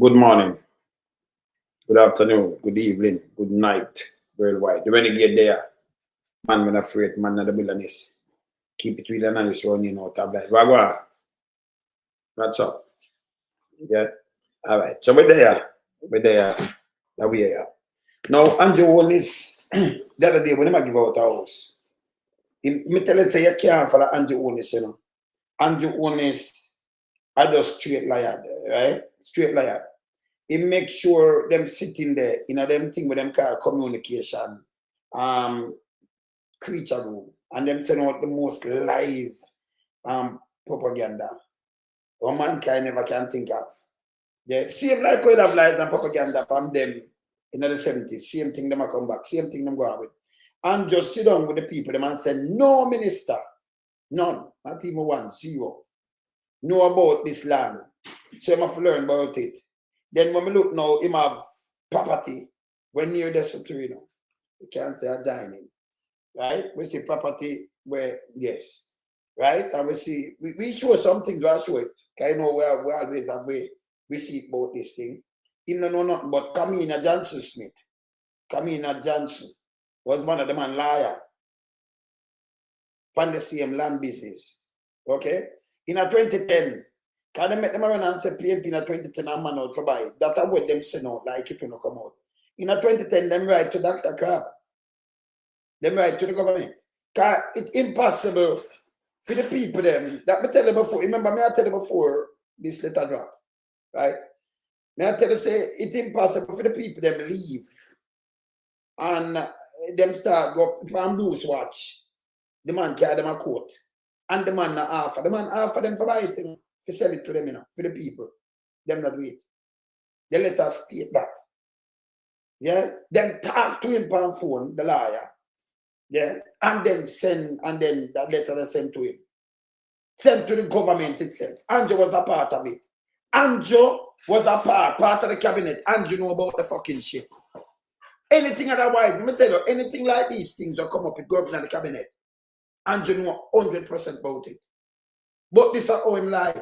Good morning, good afternoon, good evening, good night, worldwide. The renegade there, man when afraid, man not the villainous. Keep it real and honest running out of life. Wagwan, what's up? Yeah, all right. So we're there, that we are. Now, Andrew Holness, the other day, when I give out a house, me tell you say you can't follow Andrew Holness, you know. Andrew Holness, I just straight liar, right? Straight liar. He make sure them sitting there in a them thing with them call communication, creature room, and them send out the most lies, propaganda. Or mankind never can think of. Yeah, same like we have lies and propaganda from them in the 70s. Same thing them a come back, same thing them go on with. And just sit down with the people, them and say, no minister, none, not even one, zero, know about this land. So I have to learn about it. Then when we look now, him have property when near the city, we can't say a dining. Right? We see property where, yes. Right? And we see, we show something, we show it. Because I know we always have we see about this thing. Him no know nothing but Kamina Johnson Smith. Kamina Johnson was one of the man liar from the same land business. Okay? In a 2010, can they make them around and say PNP in a 2010 and man out for buy? That's what them say no, like it will not come out. In a 2010, them write to Dr. Crab. Them write to the government. Because it's impossible for the people them, that me tell you before, remember me I tell you before this letter drop, right? Me I tell you say it's impossible for the people them leave and them start go from loose watch. The man carry them a coat. And the man not offer. The man offer them for buy it, you know, to sell it to them, you know, for the people. Them not do it. They let us state that. Yeah? Them talk to him on phone, the liar. Yeah? And then send, and then that letter is sent to him. Sent to the government itself. Andrew was a part of it. Andrew was a part of the cabinet. Andrew know about the fucking shit. Anything otherwise, let me tell you, anything like these things that come up with government and the cabinet, Andrew know 100% about it. But this is how him lie.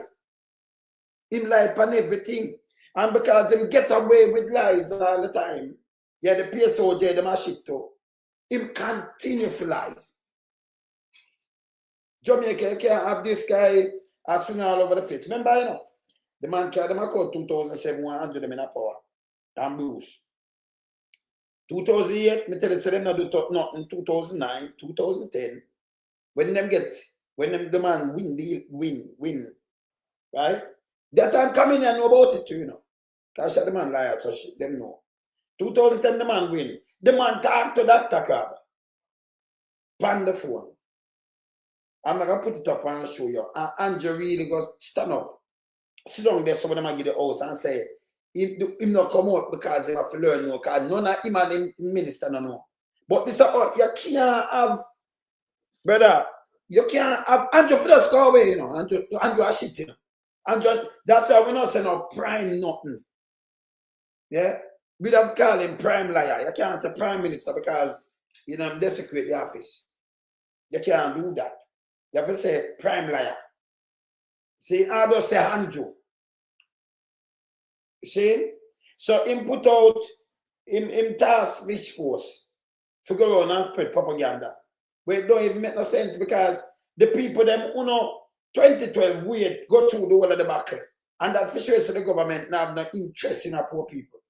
Him lie upon everything. And because him get away with lies all the time, yeah, the PSOJ, them a shit too. Him continue for lies. Jamaica, you can't have this guy swinging all over the place. Remember, you know, the man carried them a code 2007, 100 them in a power. And blues. 2008, me tell you, say them not do nothing. 2009, 2010. When them the man win, right? That time coming and know about it too, you know. Because the man liar, so them know. 2010 the man win. The man talk to Dr. Crab. Pan the phone. I'm gonna put it up and show you. And Andrew really go stand up. Sit down there, some of them give the house and say, him not come out because he have to learn no, because none of him and the minister no know. But this you can't have, brother, you can't have Andrew for the score away, you know. Andrew a shit, you know. Andrew, that's why we not say no prime nothing. Yeah? We have to call him prime liar. You can't say prime minister because you know desecrate the office. You can't do that. You have to say prime liar. See, I just say Andrew. See? So him put out him task which force to go around and spread propaganda. But it don't even make no sense because the people them who know 2012 wait go through the whole of the battle. And that for sure the government now have no interest in our poor people.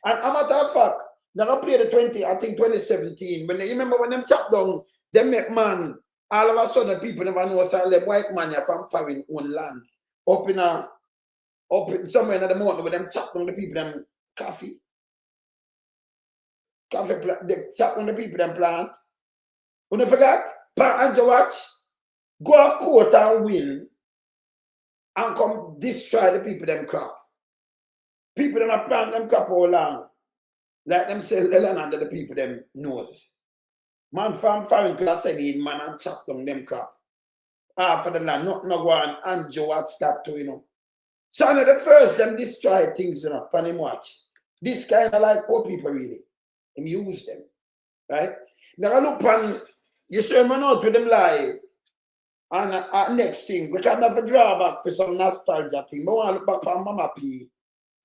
And a matter of fact, now I play the 2017, when they remember when them chop down, they make man, all of a sudden the people never know say the white man from foreign own land. Up in somewhere in the mountain where them chop down the people them coffee plant, they chop down the people them plant. You never forgot? And you watch, go a court and win and come destroy the people them crop. People them plant them crop all along. Like them sell the land under the people them nose. Man from foreign could sell in man and chop down them crop. After the land, nothing no go on and you watch that too, you know. So I know the first them destroy things, you know, pan him watch. This kind of like poor people really. Him use them. Right? Now I look pan, you see him out with them lie. And next thing, we can have a drawback for some nostalgia thing. But I want to look back on Mama P.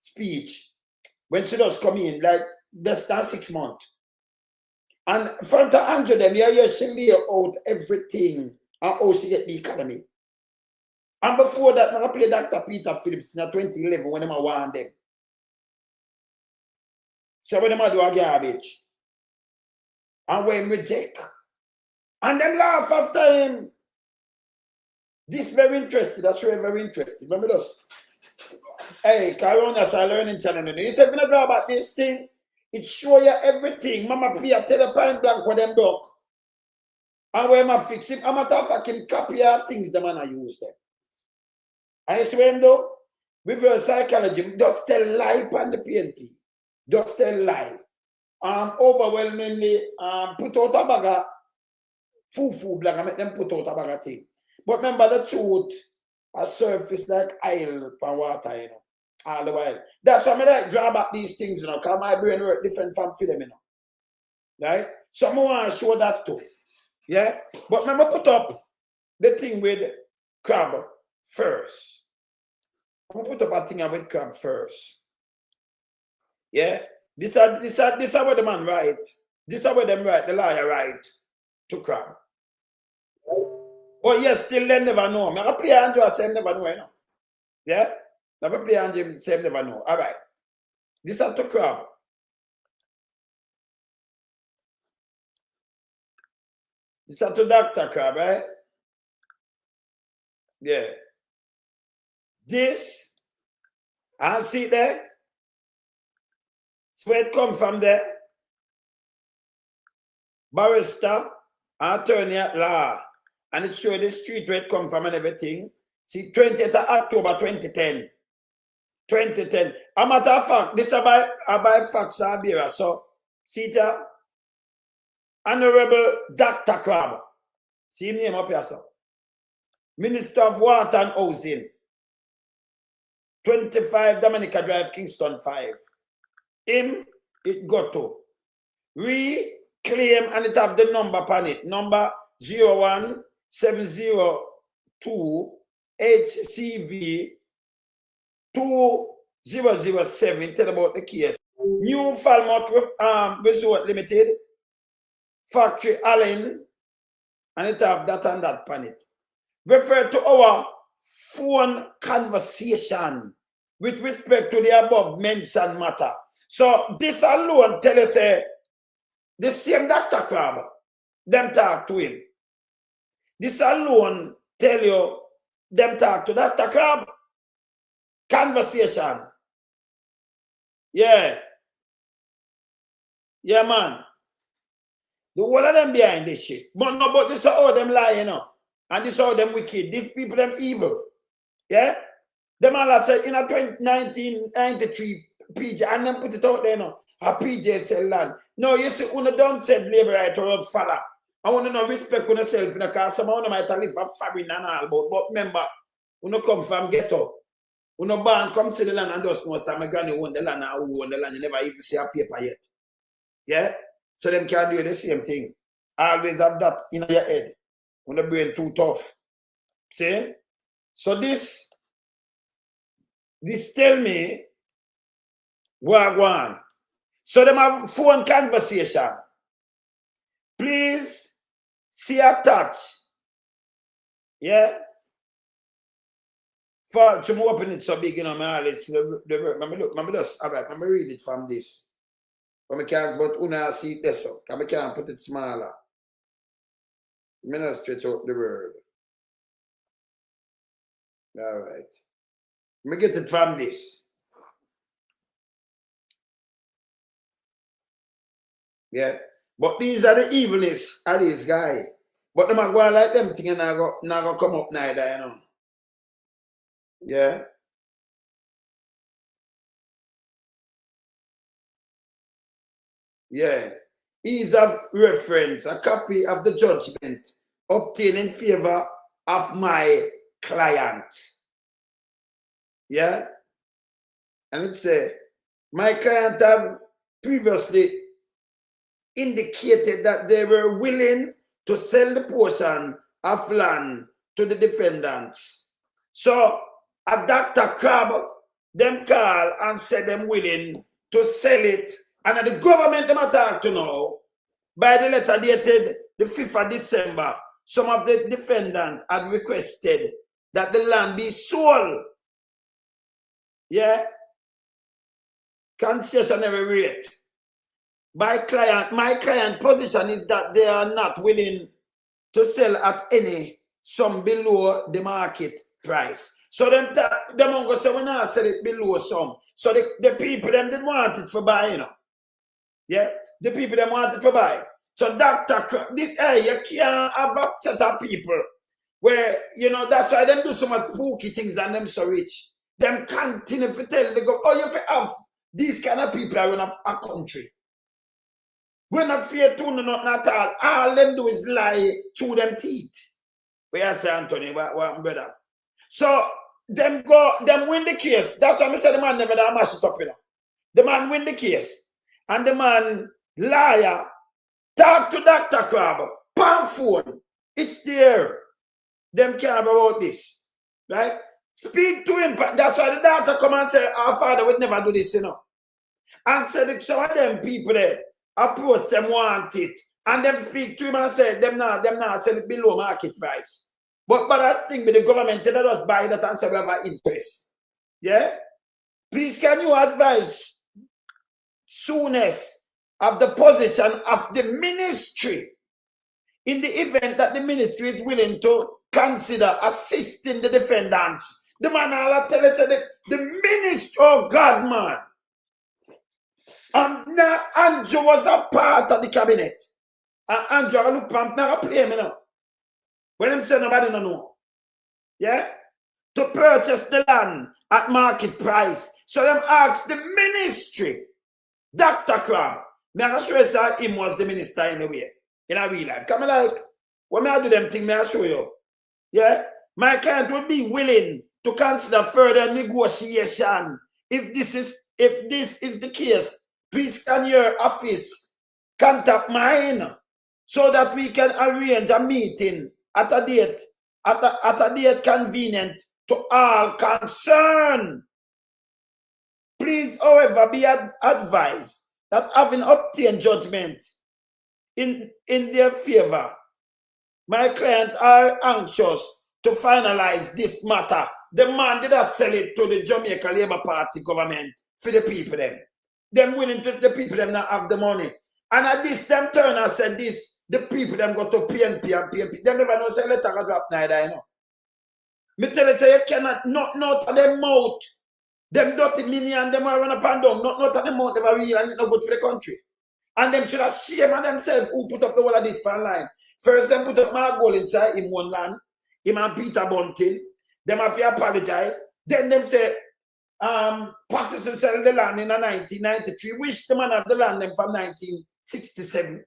speech when she does come in, like less than 6 months. And in front of Andrew, them, yeah, she lay out everything and how she get the economy. And before that, I played Dr. Peter Phillips in 2011 when I want them. So when I do a garbage, and when reject, and them laugh after him. This very interesting. That's really very interesting. Let me just. Hey, Holness, I learning channel. You say if you know about this thing, it show you everything. Mama Pia tell a pine blank for them dog. And when I fix it, I'm a tough fucking copy of things the man I use them. I swear though, reverse psychology, just tell lie on the PNP. Just tell lie. Overwhelmingly put out a bag of foo black and make them put out a bag of thing. But remember the truth, a surface like oil and water, you know, all the while. That's why I like draw back these things, you know, because my brain work different from them, you know. Right? So I want to show that too. Yeah? But remember put up the thing with crab first. I'm going to put up a thing with crab first. Yeah? This is what the man write. This is what them write, the lawyer write to crab. But yes, still them never know. I play Andrew and say never know, you know. Yeah? Never play Andrew and say never know. All right. This is to crab. This is to Dr. Crab, right? Yeah. This, and see there? It's where it come from there. Barrister, attorney at law. And it shows the street where it come from and everything. See, 20th of October 2010. 2010. A matter of fact, this is by facts are bearer. So, see there? Honorable Dr. Crab. See him name up here, sir. Minister of Water and Housing. 25 Dominica Drive, Kingston 5. Him, it got to. Reclaim and it have the number upon it. Number 01702 HCV 2007. Tell about the case. New Falmouth Resort Limited. Factory Allen. And it have that and that upon it. Refer to our phone conversation with respect to the above mentioned matter. So this alone tell us the same Dr. Crab, them talk to him. This alone tell you them talk to Dr. Crab. Conversation. Yeah. Yeah, man. The whole of them behind this shit. But no, but this is all them lie, you know. And this is all them wicked. These people, them evil. Yeah? Them all said in a 1993 PJ, and then put it out there, you know. A PJ sell land. No, you see, when don't say labor right or fella. I want to know respect on yourself, because some of them might live for foreign and all, but remember, when you come from ghetto, when you born, come see the land and just know some granny own the land and who own the land, you never even see a paper yet. Yeah? So them can do the same thing. Always have that in your head. When the brain too tough. See? So this tell me what go on. So them have phone conversation. Please see attached. Yeah? For to open it so big, you know, let me just let me read it from this. But I can't, but una see it there, so I can't put it smaller. I'm not stretch out the word. All right. Let me get it from this. Yeah. But these are the evilness of this guy. But them are going like them thing and not go come up neither, you know. Yeah. Yeah. Ease of reference, a copy of the judgment obtained in favor of my client. Yeah. And it says, my client have previously indicated that they were willing to sell the portion of land to the defendants. So, a Dr. Crab them call and say them willing to sell it. And the government them attack to know, by the letter dated the 5th of December, some of the defendants had requested that the land be sold. Yeah. Concessionary rate. My client position is that they are not willing to sell at any some below the market price. So them go say we not sell it below some. So the people them didn't want it for buy, you know. Yeah, the people them want it for buy. So Dr. This you can't have a set of people where, you know, that's why them do so much spooky things and them so rich. Them continue to tell, they go, oh, you have these kind of people are in a country. We're not fear to nothing at all. All them do is lie through them teeth. Where I say, Anthony, what brother? So them win the case. That's why I said the man never done mash it up, you know. The man win the case. And the man liar talk to Dr. Crab, pan phone. It's there. Them care about this. Right? Speak to him. That's why the doctor come and say, our father would never do this, you know. And said some of them people there approach them want it. And them speak to him and say, them not sell it below market price. But that's thing with the government, they just buy that and say we have an interest. Yeah? Please can you advise soonest of the position of the ministry in the event that the ministry is willing to consider assisting the defendants? The man all tell us the ministry, oh God, man. And now Andrew was a part of the cabinet. And Andrew look at me, I play me now. When him say nobody no know. Yeah? To purchase the land at market price. So them ask the ministry, Dr. Crab. Me I show you say him was the minister in the way. In a real life. Come like, when I do them things, I show you. Yeah? My client would be willing to consider further negotiation. If this is the case, please can your office contact mine so that we can arrange a meeting at a date convenient to all concerned. Please, however, be advised that having obtained judgment in their favor, my clients are anxious to finalize this matter. The man did not sell it to the Jamaica Labour Party government for the people them. Them willing to the people them not have the money. And at this them turn and said this, the people them go to PNP and PNP. They never know say let her drop neither, you know. Me tell you say you cannot not to them mouth. Them dirty million them are run up and down. Not to them mouth never real and it no good for the country. And them should have shame on themselves who put up the whole of this pan line. First them put up my goal inside in one land, him and Peter Bunting. Them have to apologize. Then them say Patterson sell the land in 1993, which the man have the land them from 1967.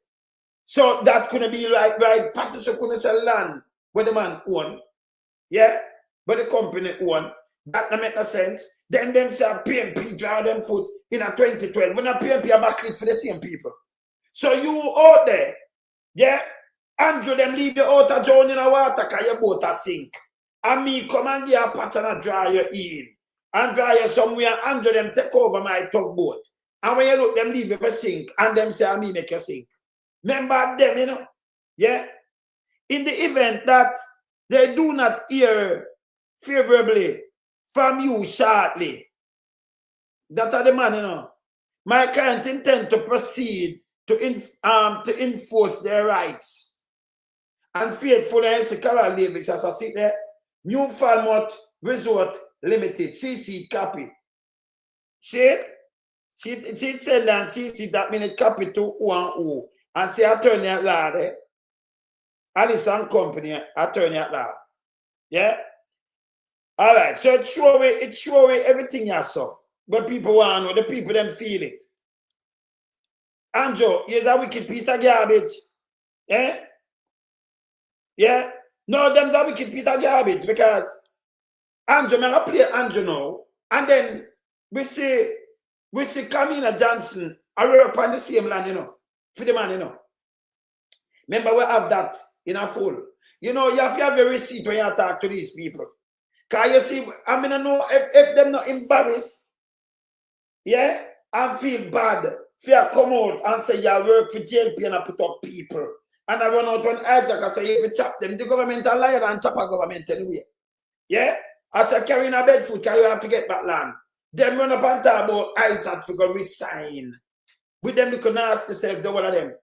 So that couldn't be right. Patterson couldn't sell land where the man own. Yeah? But the company own. That don't make no sense. Then them say PNP draw them foot in a 2012. When a PNP are back for the same people. So you out there, yeah? Andrew them leave you out of John in a water because your boat a sink. And me come and get a pattern and dry you in. And dry you somewhere, Andrew them take over my tugboat. And when you look, them leave you for sink. And them say, me make you sink. Remember them, you know? Yeah? In the event that they do not hear favorably from you shortly, that are the man, you know. My client intend to proceed to enforce their rights. And faithfully, as a Carol Davis, as I sit there, New Falmouth Resort Limited, CC copy. See it? She said that CC that minute copy to 1 and say attorney at law there. Allison Company, attorney at law. Yeah? Alright, so it show me everything you saw. But people want to know, the people them feel it. Andrew, here's a wicked piece of garbage. Yeah? Yeah? No, them's a wicked piece of garbage because Andrew, I play Andrew now. And then we see Camilla Johnson, I work on the same land, you know, for the man, you know. Remember, we have that in a full. You know, you have to have a receipt when you talk to these people. Because you see, I mean, I know if them not embarrassed, yeah, I feel bad. Fear come out and say you work for JLP and I put up people. And I run out one hijack and say if you chop them, the government a liar and chop a government anyway. Yeah? I say carrying a bed food, can you have to get back land? Them run up and talk about Isaac to go resign. With them, they can ask themselves, the one of them.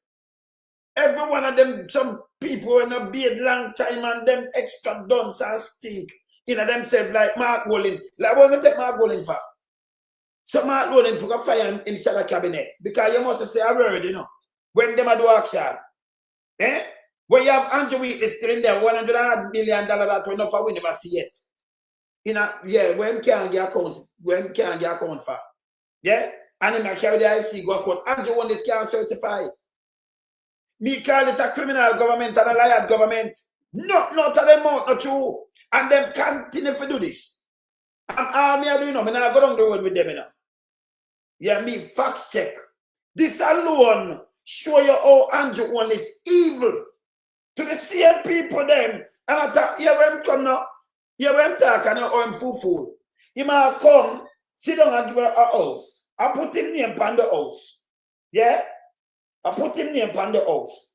Every one of them, some people in a beard long time and them extra dunce and stink. You know themselves like Mark Wolin. Like what you take Mark Wolin for? So Mark Wolin for fire inside the cabinet. Because you must say a word, you know. When them do action. Eh? When you have Andrew Wheatley still in there, $100 million that we enough we never see it. You know, yeah, when can get account for? Yeah? And then I carry the IC go court. Andrew one that can't certify. Me call it a criminal government and a liar government. No, not to them out, not true. And them continue to do this. I'm me do you know, I go down the road with them, you know. Yeah, me facts check. This alone show you how Andrew one is evil. To the same people them. And I thought, yeah, when him come now, yeah, when him talk and him full. He might come, sit down and give her a house. I put him name on the house. Yeah? I put him name on the house.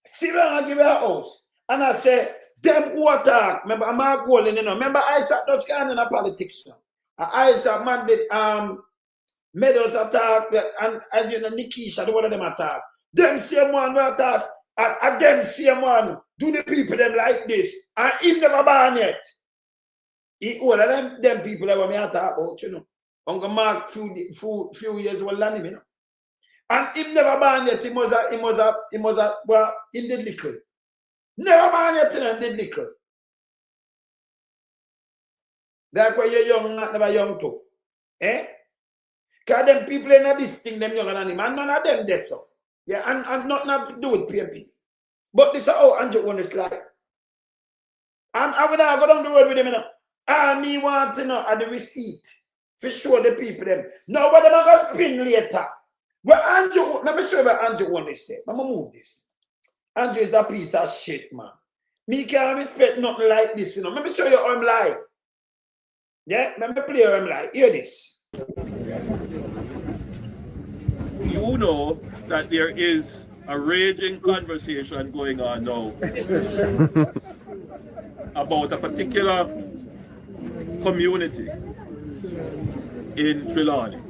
Sit down and give her a house. And I say, them who attack, remember, I'm not going, you know. Remember, Isaac does kind of politics now. Isaac man did Meadows attack and you know Nikisha, the one of them attack. Them same one will attack and them same one do the people them like this. And he never born yet. All of them people that we attack about, you know. I'm gonna mark few years will land him, you know. And him never born yet, he was well, in the little. Never born yet, you know, in the little. That's why you're young, not never young too. Eh? Because them people in this thing, them younger than him, and none of them there so. Yeah, and nothing to do with PMP. But this is how Andrew one is like. I'm gonna go down the road with him, you know. And me want to know at the receipt for sure the people them. Now what am I gonna spin later? Well, Andrew, let me show you what Andrew one is say. I'm gonna move this. Andrew is a piece of shit, man. Me can't respect nothing like this, you know. Let me show you how I'm lying. Yeah, let me play how I'm lying. Hear this. You know that there is a raging conversation going on now about a particular community in Trelawney.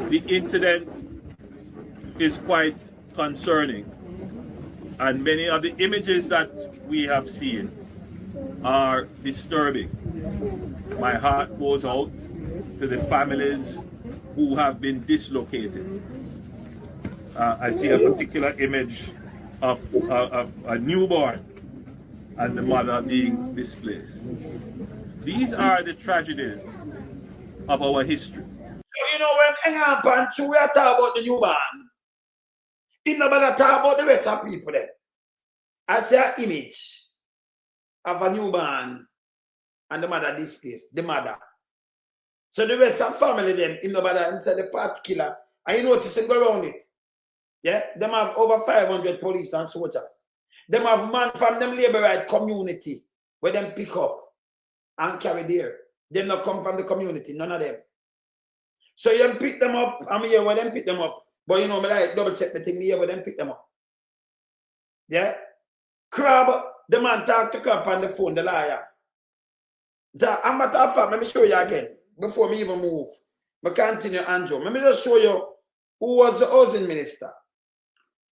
The incident is quite concerning, and many of the images that we have seen are disturbing. My heart goes out to the families who have been dislocated. I see a particular image of a newborn and the mother being displaced. These are the tragedies of our history. So you know when hang on to we are talking about the newborn, in nobody talk about the rest of people there. I see an image of a newborn and the mother displaced, the mother. So the rest of family them, in nobody inside the particular, and you notice them go around it. Yeah, them have over 500 police and soldiers. Them have man from them labor right community where them pick up and carry there. Them not come from the community, none of them. So you pick them up, I'm here where them pick them up. But you know, me like double check the thing here where them pick them up. Yeah? Crab, the man talk to Crab on the phone, the liar. I'm matter of fact, let me show you again, before me even move. I continue, Andrew. Let me just show you who was the housing minister.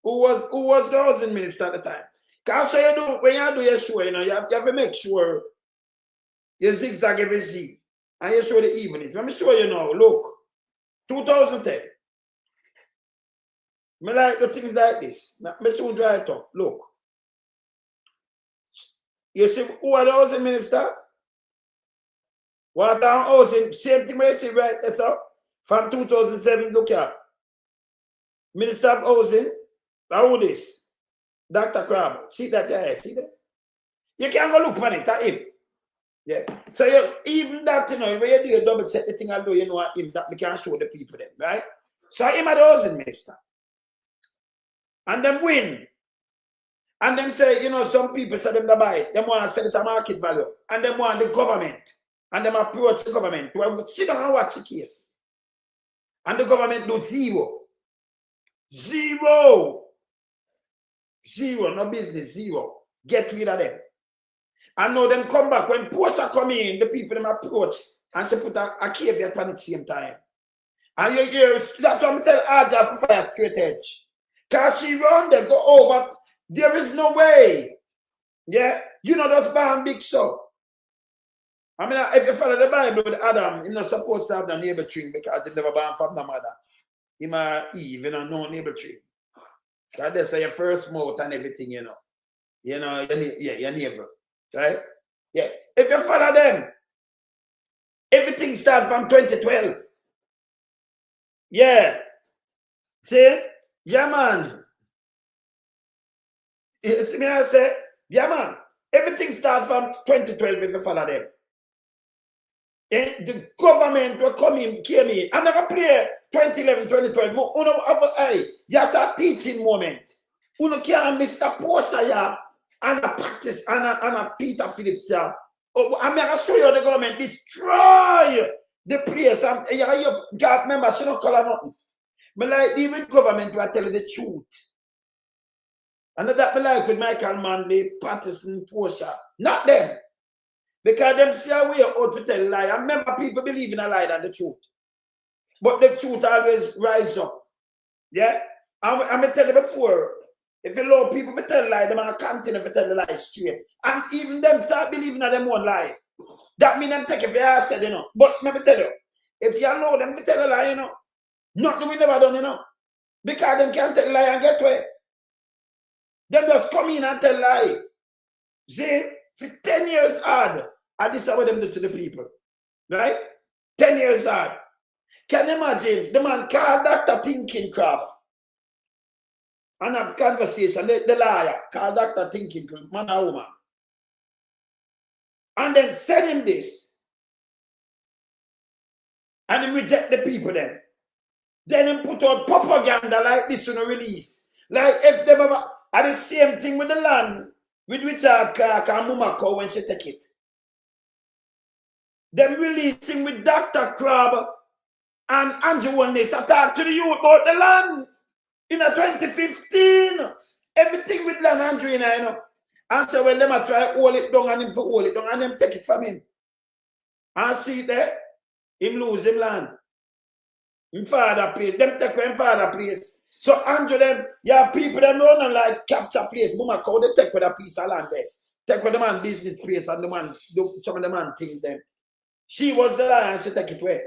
Who was the housing minister at the time. Because so you do, when you do your show, you know, you have to make sure you zigzag every Z. And you show the evenings. Let me show you now. Look. 2010. Me like the things like this. Now, me soon dry it up. Look. You see who are the housing minister? What down housing? Same thing we see right there, sir. From 2007, look here. Minister of Housing. How this? Dr. Crab. See that? Yeah, see that? You can't go look on it, at him. Yeah. So you, even that, you know, when you do your double check the thing I do, you know him that we can show the people then, right? So him at the housing minister. And them win. And them say, you know, some people say them to buy it. Them want to sell it at market value. And them want the government. And them approach the government. Well, sit down and watch the case. And the government do zero. Zero. Zero. No business. Zero. Get rid of them. And now them come back. When Porta come in, the people them approach. And she put a caveat at the same time. And you hear, that's what I tell Aja for fire straight edge. Because she run there, go over. There is no way. Yeah? You know that's bad big so. I mean, if you follow the Bible with Adam, he's not supposed to have the neighbor tree because he never born from the mother. He might Eve, you know, no neighbor tree. Because that's your first mouth and everything, you know. You know, your neighbor. Right? Yeah. If you follow them, everything starts from 2012. Yeah. See? Yeah, man. You see me, I say, yeah, man. Everything starts from 2012 if you follow them. The government will came in. I never play 2011, 2012. Yes, a teaching moment. Uno can't Mr. Porta ya and a practice and a Peter Phillips ya. Oh, I'm gonna show you the government destroy the place. You got remember, she don't call her nothing. But like even government will tell you the truth. And that me like with Michael Manley, Patterson, Portia. Not them. Because them see a way out to tell a lie. I remember people believe in a lie than the truth. But the truth always rise up. Yeah? I'm going to tell you before, if you love people to tell a lie, they are continue to tell the lie straight. And even them start believing in them own lie. That means them take it for your said, you know. But let me tell you, if you allow them to tell a lie, you know, nothing we never done, you know. Because them can't tell a lie and get away. Them just come in and tell a lie. See? For 10 years hard, and this is what them do to the people. Right? 10 years hard. Can you imagine the man called Dr. Thinking Crab and have conversation, the liar called Dr. Thinking Crab, man or woman. And then send him this. And he reject the people then. Then he put out propaganda like this on a release. Like if they ever are the same thing with the land. With Richard Clark and Mumako when she take it. Them releasing with Dr. Crab and Andrew Holness attack to the youth about the land in 2015. Everything with land Andrew in you know. And so when them a try hold it down and him for hold it down and them take it from him. And see there, him lose him land. Him father place. Them take him father place. So Andrew them, yeah, people them don't like capture place. Mumako, they take with a piece of land there. Take with the man business place and the man do some of the man things them. She was the lion, she take it away.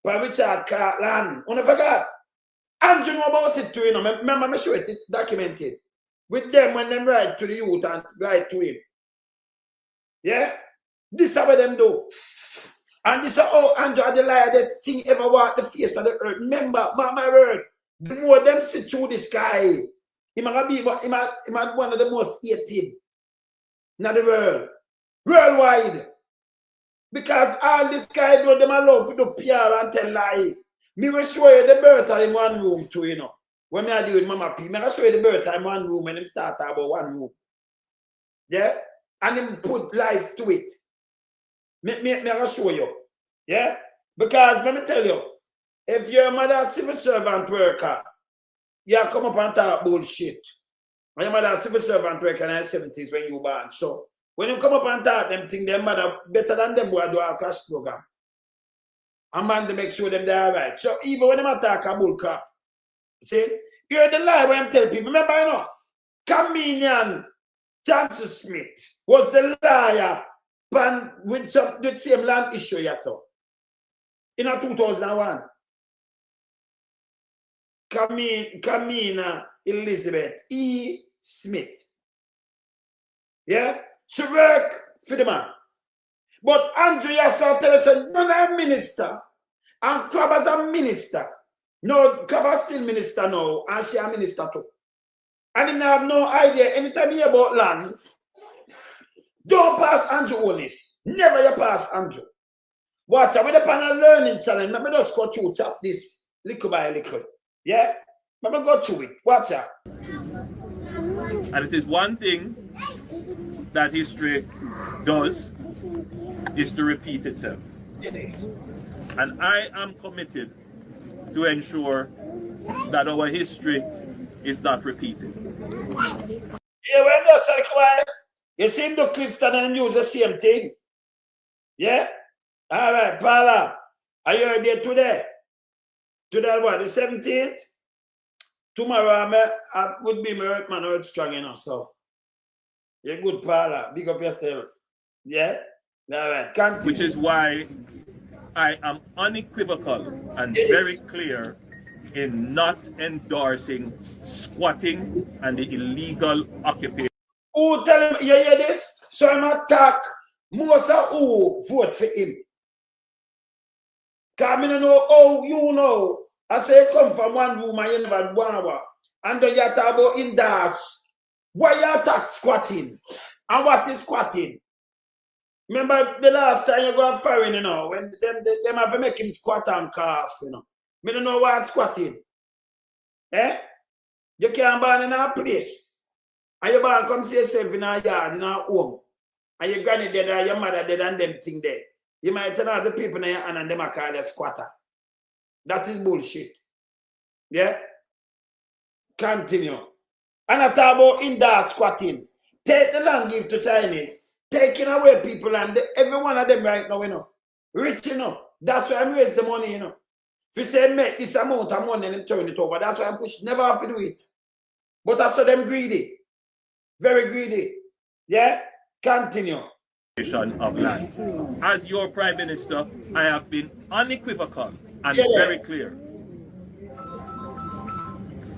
But Richard Clark land. You forgot. Andrew know about it too, you know. Remember me show it documented. With them when them write to the youth and write to him. Yeah? This is what them do. And this is how Andrew had the liardest thing ever walk the face of the earth. Remember, my word. The more them see through the sky, he might be one of the most hated in the world. Worldwide. Because all this guy do them alone for the PR and tell lie. Me will show you the birth in one room too, you know. When I do with Mama P, I show you the birth in one room and them start about one room. Yeah? And them put life to it. Me show you. Yeah? Because let me tell you, if you're a mother civil servant worker, you come up and talk bullshit. When your mother civil servant worker in the 70s when you born. So when you come up and talk them think their mother better than them boy do a cash program. And man to make sure them they're right. So even when them attack a bull crap, see, you hear the lie when I'm telling people. Remember, you know, comedian Johnson Smith was the liar with the same land issue you saw. In 2001. Kamina Elizabeth E. Smith. Yeah? She work for the man. But Andrew Yassa tell us, none a minister. And Crab is a minister. No, Crab is still minister now. And she a minister too. And he have no idea. Anytime you hear about land, don't pass Andrew Holness. Never you pass Andrew. Watch, I'm going to learning challenge. Let me just go through chap this little by little. Yeah? Let me go through it. Watch out. And it is one thing that history does, is to repeat itself. And I am committed to ensure that our history is not repeated. Yeah, when they say quiet, you seem to Clifton and use the same thing. Yeah? All right, Paula, are you there today? Today, what, the 17th? Tomorrow, I would be my earth man, earth strong enough, so. You're good, Paula. Big up yourself. Yeah? All right, continue. Which is why I am unequivocal and very clear in not endorsing squatting and the illegal occupation. Who tell him, you hear this? So I'm attack most of who vote for him. Because I don't know how you know. I say come from one room and you never go and then you talk about indoors. Why you attack squatting? And what is squatting? Remember the last time you go foreign, you know, when them have to make him squat and cough, you know. I don't know what squatting. Eh? You can't born in a place. And you born come see yourself in a yard, in a home. And your granny dead and your mother dead and them thing there. You might tell the people in your hand and them are called a squatter. That is bullshit. Yeah? Continue. And I talk about indoor squatting. Take the land, give to Chinese. Taking away people and every one of them right now, you know. Rich, you know. That's why I'm raising the money, you know. If you say make this amount of money and turn it over, that's why I'm pushing. Never have to do it. But I saw them greedy. Very greedy. Yeah? Continue. Of land. As your Prime Minister, I have been unequivocal and very clear.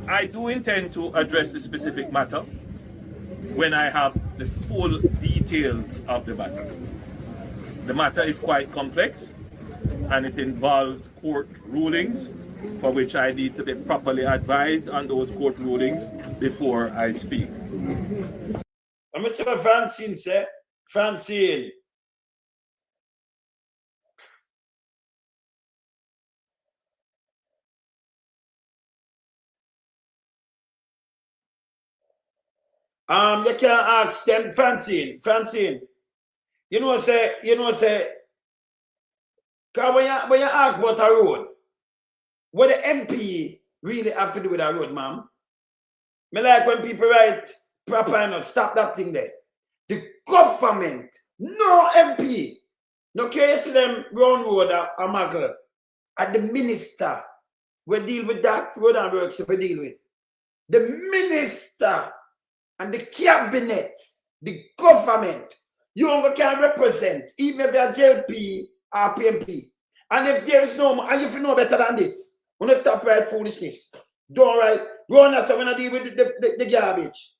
I do intend to address the specific matter when I have the full details of the matter. The matter is quite complex and it involves court rulings for which I need to be properly advised on those court rulings before I speak. I'm Mr. Francine, sir. Francine. You can ask them, Francine, you know, say, because when you ask about a road, what the MP really have to do with a road, ma'am? Me like when people write proper enough, stop that thing there. The government, no MP, no case them round road a muggle, and the minister will deal with that road and works if we deal with. The minister and the cabinet, the government, you only can represent, even if you're JLP or PMP. And if there is no, and if you know better than this, when you stop right foolishness, don't write, run us when I deal with the garbage.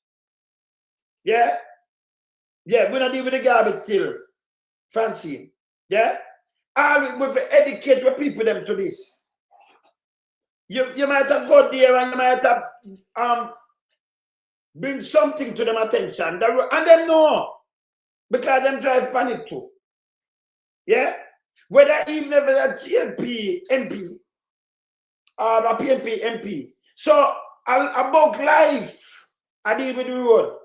Yeah? Yeah, when I deal with the garbage still, Francine. Yeah? All we to educate the people them to this. You might have got there and you might have bring something to them attention. And them know. Because them drive panic too. Yeah? Whether even if it's a GLP MP or a PNP MP. So about life, I deal with the road.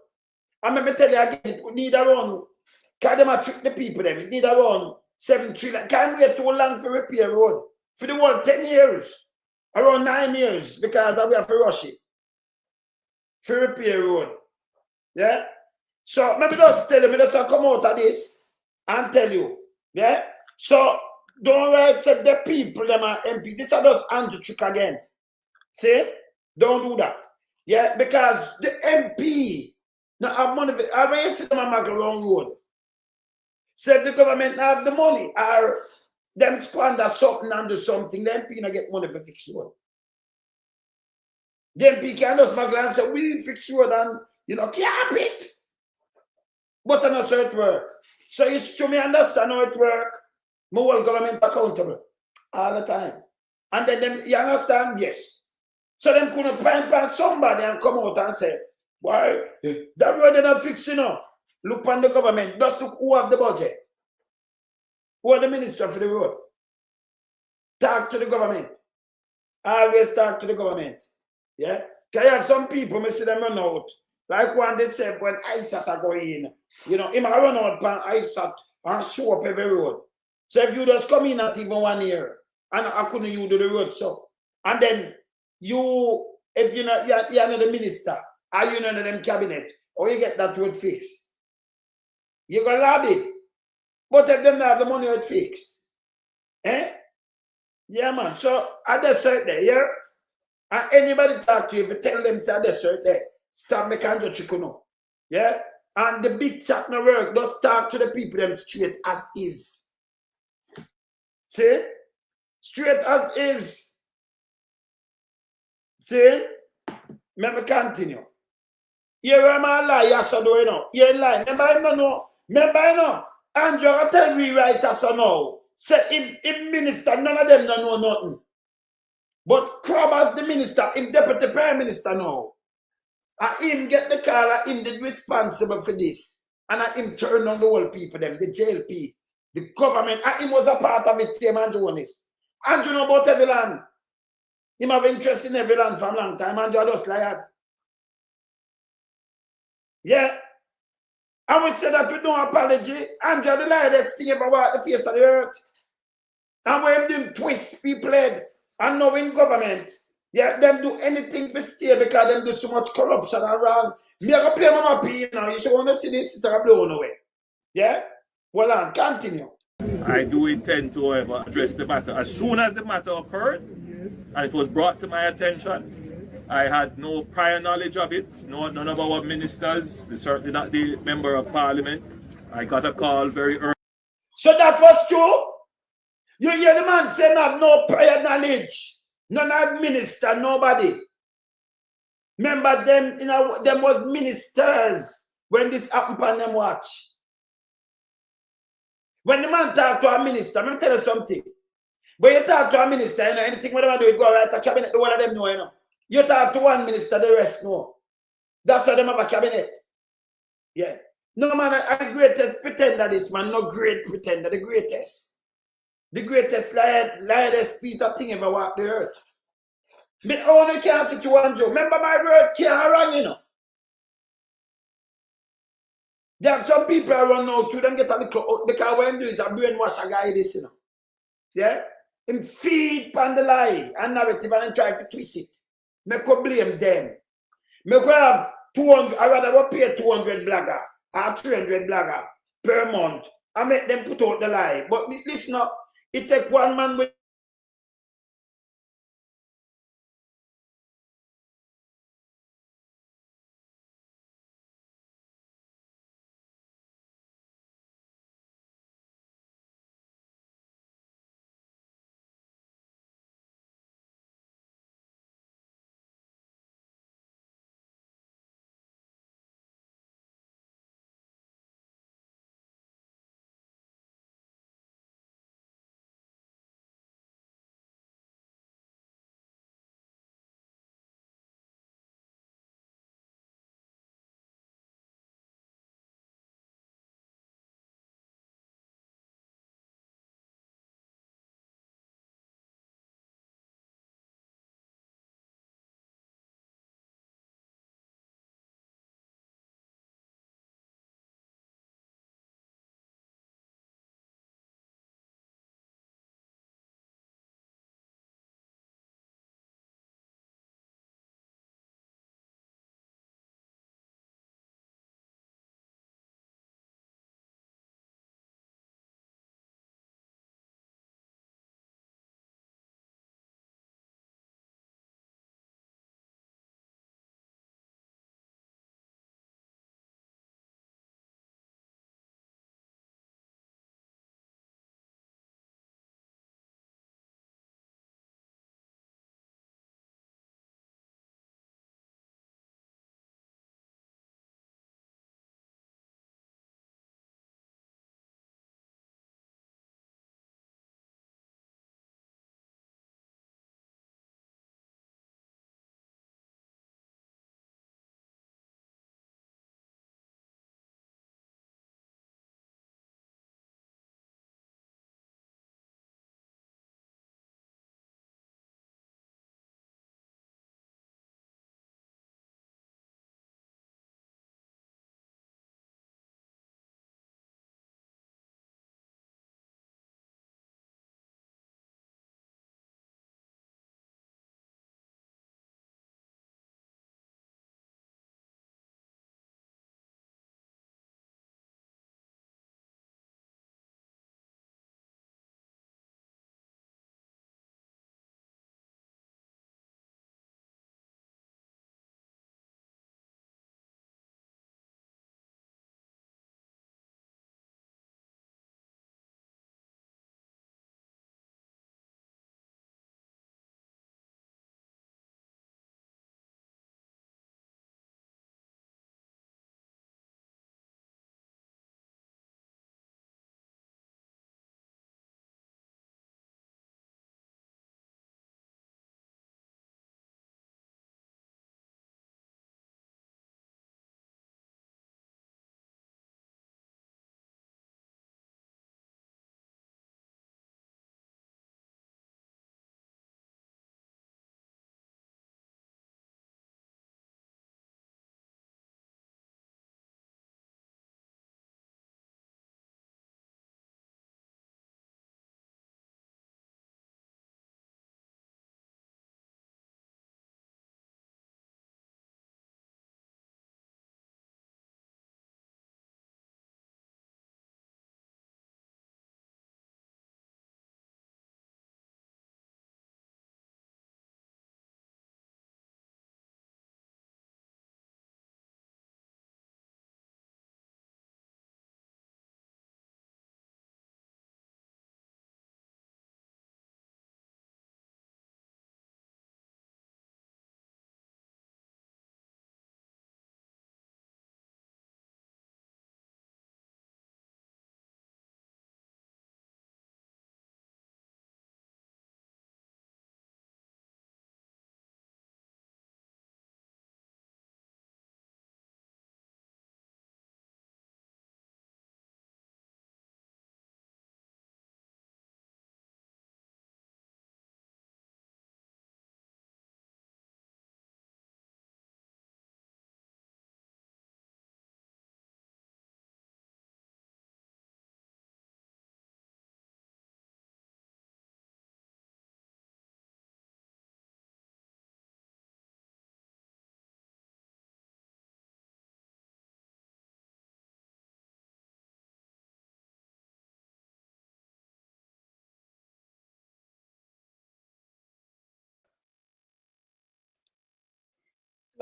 And let me tell you again, it need around, because them trick the people them, it need around 7 trillion. Can't wait too long for repair road. For the world, 10 years. Around 9 years, because we have to rush it. For repair road. Yeah? So maybe just tell you, just come out of this and tell you. Yeah? So don't write say the people them are MP. This are just Andrew trick again. See? Don't do that. Yeah? Because the MP now have money for I when you see them a make a wrong road. Say the government now have the money or them squander something and do something, the MP not get money for fix road. The MP can just make and say we fix road and you know keep it. But not so it work. So it's to me understand how it work. My whole government accountable all the time. And then them, you understand? Yes. So them couldn't find somebody and come out and say, why? That road they're not fixing up. Look on the government. Just look who have the budget. Who are the minister for the road? Talk to the government. Always talk to the government. Yeah? Because you have some people, I see them run out. Like one did say when ISAT are going in, you know, him I run out pan ISAT and show up every road. So if you just come in at even 1 year, and I couldn't you do the road so, and then you, if you know you're not the minister, or you know them cabinet, or you get that road fixed, you go lobby. But if them not have the money to fix, eh? Yeah, man. So at the cert there, yeah? And anybody talk to you, if you tell them to at the cert there, stop making the chicken. Yeah? And the big chat no work. Just talk to the people them straight as is. See? Straight as is. See? Let me continue. You am a lie, yes or no, you know. You're lying. Remember, I don't know. Remember, I know. Andrew, I tell me right, yes or no. Say, him minister, none of them don't know nothing. But Crab as the minister, him deputy prime minister now. And him get the call, and him the responsible for this. And him turn on the whole people, them, the JLP, the government, and him was a part of it, same Andrew Holness. Andrew know about every land. Him have interest in every land from a long time, Andrew just like yeah. And we say that with no apology, Andrew the lightest thing ever walk the face of the earth. And when them twist people head, and now in government, yeah, them do anything to stay because them do so much corruption and wrong. Me I go play Mama P, you know, you should want to see this stuff blown away. Yeah? Well on, continue. I do intend to, however, address the matter. As soon as the matter occurred, and it was brought to my attention, I had no prior knowledge of it. None of our ministers, certainly not the member of parliament. I got a call very early. So that was true? You hear the man saying have no prior knowledge. None of minister, nobody. Remember them, you know, them was ministers when this happened on them watch. When the man talk to a minister, let me tell you something. When you talk to a minister, you know, anything whatever do, you go right to cabinet, the one of them know, you know. You talk to one minister, the rest know. That's why them have a cabinet. Yeah. No man, the greatest pretender this man, no great pretender, the greatest. The greatest liardest piece of thing ever walked the earth. Me only can't sit you one joke. Remember my word can't run, you know. There are some people I run out to them get a little because what I'm doing is I brainwash a guy this, you know. Yeah? Him feed pan the lie and narrative and then try to twist it. Me could blame them. Me could have 200, I rather go pay 200 blagger or 300 blagger per month and make them put out the lie. But listen up, it take one man with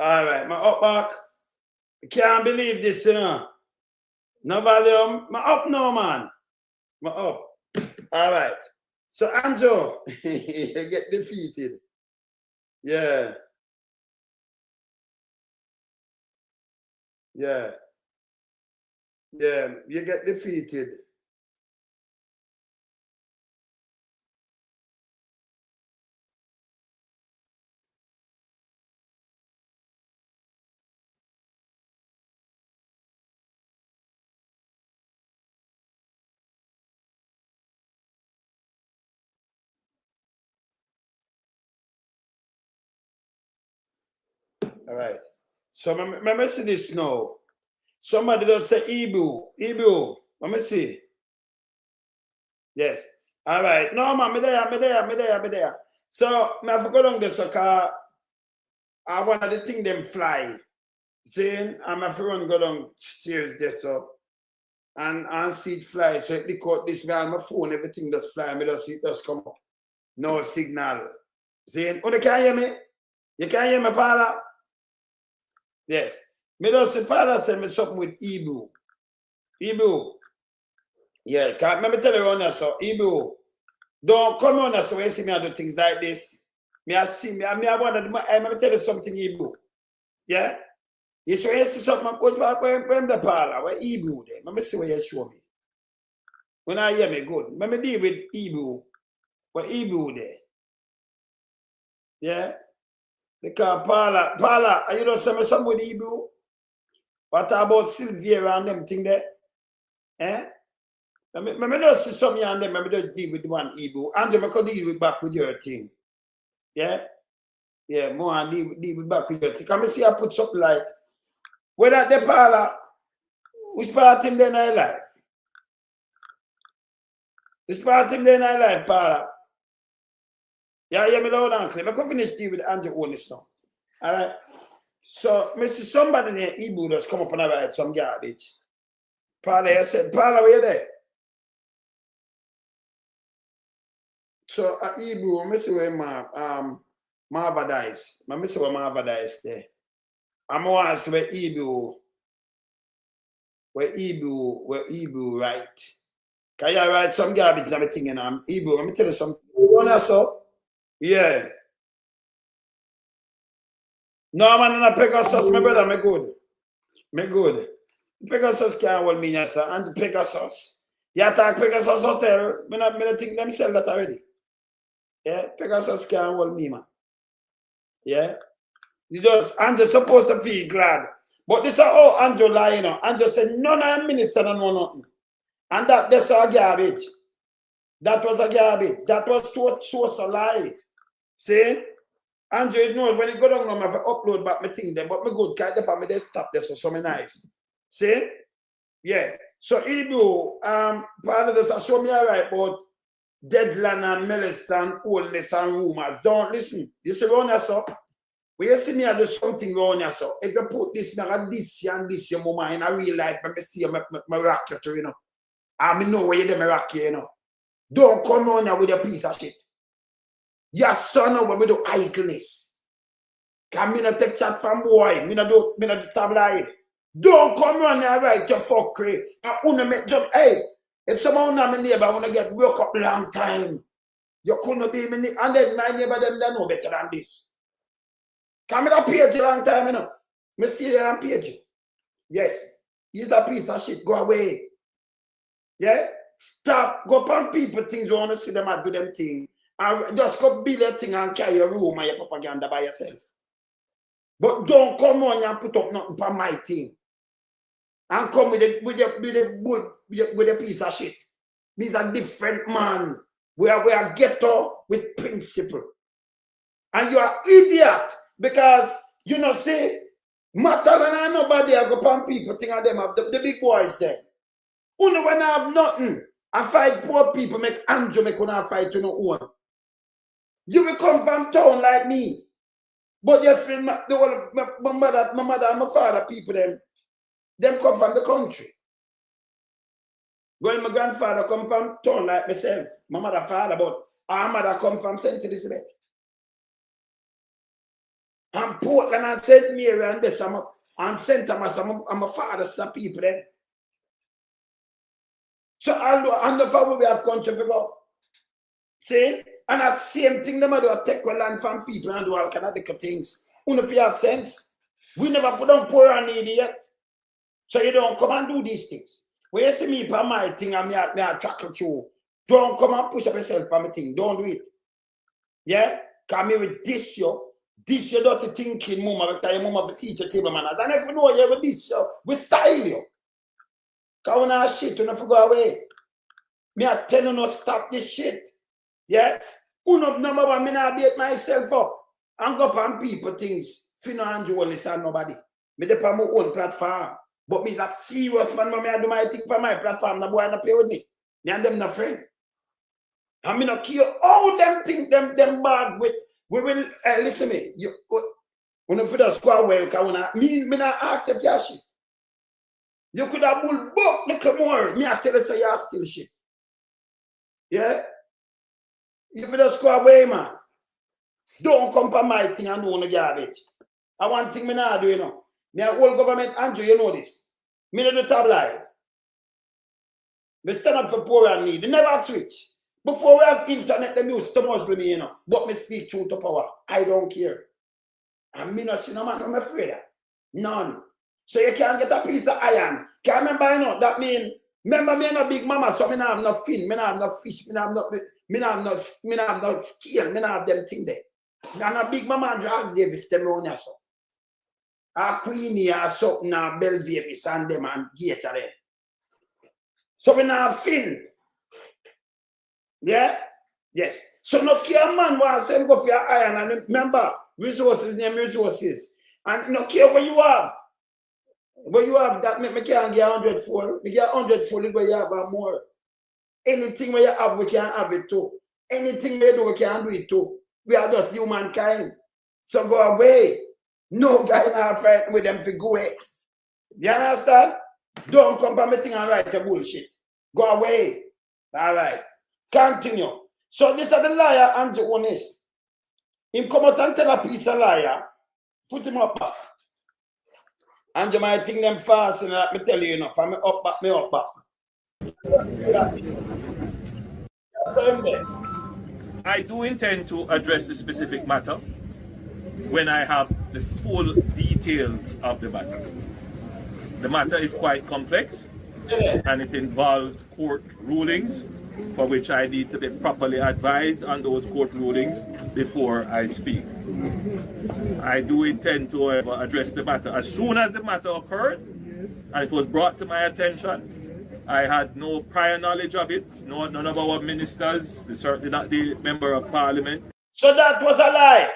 All right, my up back. I can't believe this, you know. No volume. My up now, man. My up. All right. So, Andrew, you get defeated. Yeah. Yeah. Yeah. You get defeated. All right. So, let me see this now. Somebody does say Ibu. Ibu. Let me see. Yes. All right. No, man, me there. So, I have to go down this because I want the thing them fly. See, I'm a friend go down stairs there, so and see it fly. So it because this way on my phone, everything does fly, me just see it does come up. No signal. See, oh, you can hear me? You can hear me, Paula? Yes. Me just see Paula send me something with Ibu. Ibu. Yeah, can't let me tell you on that, so Ibu. Don't come on us when you see me do things like this. Me I see me, I want to let me tell you something, Ibu. Yeah? You show you see something goes back when the parlor, where Ibu there. Let me see what you show me. When I hear me good. Let me deal with Ibu. Where Ibu there. Yeah? Because Paula, are you not saying something with Ibu? What about Sylvia and them thing there? Eh? Let me just see something and them, let me just deal with one Ibu. And then I could deal with back with your thing. Yeah? Yeah, more and deal with back with your thing. Can I see I put something like whether the parlor, which part of him then I like? Which part of him then I like, parlor? Yeah, hear me loud and clear. I can finish deal with Andrew Holness now. All right. So, I see somebody near Ibu just come up and write some garbage. Parlor, I said, parlor, where you there? So, Ibu, I see where Marva dies. I see where Marva dies there. I'm going to see where Ibu right. Can you write some garbage and everything in Ibu? Let me tell you something. You know so? Yeah. No, man, in Pegasus, my brother, me good. Me good. Pegasus can't hold me, yes, sir. And Pegasus. You attack Pegasus Hotel, I think them sell that already. Yeah, Pegasus can't hold me, man. Yeah. You just, Andrew supposed to feel glad. But this is how Andrew lie, you know. Andrew said, none of minister don't know nothing. And that's a garbage. That was a garbage. That was so lie. See? Andrew knows when you go down, I have to upload back my thing then, but me good, can't depend on my desktop there, so me nice. See? Yeah. So Ibu, part of this, show me all right about Deadland and Melis and Holness and rumors. Don't listen. You see around yourself? When you see me I do something around yourself, if you put this and this your mama in a real life, let me see my rock you, you know. I know where you them rock you, you know. Don't come on here with a piece of shit. Your son over me do idleness. Can me not take chat from boy. Me not do tabloid. Don't come on here right your fuckery. I wanna make jump. Hey, if someone not my neighbor wanna get broke up long time, you couldn't be me and then my neighbor them they know better than this. Come in a page a long time, you know. Me see you on page. Yes. He's a piece of shit. Go away. Yeah? Stop. Go upon people things you want to see them and do them thing. And just go build a thing and carry your room and your propaganda by yourself. But don't come on and put up nothing for my thing. And come with a piece of shit. These are different man. We are ghetto with principle. And you are idiot because you know say matter when nobody I go upon people think of them have the big boys there. Only when I have nothing. I fight poor people make Andrew make when I fight to no one. You will come from town like me. But yes, my mother and my father, people, them come from the country. Well, my grandfather come from town like myself. My mother, father, but our mother come from St. Elizabeth. And Portland and St. Mary and this, and St. Thomas, I'm a father to people then. So I know how we have country to go. See? And the same thing, them do take land from people and do all kind of different things. If you have sense, we never put on poor and needy yet. So you don't come and do these things. When you see me for my thing and me a chuckle you, don't come and push up yourself for my thing. Don't do it. Yeah? Come here with this, your dirty thinking, mama, because your mama have to teach your table manners. And if you know you with this, we style you. Because when I shit, you never go away. Me I tell you not stop this shit. Yeah? Number one, me not beat myself up and go up on people things. Fino and you only say nobody. Me dey on my own platform. But me is a serious man, me I do my thing for my platform. The boy not play with me. Me and them not friend. And me not care all them think them bad with. We will listen me. You when you feel square well, because me not ask if you shit. You could have bull book little more. Me I tell you say you still shit. Yeah? You feel square away, man. Don't come for my thing and do no garbage. I want thing me not do, you know. Me a whole government, Andrew, you know this. Me not do tabloid. Me stand up for poor and needy. Never switch. Before we have internet, them used to Muslim, you know. But me speak truth to power. I don't care. And me not see no man, I'm afraid of. None. So you can't get a piece of iron. Can't remember, you know, that mean, remember me no big mama, so me not have no fin, me not have no fish, me not have no scale, me not have them thing there. And a big mama and Charles Davis, them around here, so. A Queenie or something, a Belvavis and them and Gator there. So we not have fin. Yeah? Yes. So no care man wants to go for your iron and remember, resources name resources. And no care what you have. What you have, that me can't get 100 full. Me get 100 full where you have more. Anything where you have, we can have it too. Anything we do, we can do it too. We are just humankind. So go away. No guy not fighting with them to go away. You understand? Don't come for me thing and write your bullshit. Go away. All right. Continue. So this is the liar and the honest. Him come out and tell a piece of liar. Put him up back. And you might think them fast and let me tell you, for me up back, me up back. I do intend to address the specific matter when I have the full details of the matter. The matter is quite complex and it involves court rulings for which I need to be properly advised on those court rulings before I speak. I do intend to address the matter as soon as the matter occurred and it was brought to my attention. I had no prior knowledge of it. None of our ministers, certainly not the member of parliament. So that was a lie.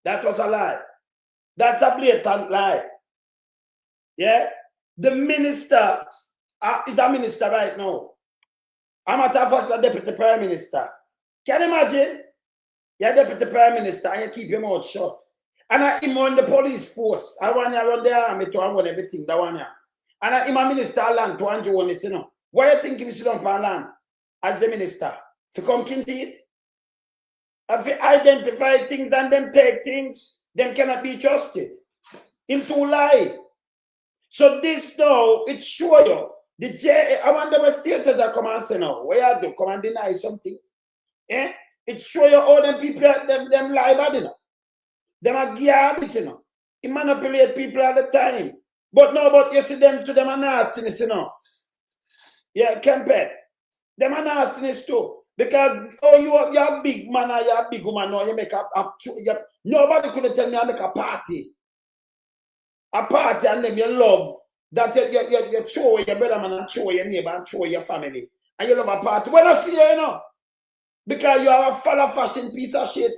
That was a lie. That's a blatant lie. Yeah? The minister is a minister right now. I'm a matter of fact, a deputy prime minister. Can you imagine? You're deputy prime minister and you keep your mouth shut. And I'm on the police force. I want to run the army to run everything. That one. And I'm a minister of land to Andrew Holness, you know. Why you think him sit on land as the minister? To come into it? If you identify things and them take things, them cannot be trusted. Him to lie. So this now, it show you. I wonder what theaters are come and say now. Where you do? Come and deny something. Eh? It show you all them people, them lie bad, you know. Them are garbage, you know. He manipulate people all the time. But no, but you see them to them are nastiness, you know. Yeah, compare. Them are nastiness too. Because, oh, you're a big man or you're a big woman, no, you make nobody could tell me I make a party. A party and then you love that you show your brother man and show your neighbor and show your family. And you love a party. When I see you know. Because you are a follow fashion piece of shit.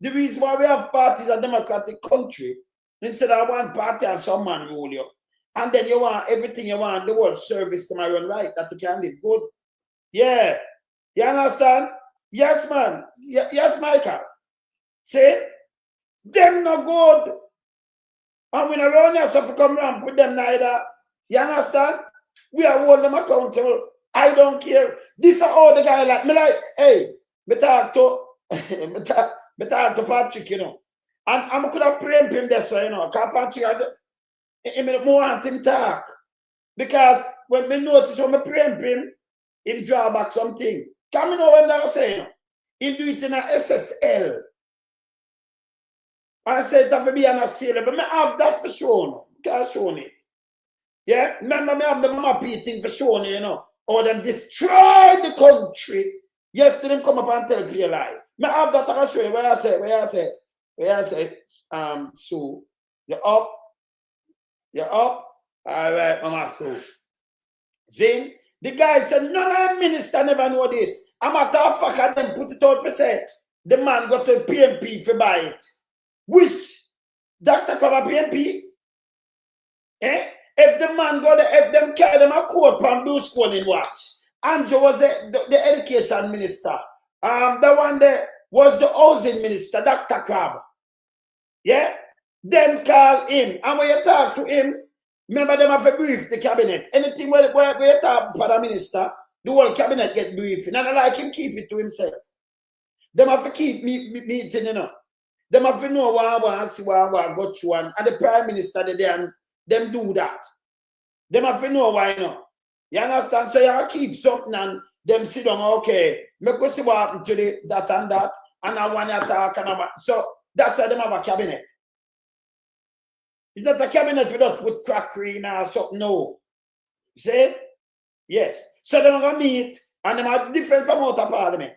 The reason why we have parties in a democratic country, instead of one party and some man rule you, and then you want everything you want, the world service to my run right, that you can live good. Yeah. You understand? Yes, man. Yes, Michael. See? Them no good. And when around here, so if you come around, put them neither. You understand? We are holding them accountable. I don't care. This are all the guy like me like, hey, me talk to Patrick, you know. And I could have preempt him there, so you know, Carpentry has more want him talk. Because when we notice when we preempt him draw back something. Can we know what I'm saying? He do it in a SSL. I said it have to be an assailable, but I have that for sure. Can't show it. Yeah? Remember me have the mama thing for sure, you know. Or them destroy the country. Yes, them come up and tell me a lie. Me have that I show you where I say, Sue, you're up. All right, Mama Sue. Zin, the guy said, none of the minister never know this. I'm a tough fucker, then put it out for say, the man got to PMP for buy it. Which doctor cover PMP? Eh? If the man go there, if them carry them a court and do schooling watch. Andrew was the education minister. The one that was the housing minister, Dr. Crab. Yeah? Them call him. And when you talk to him, remember them have to brief the cabinet. Anything where you talk to the minister, the whole cabinet get briefing. And I like him keep it to himself. Them have to keep meeting, you know. Them have to know what I want to see, what I want to go through. And the prime minister, them do that. Them have to know why, you know. You understand? So you keep something and them sit down, okay, make us see what happened to that and that. And I want to talk. So that's why them have a cabinet. It's not a cabinet for us put crackery in or something, no. See? Yes. So they're going to meet and they are different from out of parliament.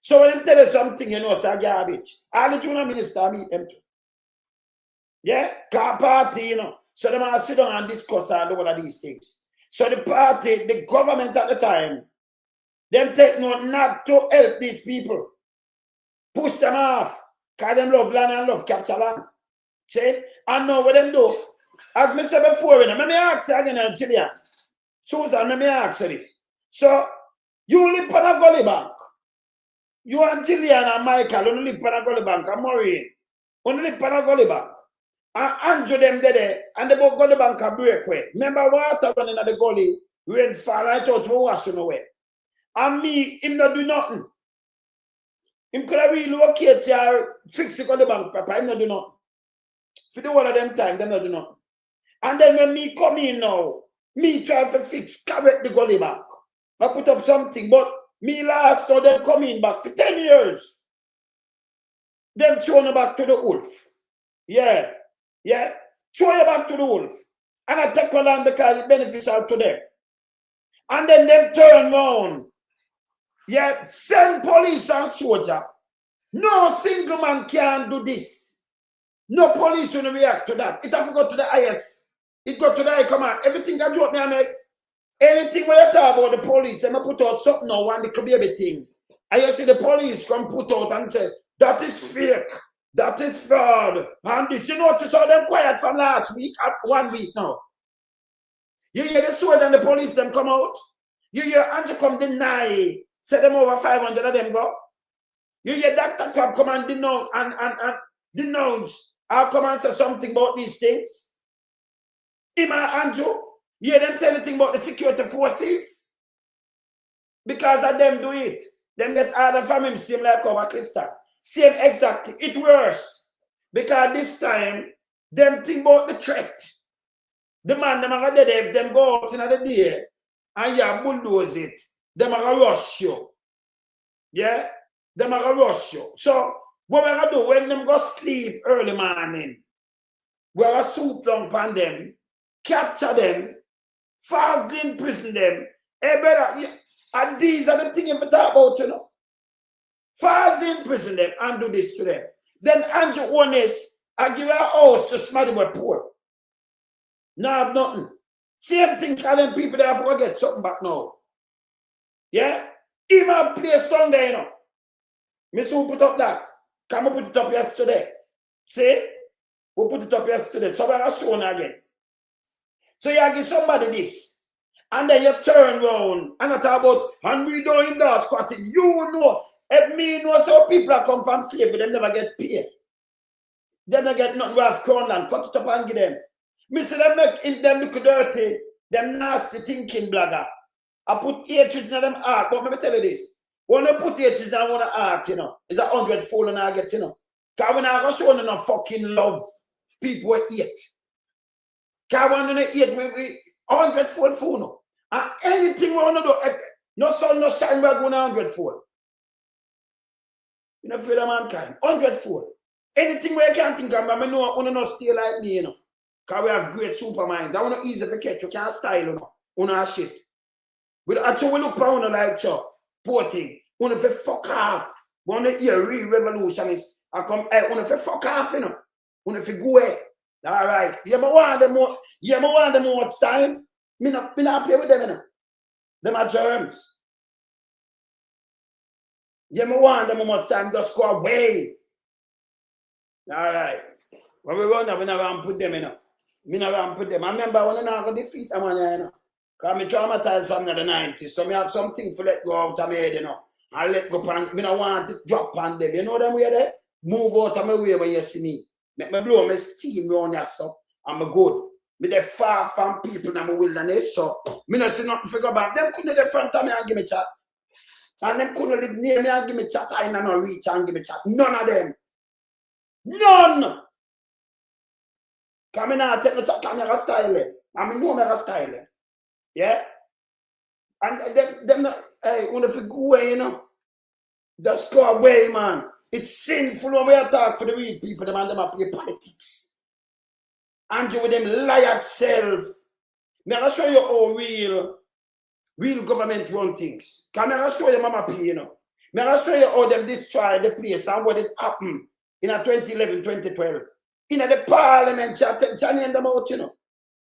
So when they tell you something, you know, it's a garbage. All the junior minister meet them too. Yeah? Car party, you know. So they must sit down and discuss all of these things. So the party, the government at the time, them take note not to help these people. Push them off. Because them love land and love capture land. See? And now what them do, as I said before, let me ask you again, Gillian. Susan, let me ask you this. So, you live on a gully bank. You and Gillian and Michael, you live on a gully bank, and Maureen, you live on a gully bank. And Andrew them there, and the gully bank a breakaway. Remember water running at the gully, rain fall right out for washing away. And me, him not do nothing. Him could have relocate here, fix the gully bank, Papa, him not do nothing. For the one of them time, them not do nothing. And then when me come in now, me try to fix, correct the gully bank. I put up something, but me last now, them come in back for 10 years. Them throw you back to the wolf. Yeah. Yeah. Throw you back to the wolf. And I take one on because it's beneficial to them. And then them turn around. Yeah. Send police and soldier. No single man can do this. No police will react to that. It have to go to the IS. It go to the high command. Everything that you want me to make. Anything where you talk about the police, they put out something now and it could be everything. And you see the police come put out and say, that is fake. That is fraud. And this, you notice how them quiet from last week, 1 week now. You hear the soldiers and the police them come out. You hear Andrew come deny. Say them over 500 of them go. You hear Dr. Club come and denounce and denounce. I'll come and say something about these things. Him and Andrew, you hear them say anything about the security forces? Because of them do it. Them get order from him, same like our Clifton. Same exactly. It worse. Because this time, them think about the threat. The man, them are dead if them go out in the day and you bulldoze it. Them are rush you. Yeah? Them are rush you. So, what we're going to do when them go sleep early morning, we're going to swoop down upon them, capture them, falsely imprison them. Hey, brother, and these are the things you talk about, you know. Falsely imprison them and do this to them. Then Andrew Holness, I give her a house to somebody who are poor. No, have nothing. Same thing, calling people that have to get something back now. Yeah? Even a place down there, you know. Miss who put up that? Can we put it up yesterday? See? We put it up yesterday. So we're showing again. So you give somebody this. And then you turn around and I talk about, and we don't endorse squatting. You know, if me know so people that come from slavery, they never get paid. They never get nothing worth crown land. Cut it up and give them. Me say them make them look dirty, them nasty thinking blagger. I put hatred in them heart, but let me tell you this. When you put hatred in one heart, you know, it's 100 full and I get, you know. Because we're not going to show no fucking love. People will eat. Because we're going to eat with 100-fold food. And anything we want to do, no sun, no shine, we're going to 100-fold. You're not afraid of mankind. 100-fold. Anything where you can't think of, I know you not stay like me, you know. Because we have great super minds. I want to easy to catch. You can't style, you know. You know shit. We actually look for you like Porta. You want to fuck off. We want to hear real revolutionists. I come, I want to fuck off, you know. You want to go away. All right. You want them more. You want them more time. Me not play with them, you know. Them are germs. You want them more time. Just go away. All right. When we run up, we never put them in. Me never put them. I remember when I go defeat them, you know. Because I'm traumatized from the 90s. So I have something to let go out of my head, you know. I let go pan. Me don't want to drop on them. You know them way there? Move out of my way when you see me. Make me blow my steam around your stuff. I'm good. Me they far from people in the wilderness. So me not see nothing figure about them. Couldn't they front of me and give me chat. And them couldn't live near me and give me chat. I don't reach and give me chat. None of them. None! Come in and take the top camera style. I mean, no camera style. Yeah? And them hey, when if you go away, you know, just go away, man. It's sinful when we talk for the real people, them and them play politics. And you with them liar self. May I show you how real government run things. Can I show you mama play, you know? May I show you how them destroy the place and what it happened in 2011, 2012. In the parliament, chanting them out, you know.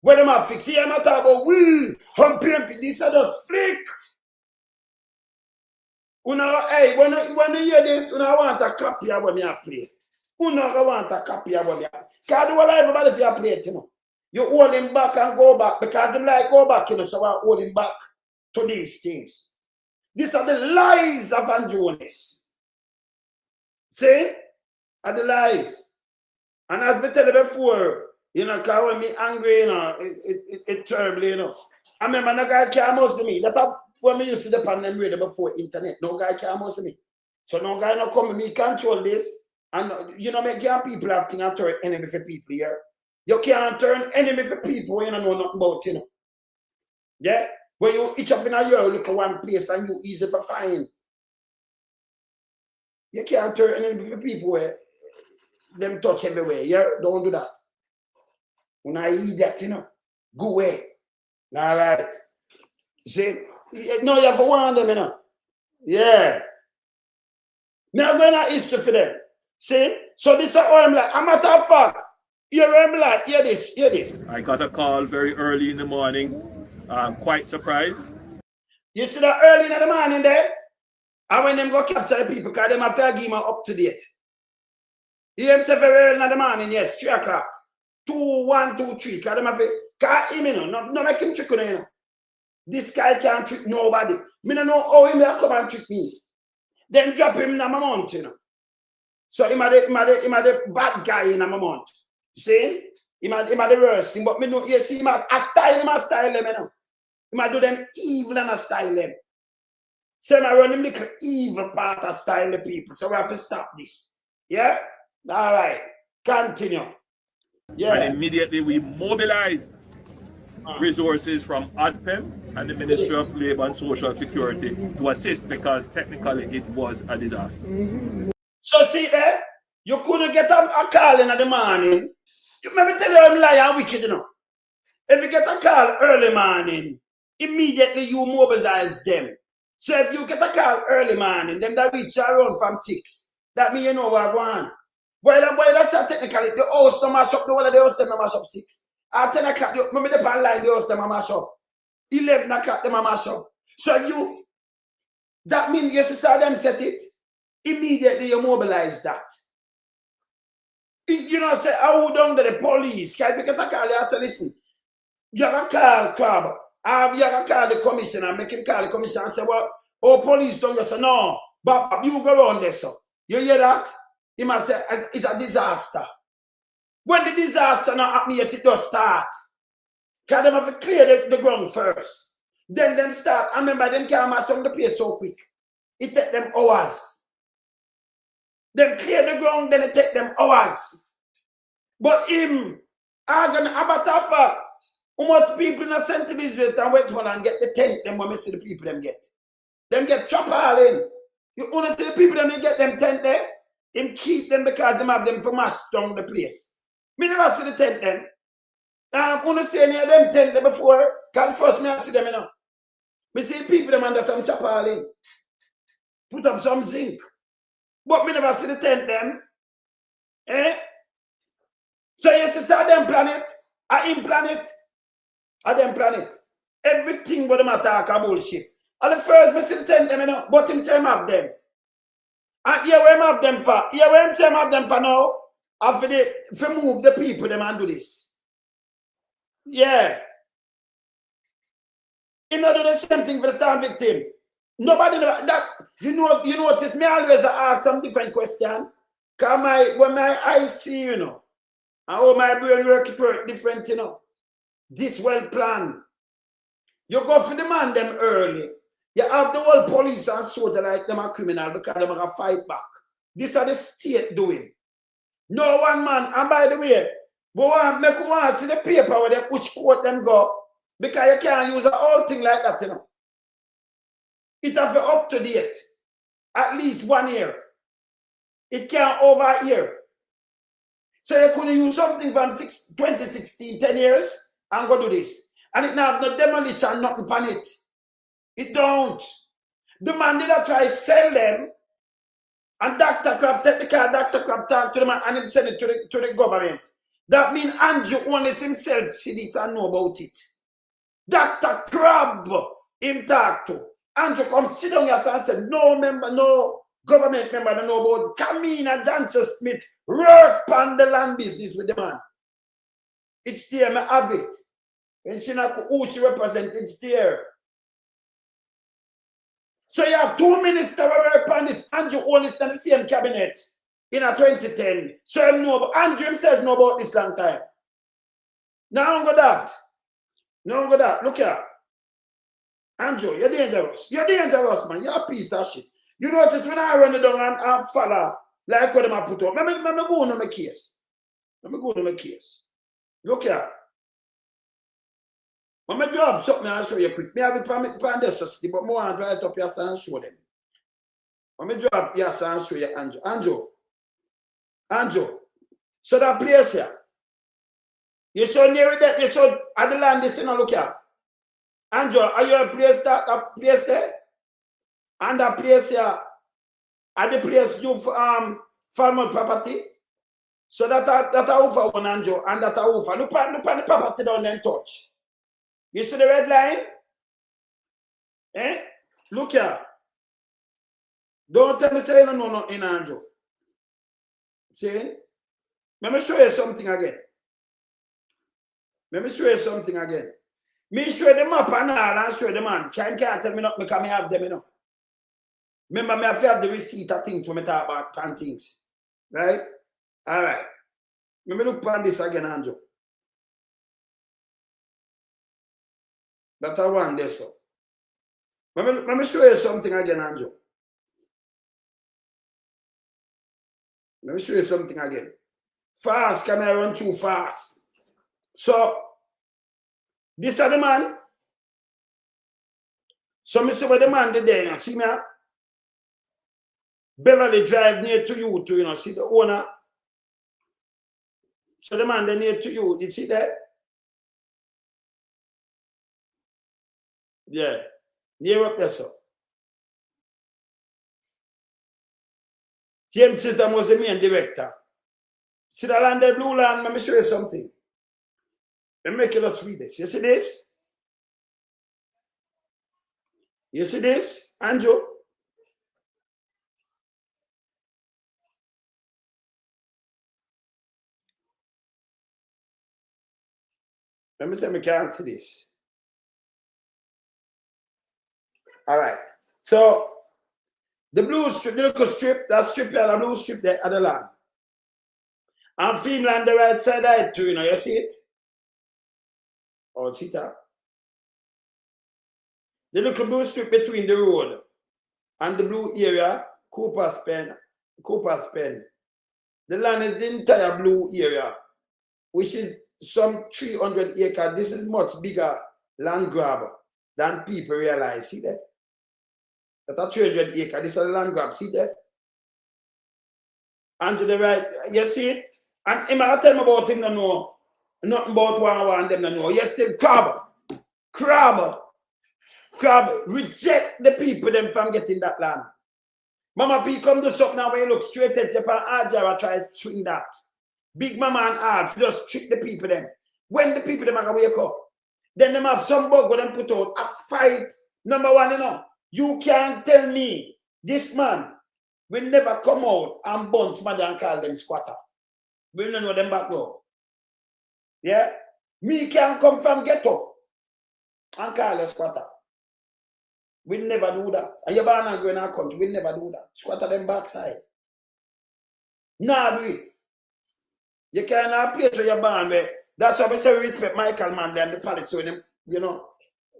When them are fixed, I'm not talking about we, humping, this are just flick. Hey, when you hear this, I want a copy of what me play. I want a copy of what me play. Because do everybody if you play it, you know. You hold him back and go back because them like go back, you know, so I hold him back to these things. These are the lies of Holness. See? Are the lies. And as I tell you before, you know, because when me angry, you know, it's terrible, you know. I remember no guy can't muscle me. That's when me used to depend on radio before internet. No guy can't muscle me. So no guy no come me control this. And you know, make young people have things and turn enemy for people here. You can't turn enemy for people when you don't know nothing about, you know. Yeah? When you each up in a year, look at one place and you easy for find. You can't turn enemy for people where them touch everywhere. Yeah? Don't do that. When I eat that, you know, go away. All right. See? No, you have to warn them, you know. Yeah. Now, going to history for them. See? So this is how I'm like. A matter of fact, you're like, hear this. I got a call very early in the morning. I'm quite surprised. You see that early in the morning there? And when them go capture the people, because them have to give them up to date. He himself very early in the morning, yes, 3 o'clock. 2, 1, 2, 3. Because them have to, because him, you know, no make him trick on you, know. This guy can't trick nobody. Me don't know how he may come and trick me. Then drop him in my mount, you know. So he might the bad guy in my mount. See? He might the worst thing. But me know, you see, he must style them, you know. He might do them evil and style them. So he might run him little evil part of style the people. So we have to stop this. Yeah? All right. Continue. Yeah. And immediately we mobilized resources from ADPEM and the Ministry of Labour and Social Security to assist because technically it was a disaster. So see there, you couldn't get a call in the morning. You maybe tell you I'm lying and wicked, you know. If you get a call early morning, immediately you mobilize them. So if you get a call early morning, them that reach around from 6, that means you know what going on. Well, that's how technically the house no mash up, the one of the house them no mash up 6. At 10 o'clock, maybe the pan line, the house them a mash up. 11 o'clock, them a mash up. So that means you saw them set it, immediately you mobilize that. You know, say, I would under the police. If you get a call, you say, listen, you have a call, Crab. You have a call the commissioner, make him call the commissioner and say, well, police don't go. Say, no, but you go around there, so. You hear that? He must say, it's a disaster. When the disaster not happen yet, it does start. Because they have to clear the ground first. Then them start. I remember them can't mash down the place so quick. It take them hours. Them clear the ground, then it take them hours. But him, I'm gonna about a fact, how much people in St. Elizabeth and Westmoreland get the tent, them when we see the people them get. Them get chop all in. You only see the people them they get them tent there, him keep them because them have them for mash down the place. Me never see the tent them. Only see any of them tent there before, because first me I see them, you know. Me see people them under some chop all in. Put up some zinc. But me never see the tent them. Eh? So you see them planet, I him planet, I them planet. Everything what them attack are bullshit. And the first me see the tent them, you know, but him say him have them. And here where him have them for? Here where him say him have them for now? After they move the people them and do this. Yeah. He not do the same thing for the star victim. Nobody know that. You notice me always ask some different question. Cause when my eyes see, you know, and how my brain work different, you know. This well planned. You go for the man them early. You have the whole police and soldier like them are criminal because them are fight back. This are the state doing. No one man, and by the way, but make one see the paper where they push court them go. Because you can't use a whole thing like that, you know. It have to up to date. At least 1 year. It can't over a year. So you couldn't use something from 2016, 10 years, and go do this. And it now have no demolition, nothing on it. It don't. The man did not try to sell them, and Dr. Crab take the car, Dr. Crab talk to the man, and then send it to the government. That means Andrew only himself see this and know about it. Dr. Crab, him talk to. Andrew come sit down here and say, no member, no government member don't know about it. Kamina Johnson Smith work on the land business with the man. It's there, I have it. And she not who she represents, it's there. So you have 2 ministers who work on this. Andrew only stand in the same cabinet in a 2010. So him know, but Andrew himself know about this long time. Now I'm go that. No, go that. Look here. Andrew, you're dangerous. You're dangerous, man. You're a piece of shit. You notice when I run it down and follow, like what them I put up. Let me go on my case. Let me go on my case. Look here. When my job something I'll show you quick. Me have it plan this, but more and try it up here and show them. When my job, yes, I'll show you Andrew. Andrew. So that place here. You so near that, you so at the land, this, you know, look here. Andrew, are you a place there? And that place here, at the place you farm property? So that over one, Andrew, and that over. Look at the property down there and touch. You see the red line? Eh? Look here. Don't tell me say you don't know nothing, Andrew. See? Let me show you something again. Let me show you something again. Me show the map and all and show the man. Can't tell me not because me have them, you know. Remember, me have to have the receipt of things when me talk about pan things. Right? Alright. Let me look on this again, Andrew. That's one there, so. Let me show you something again, Andrew. Let me show you something again. Fast, can I run too fast? So, this is the man. So, me see what the man did there, you know. See me? Beverly Drive near to you, you know. See the owner? So, the man there near to you. You see that? Yeah. Near up there, so. James Chisholm was the main director. See the land, the blue land? Let me show you something. Let me make you just read this. You see this? You see this, Andrew? Let me tell me, can't see this. All right. So, the blue strip, the little strip, that strip there, the blue strip there at the land. And Finland, the right side of it too, you know, you see it? Or see that? The little blue strip between the road and the blue area, Cooper's Pen, Cooper's Pen. The land is the entire blue area, which is some 300 acres. This is much bigger land grab than people realize. See there? That's a 300 acres. This is a land grab. See there? And to the right, you see it? And him I tell me about him, no know. Nothing about one them, no know. You still crab. Reject the people them from getting that land. Mama P come to something now when you look straight at Japan, Ajara tries to swing that. Big Mama and Al just trick the people them. When the people them are gonna wake up, then them have some bug them put out a fight. Number one, you know, you can't tell me this man will never come out and burn somebody and call them squatter. We don't know them back row. Yeah? Me can come from ghetto and call a squatter. We never do that. And you're born and go in our country, we never do that. Squatter them backside. Nah, do it. You can't have a place where you're born where. That's why we say we respect Michael Manley and the policy when them, you know,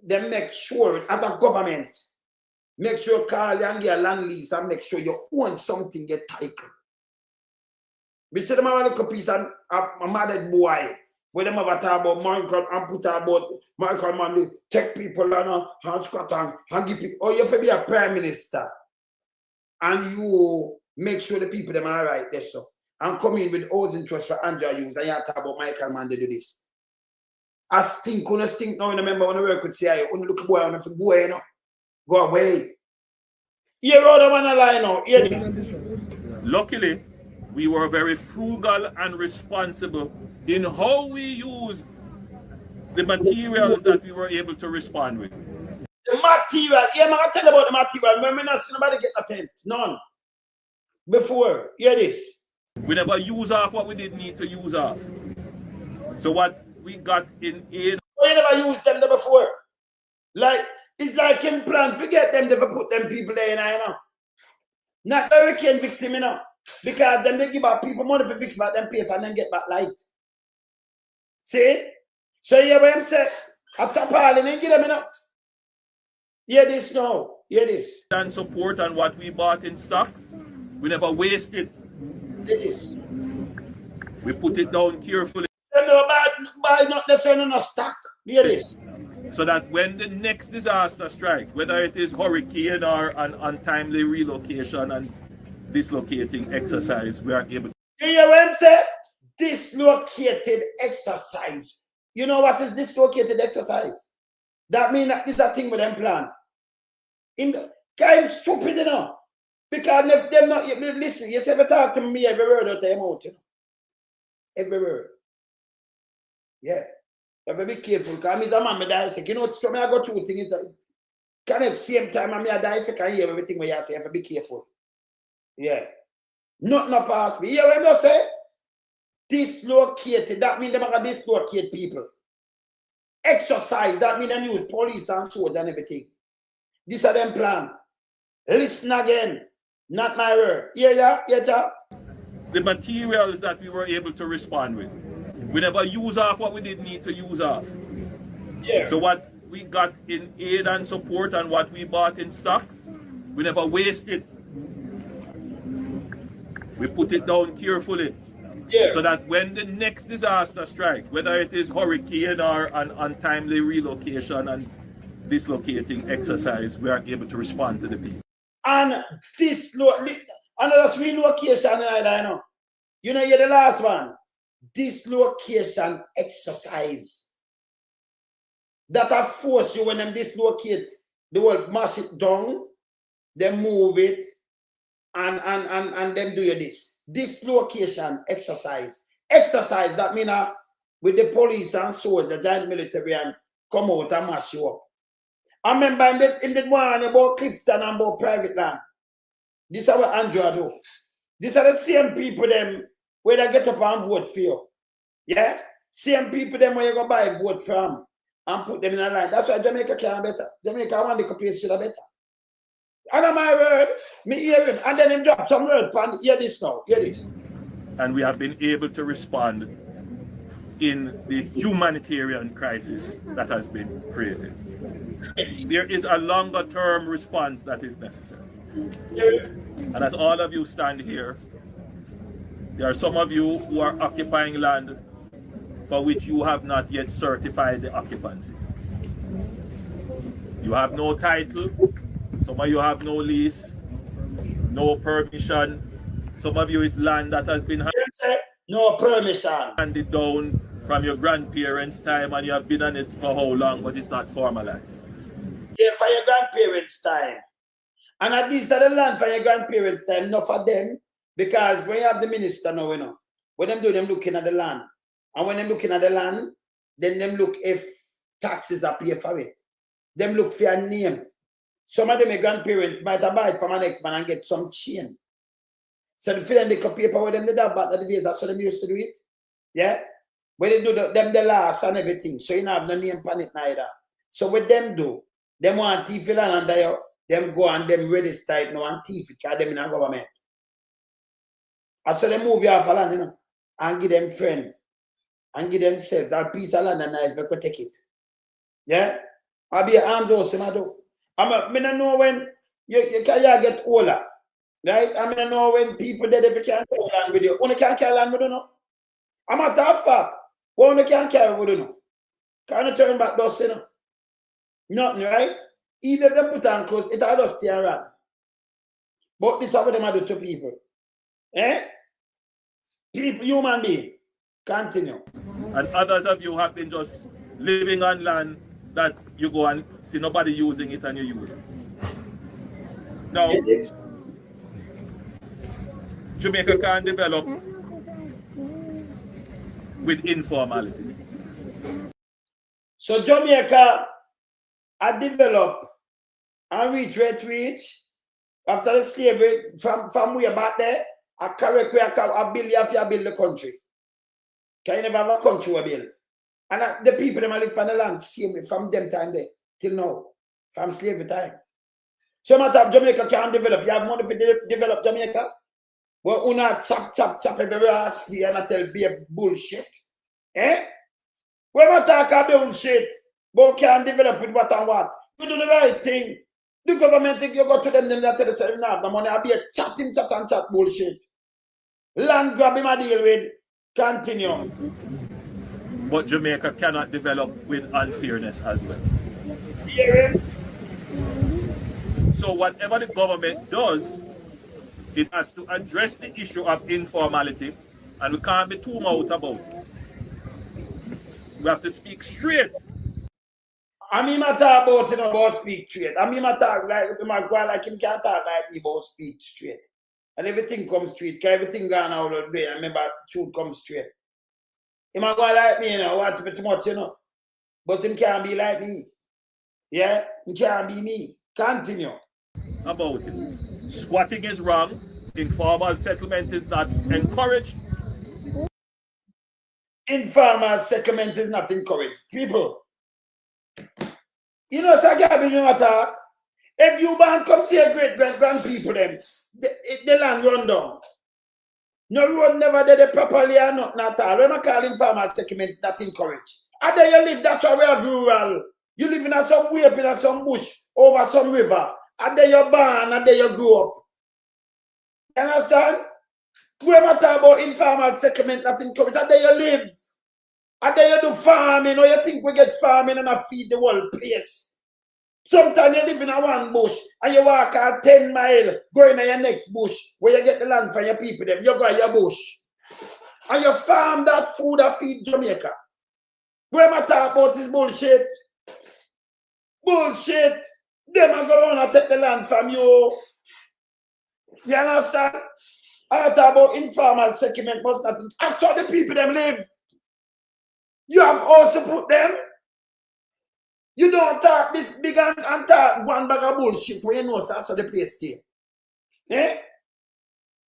they make sure as a government, make sure call and get a land lease and make sure you own something get title. We say them have a little piece of a mad boy. When them have a talk about Michael and put about Michael Manley, take people and squat and give people. Oh, you have to be a prime minister. And you make sure the people them are right there, so. And come in with all interest for Andrea use and you talk about Michael Manley do this. I stink now, remember when I work with CIA, only look boy on the go, you know. Go away. Here all the man line now, hear this. Luckily, we were very frugal and responsible in how we used the materials that we were able to respond with. The material, yeah, man, I tell you about the material. Remember, not see nobody get a tent. None. Before, hear this. We never use off what we didn't need to use off. So what we got in aid. Oh, you never used them there before. Like, it's like in plan, forget them, never put them people there, you know. Not hurricane victim, you know. Because then they give out people money for fix back them place and then get back light. See? So you hear what I'm saying? I tap all and then give them, you know. Hear this now. Hear this. And support on what we bought in stock. We never waste it. Hear this. We put it down carefully. They never buy not necessarily no stock. Hear this. So that when the next disaster strikes, whether it is hurricane or an untimely relocation and dislocating exercise, we are able to. You hear what I'm saying? Dislocated exercise. You know what is dislocated exercise? That means that is a thing with them plan. In the kind of stupid, you know. Because if them not listen, you say if you talk to me every word out of your mouth, you know. Every word. Yeah. You have to be careful. Because I'm a man, me die sick. You know, it's me I go through things. Can at the same time I die sick and hear everything what you say. You have to be careful. Yeah. Nothing not pass me. You hear what I say? Dislocated. That means they are dislocate people. Exercise. That means they use police and swords and everything. This are them plan. Listen again. Not my word. Yeah. The materials that we were able to respond with. We never use off what we didn't need to use off. Yeah. So what we got in aid and support and what we bought in stock, we never waste it. We put it down carefully. Yeah. So that when the next disaster strikes, whether it is hurricane or an untimely relocation and dislocating exercise, we are able to respond to the people. And another relocation, I know. You know, you're the last one. Dislocation exercise. That are force you when them dislocate. They will mash it down, they move it, and them do you this. Dislocation exercise. Exercise that mean with the police and soldiers, giant military and come out and mash you up. I remember in the one about Clifton and about private land. This is what Andrew do. These are the same people them where they get up and vote for you. Yeah? Same people them where you go buy vote from and put them in a line. That's why Jamaica can better. Jamaica want the place should have better. And on my word, me hear him. And then him drop some word. Hear this now. Hear this. And we have been able to respond in the humanitarian crisis that has been created. There is a longer term response that is necessary. And as all of you stand here, there are some of you who are occupying land for which you have not yet certified the occupancy. You have no title, some of you have no lease, no permission. Some of you, it's land that has been no permission. handed down from your grandparents' time, and you have been on it for how long, but it's not formalized. Yeah, for your grandparents' time. And at least the land for your grandparents' time, not for them. Because when you have the minister now, you know, what them do, them looking at the land. And when them looking at the land, then them look if taxes are paid for it. Them look for your name. Some of them, my grandparents might have bought from an ex-man and get some chain. So the feeling they could paper with them did that back in the days, that's how them used to do it. Yeah? When they do them the last and everything. So you don't have no name on it neither. So what them do, them want thief land under you, them go and them register it now and thief it because them in a government. And so they move you off of land, you know, and give them friend. And give themselves that piece of land and nice, but take it. Yeah? I'll be an armed house, I do. I don't know when you get older. Right? I don't know when people dead if you can't carry land with you. Only can't carry land with you, no? I'm a tough fact. Only can't carry with you, no? Can't you turn back those, you know? Nothing, right? Even if they put on clothes, it'll just stay around. But this is what they do to people. Eh? People, human being. Continue. And others of you have been just living on land that you go and see nobody using it and you use it. Now, Jamaica can develop with informality. So Jamaica had developed and reach after the slavery from way back there. A correct way a build the country. Can you never have a country we build? And the people them live on the land same from them time there till now, from slavery time. So matter Jamaica can develop. You have money to develop Jamaica. But you not chop every ass here and I tell be a bullshit. Eh? When we talk about bullshit, but can develop with what and what. You do the right thing. The government think you go to them that tell us you have the money. I'll be a chat bullshit. Land grab him a deal with. Continue. But Jamaica cannot develop with unfairness as well. Hear it? So whatever the government does, it has to address the issue of informality, and we can't be too mouth about it. We have to speak straight. I mean, I talk about, you know, about speak straight. I mean, I talk like him can't talk like me about speak straight. And everything comes straight, because everything gone out of the way. I remember truth comes straight. He might go like me, you know, watch me too much, you know. But him can't be like me. Yeah? He can't be me. Continue. About it. Squatting is wrong. Informal settlement is not encouraged. Informal settlement is not encouraged. People, you know, it's a garbage you talk. If you want to come see your great-grand people, them, the land run down. No road never did it properly or not at all. When I call informal settlement, not encouraged. And there you live, that's why we are rural. You live in some way up in some bush, over some river. And there you're born, and there you grow up. You understand? When I talk about informal settlement, not encouraged, and there you live. And there you do farming, or you think we get farming and I feed the whole place. Sometimes you live in a one bush and you walk out 10 miles, going to your next bush where you get the land for your people. Them. You go to your bush. And you farm that food that feed Jamaica. Where I talk about is bullshit. Bullshit. Them are going to take the land from you. You understand? I talk about informal settlement, must nothing. That's how the people them live. You have also put them. You don't talk this big and talk one bag of bullshit when you know that's how the place stay. Eh?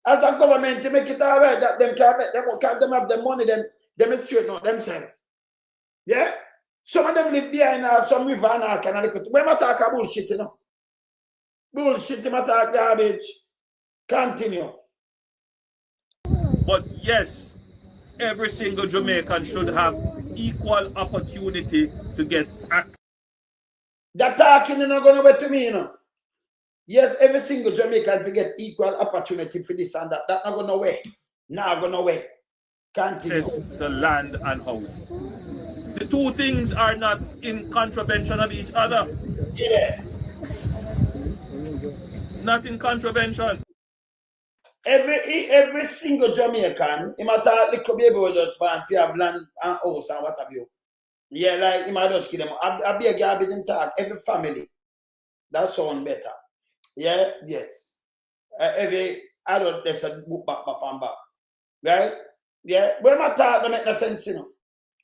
As a government, you make it all right that them can't make them, can't them have the money, them straighten out themselves. Yeah? Some of them live behind some river and all kind of when I talk about bullshit, you know. Bullshit, you talk garbage. Continue. But yes, every single Jamaican should have equal opportunity to get access. That talking is not going to be to me, you know. Yes, every single Jamaican will get equal opportunity for this and that. That's not going nowhere. Not going nowhere. Continue. Access to land and housing. The two things are not in contravention of each other. Yeah. Not in contravention. Every single Jamaican, he might have little baby will just find if you have land and house and what have you. Yeah, like he might just give them. I be a garbage in talk. Every family. That sound better. Yeah, yes. Every adult there's a book back. Right? Yeah. When my talk don't make no sense, you know.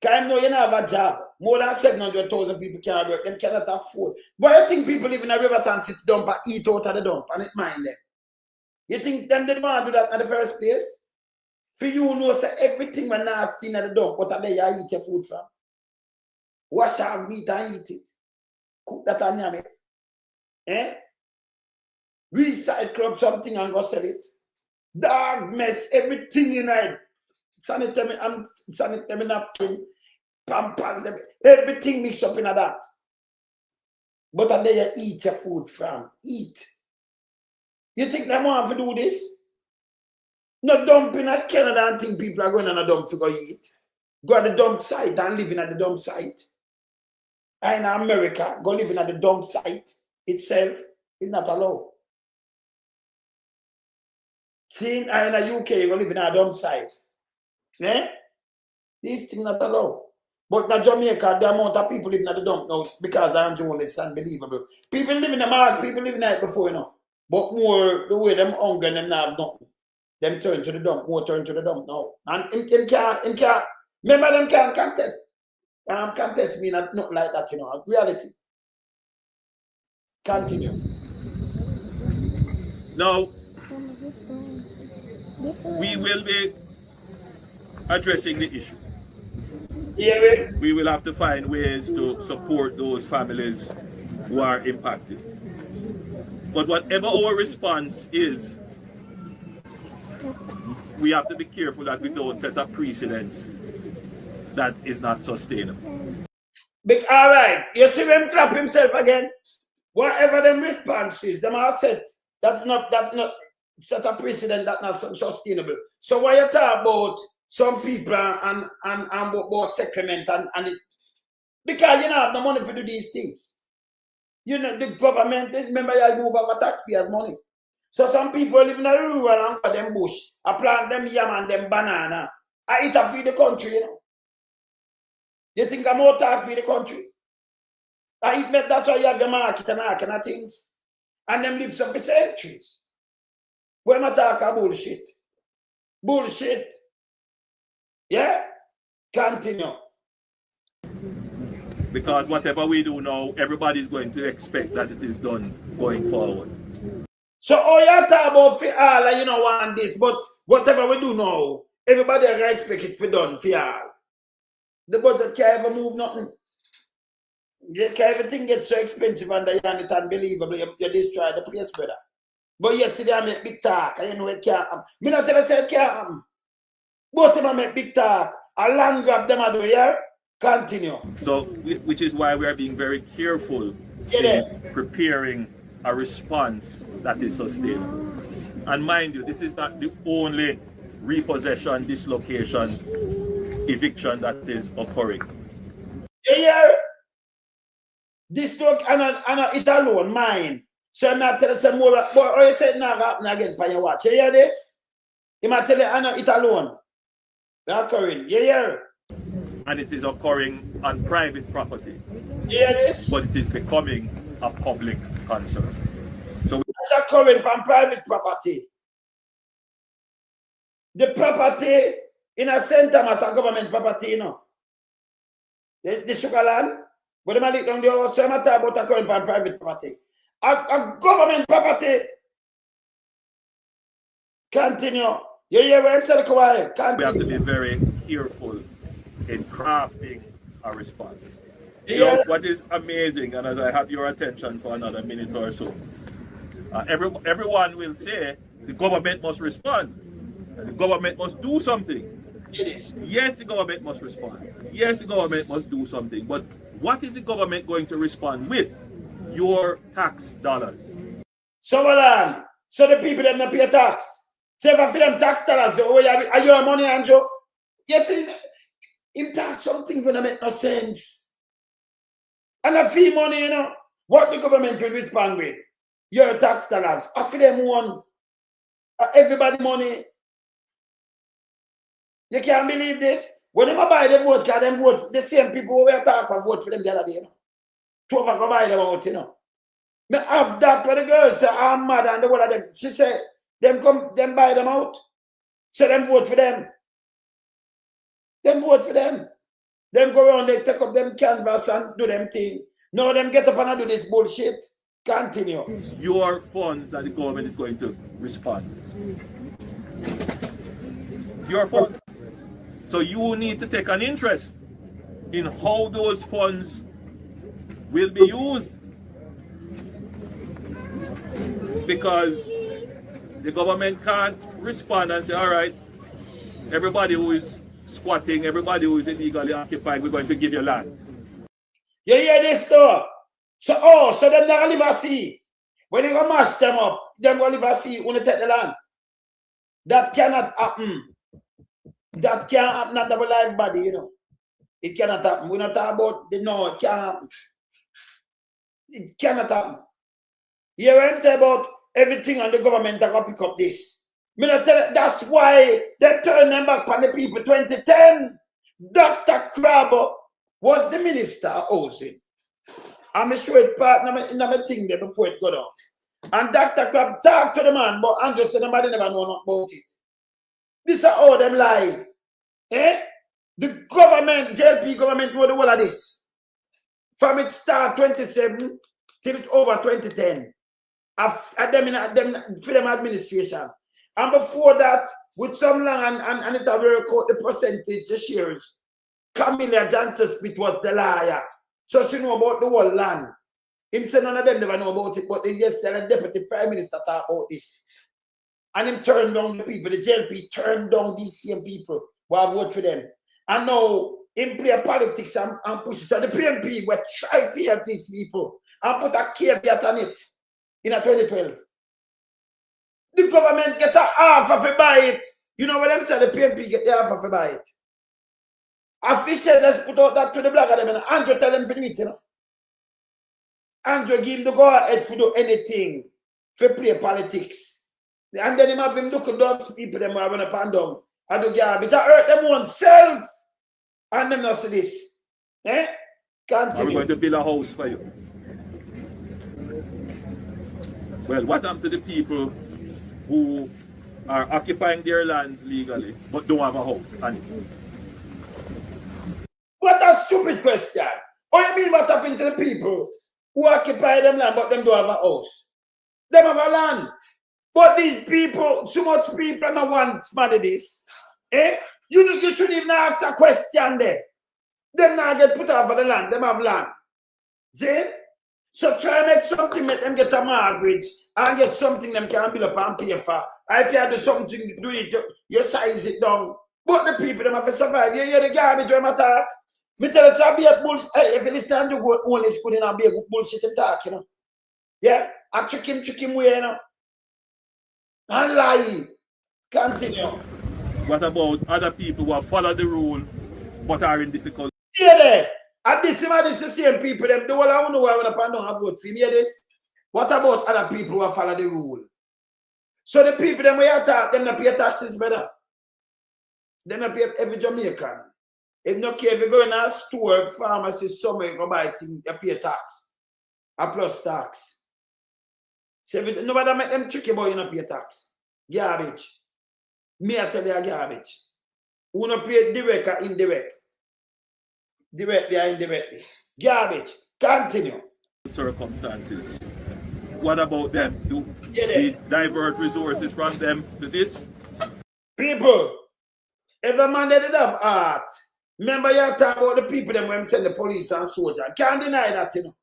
Because I know you don't have a job. More than 700,000 people can't work. Them cannot afford. But I think people live in a Riverton City dump and eat out of the dump and it mind them. You think them didn't want to do that in the first place? For you know, say everything when nasty in the dump, what are they you eat your food from? Wash off meat and eat it. Cook that and yam it. Eh? Recycle up something and go sell it. Dog mess, everything in it. Sanitary napkin, pampers, everything mixed up in that. But are they you eat your food from? Eat. You think they want to do this? No dump in Canada and think people are going on a dump to go eat. Go at the dump site and living at the dump site. And in America, go living at the dump site itself is not allowed. See, in the UK, go living at a dump site. Eh? These things not allowed. But in Jamaica, the amount of people living at the dump now, because I'm journalist, unbelievable. People live in the market, people living there before, you know. But more the way them hunger and them not have nothing. Them turn to the dump, more turn to the dump now. And him can't, remember them can't contest. Contest me not nothing like that, you know. Reality. Continue. Now, we will be addressing the issue. Yeah, we will have to find ways to support those families who are impacted. But whatever our response is, we have to be careful that we don't set a precedence that is not sustainable. All right, you see him flap himself again. Whatever them responses, them are set. That's not set a precedent that's not sustainable. So why you talk about some people and about settlement and it, because you don't have the money to do these things. You know, the government, remember you move over taxpayers' money. So some people live in a rural and for them bush, I plant them yam and them banana. I eat a feed the country, you know. You think I'm more talk for the country? I eat that's why you have your market and all kind of things. And them live for centuries. When I talk about bullshit. Bullshit. Yeah? Continue. Because whatever we do now, everybody's going to expect that it is done going forward. So all you talk about for all, you know, want this, but whatever we do now, everybody expect it for done for all. The budget can't ever move nothing. Everything gets so expensive and it's unbelievable. You destroy the place, brother. But yesterday I make big talk, and you know it can't happen. Me not tell you say it can't happen. Both of them make big talk. A land grab them out here. Continue. So, which is why we are being very careful in preparing a response that is sustainable. And mind you, this is not the only repossession, dislocation, eviction that is occurring. Yeah. This look and it alone, mine. So I'm not telling you some more, but you said now happen again for your watch. You hear this? You might tell you I know it alone. That's occurring. You hear? And it is occurring on private property. You hear this? But it is becoming a public concern. So it's occurring on private property. The property in a center as a government property, you know. The sugar land, but the man down there also talk about occurring on private property. A government property. Continue. You hear what I'm saying? Continue. We have to be very careful in crafting a response. Yeah. You know, what is amazing, and as I have your attention for another minute or so, everyone will say the government must respond. The government must do something. It is. Yes, the government must respond. Yes, the government must do something. But what is the government going to respond with? Your tax dollars. Summerland. So the people them not pay tax. So if I feel them tax dollars, so are you a money, Andrew? Yes, in tax something gonna make no sense. And a fee money, you know, what the government will respond with? Your tax dollars. I feel them one. Everybody money. You can't believe this. When they buy the vote, because them vote, the same people who were talking for vote for them the other day, you know. Two of them go buy them out, you know. Me have that where the girls say, I'm mad, and the one of them. She said, them buy them out. So them vote for them. Them vote for them. Them go around, they take up them canvas and do them thing. Now them get up and do this bullshit. Continue. Your funds that the government is going to respond. It's your funds. So you need to take an interest in how those funds will be used. Because the government can't respond and say, all right, everybody who is squatting, everybody who is illegally occupied, we're going to give you land. You hear this though? So them not live a sea. When you go mash them up, them go live a sea when you take the land. That cannot happen. That can't happen at double life body, you know. It cannot happen. We're not talking about the no, it can't happen. It cannot happen. You hear what I'm saying about everything on the government that will pick up this? That's why they turned them back on the people. 2010, Dr. Crabbe was the minister of housing. I'm sure it part in my thing there before it got off. And Dr. Crabbe talked to the man, but Andrew said nobody never know about it. This is how them lie. Eh? The government, JLP government know the whole of this. From its start 27 till it over 2010. At them administration. And before that, with some long and it will work out the percentage, the shares. Camilla Johnson-Smith was the liar. So she know about the whole land. Him said none of them never know about it, but they just said a deputy prime minister talk about this. And him turned down the people. The JLP turned down these same people who have voted for them. And now him play politics and push it. So the PMP will try to help these people and put a caveat on it in 2012. The government get a half of it by it. You know what I'm saying? The PMP get the half of it by it. Officials, let's put out that to the black of them and Andrew tell them to do it, you know. Andrew give him the go ahead to do anything to play politics. And then him have him look at those people them are going to pan down and do garbage. I hurt them oneself. And them not see this. Eh? Continue. Are we going to build a house for you? Well, what happened to the people who are occupying their lands legally but don't have a house? What a stupid question. What do you mean what happened to the people who occupy them land but them don't have a house? Them have a land. But these people, so much people don't want to this. Eh? You shouldn't even ask a question there. Them not get put off of the land. Them have land. See? So try and make something, make them get a mortgage and get something them can build up and pay for. If you have to do something, do it, you size it down. But the people, them have to survive. You hear the garbage when I talk? Me tell us, I'll be a bullshit. Hey, if you listen to go only school, I'll be a bullshit and talk, you know. Yeah? I trick him way, you know. And lie. Continue. What about other people who have followed the rule but are in difficulty? Yeah, there. And this is the same people. Them, the one I don't know why I don't have votes. You hear this? What about other people who have followed the rule? So the people them we attack, them not pay taxes, brother. Them not pay every Jamaican. If not care if you go in a store, pharmacy, somewhere, you go buy things, you pay tax. A plus tax. So if nobody make them tricky about you not pay tax. Garbage. Me I tell you garbage. Who not pay direct or indirect? Directly or indirectly. Garbage. Continue. Circumstances. What about them? Do we divert resources from them to this? People, if a man did have heart, remember you talk about the people them when send the police and soldiers. Can't deny that, you know.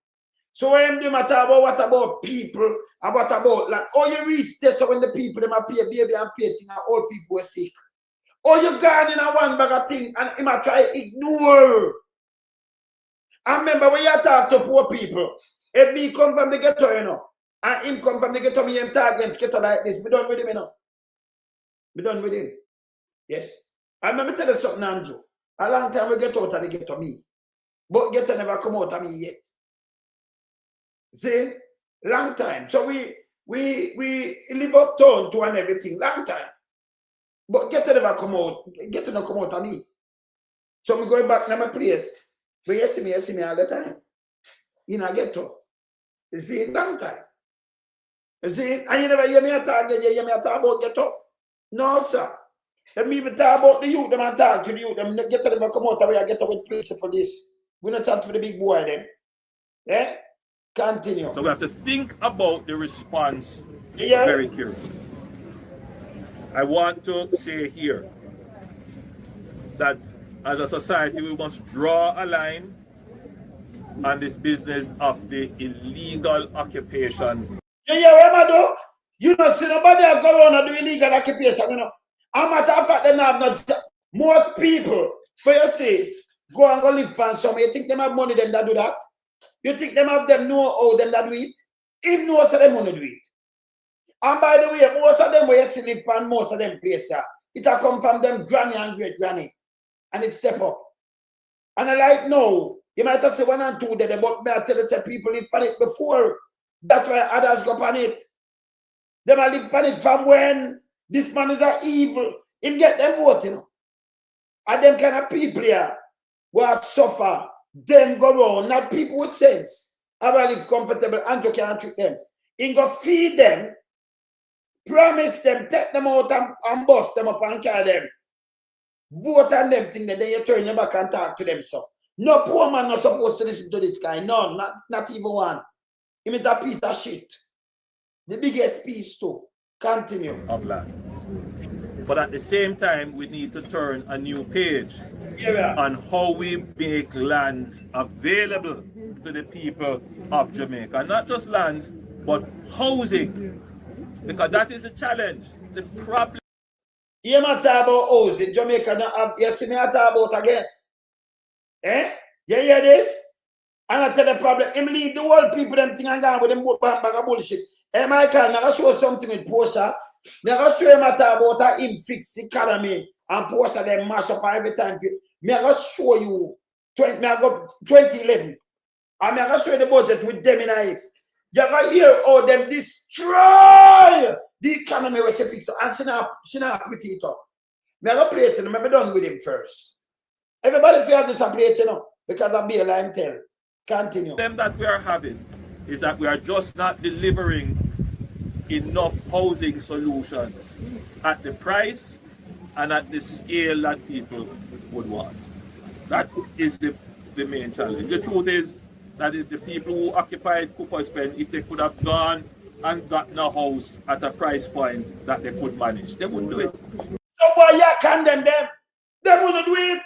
So when you talk about what about people and what about land? Oh, you reach this when the people them appear baby and pay thing and all people were sick. Oh, you gone in a one bag of thing and him try to ignore. I remember when you talk to poor people, if me come from the ghetto, you know, And him come from the ghetto, me him talk against ghetto like this. We done with him, you know. We done with him. Yes. And let me tell you something, Andrew. A long time we get out of the ghetto me. But ghetto never come out of me yet. See? Long time. So we live uptown to and everything. Long time. But ghetto never come out. Ghetto never come out of me. So I'm going back to my place. But you see me all the time. In a ghetto. You see? Long time. You see? And you never hear me talk again. You hear me talk about ghetto? No, sir. Them even talk about the youth, them and talk to the youth, them get to them and come out of where I get to with police for this. We not talk for the big boy then. Yeah? Continue. So we have to think about the response very carefully. I want to say here that as a society we must draw a line on this business of the illegal occupation. Remember, you know, see nobody go around and do illegal occupation, you know. A matter of fact, they have not most people, but you see, go and go live on some. You think them have money them that do that? You think them have them know how them that do it? If no, so them money do it. And by the way, most of them where you see live on most of them places, it will come from them granny and great granny. And it step up. And I like, no, you might have say 1 and 2 there, but I tell you, say people live on it before. That's why others go on it. Them are live on it from when this man is an evil. Him get them vote, you know. And them kind of people here who are suffer, them go wrong, not people with sense. I will live comfortable and you can't treat them. Him go feed them, promise them, take them out and bust them up and carry them. Vote on them thing that then you turn your back and talk to them. So no poor man not supposed to listen to this guy. No, not even one. Him is a piece of shit. The biggest piece too. Continue. Of land. But at the same time, we need to turn a new page on how we make lands available to the people of Jamaica. Not just lands, but housing. Because that is a challenge. The problem. You might talk about housing. Jamaica don't have. You see me I talk about again. Eh? You hear this? And I tell the problem. Him leave the world people them thing and gone with them bag of bullshit. Hey Michael, now I show something with Porta. Now I show him about how him fix the economy and Porta them mash up every time. Me I show you 2011. And I show you the budget with them in it. You can hear how them destroy the economy where she picks up. And she not quit it up. Me I play it, I'm done with him first. Everybody feels this play it, you know, because of Bill and tell. Continue. The problem that we are having is that we are just not delivering enough housing solutions at the price and at the scale that people would want. That is the main challenge. The truth is that if the people who occupied Cooper's Pen, if they could have gone and gotten a house at a price point that they could manage, they wouldn't do it. So why you condemn them? They wouldn't do it.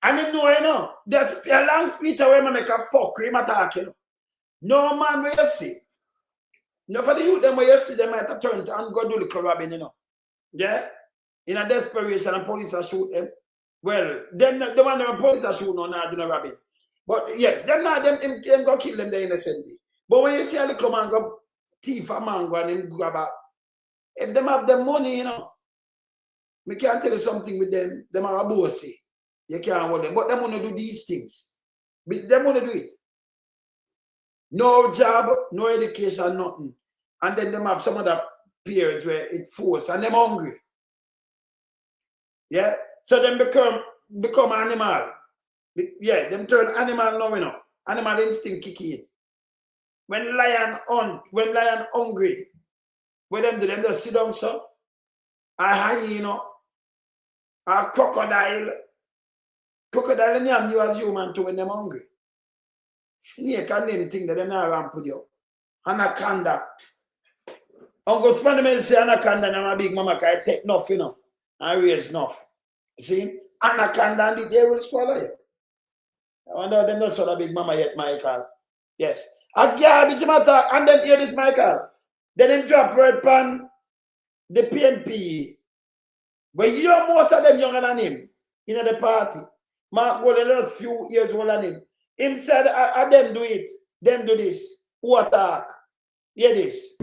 And you know, there's a long speech where I make a fuck him attack, you know. No man where you see. No for the youth them where you see them might have turned and go do the robbing, you know. Yeah? In a desperation and police are shoot them. Well, them the one them police are shoot no do no robbing. But yes, them go kill them there innocently. But when you see a little man go thief a mango and him grab a, if them have the money, you know, me can't tell you something with them are a bossy. You can't hold them. But them want to do these things. Them want to do it. No job, no education, nothing. And then them have some other periods where it force and them hungry. Yeah? So them become animal. Yeah, them turn animal now, you know. Animal instinct kick in. When lion hungry, when them do them just sit down so. A hyena, a crocodile. Crocodile and you as human too when them hungry. Snake and them thing that they not ramp with you. Anaconda. Uncle Spaniman say anaconda and my big mama can take enough, you know. And raise enough. See? Anaconda and they will swallow you. I wonder them not swallow big mama yet, Michael. Yes. A garbage matter and then hear this, Michael. Then them drop right pan the PNP. But you know most of them younger than him in the party. Mark Gold a few years older than him. Him said, them do it. Them do this. Who attack? Hear this.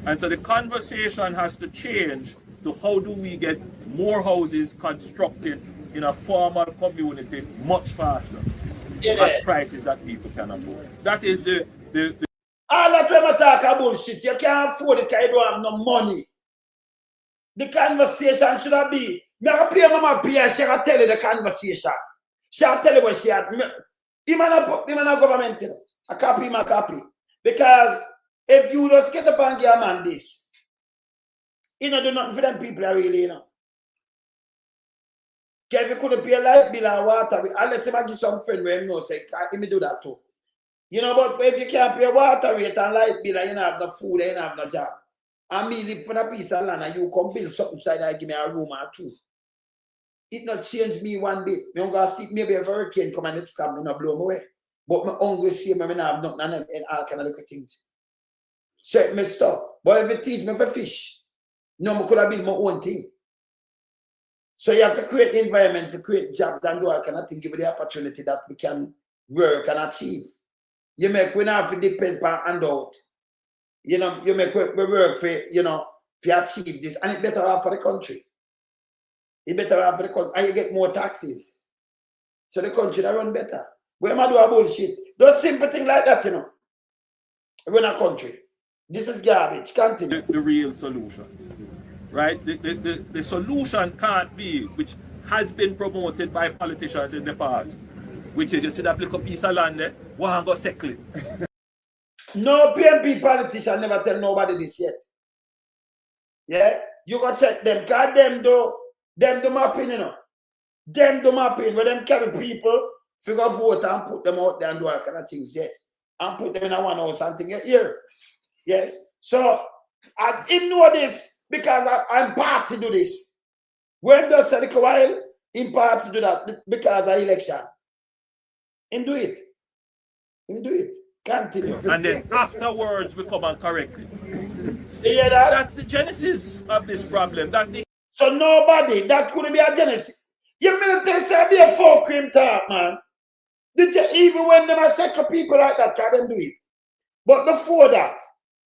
And so the conversation has to change to how do we get more houses constructed in a formal community much faster at prices that people can afford. That is the all that them talk about bullshit. You can't afford it because you don't have no money. The conversation should have been. Me play Mama Pia, she can tell you the conversation. She will tell you what she had. Even a government, a copy. Because if you just get up and give a man this, you know, do nothing for them people, really, you know. If you couldn't pay a light bill or water, unless you give some friend where you know, say, let me do that too. You know, but if you can't pay water rate and light bill and you don't have no food and you don't have no job, and me live on a piece of land and you come build something inside and give me a room or two, it not change me one bit. Me going to see maybe a hurricane come and it's come and blow me away. But my hungry see me, I have nothing and all kind of little things. So me stop. But if it teach me for fish, no, I could have built my own thing. So you have to create the environment to create jobs and do all kind of things, give you the opportunity that we can work and achieve. You make we not have to depend on handout. You know, you make we work for, you know, to achieve this. And it's better off for the country. It's better off for the country. And you get more taxes. So the country that run better. Where am I doing bullshit? Those simple things like that, you know. Run a country. This is garbage. Continue. The real solution. Right? The solution can't be, which has been promoted by politicians in the past, which is you see that little piece of land there, one go settle it. No PMP politician never tell nobody this yet. Yeah? You go check them, because them do mapping, you know. Them do mapping, where them carry people, figure vote and put them out there and do all kind of things, yes. And put them in a one house and thing here. Yes. So I him know this because I'm part to do this. When does say a while, in part to do that because of election. Him do it. Him do it. Continue. And then afterwards we come and correct it. You hear that? That's the genesis of this problem. That's the So nobody, that couldn't be a genesis. You military say be a folk cream talk, man. Even when them are second people like that, can them do it. But before that,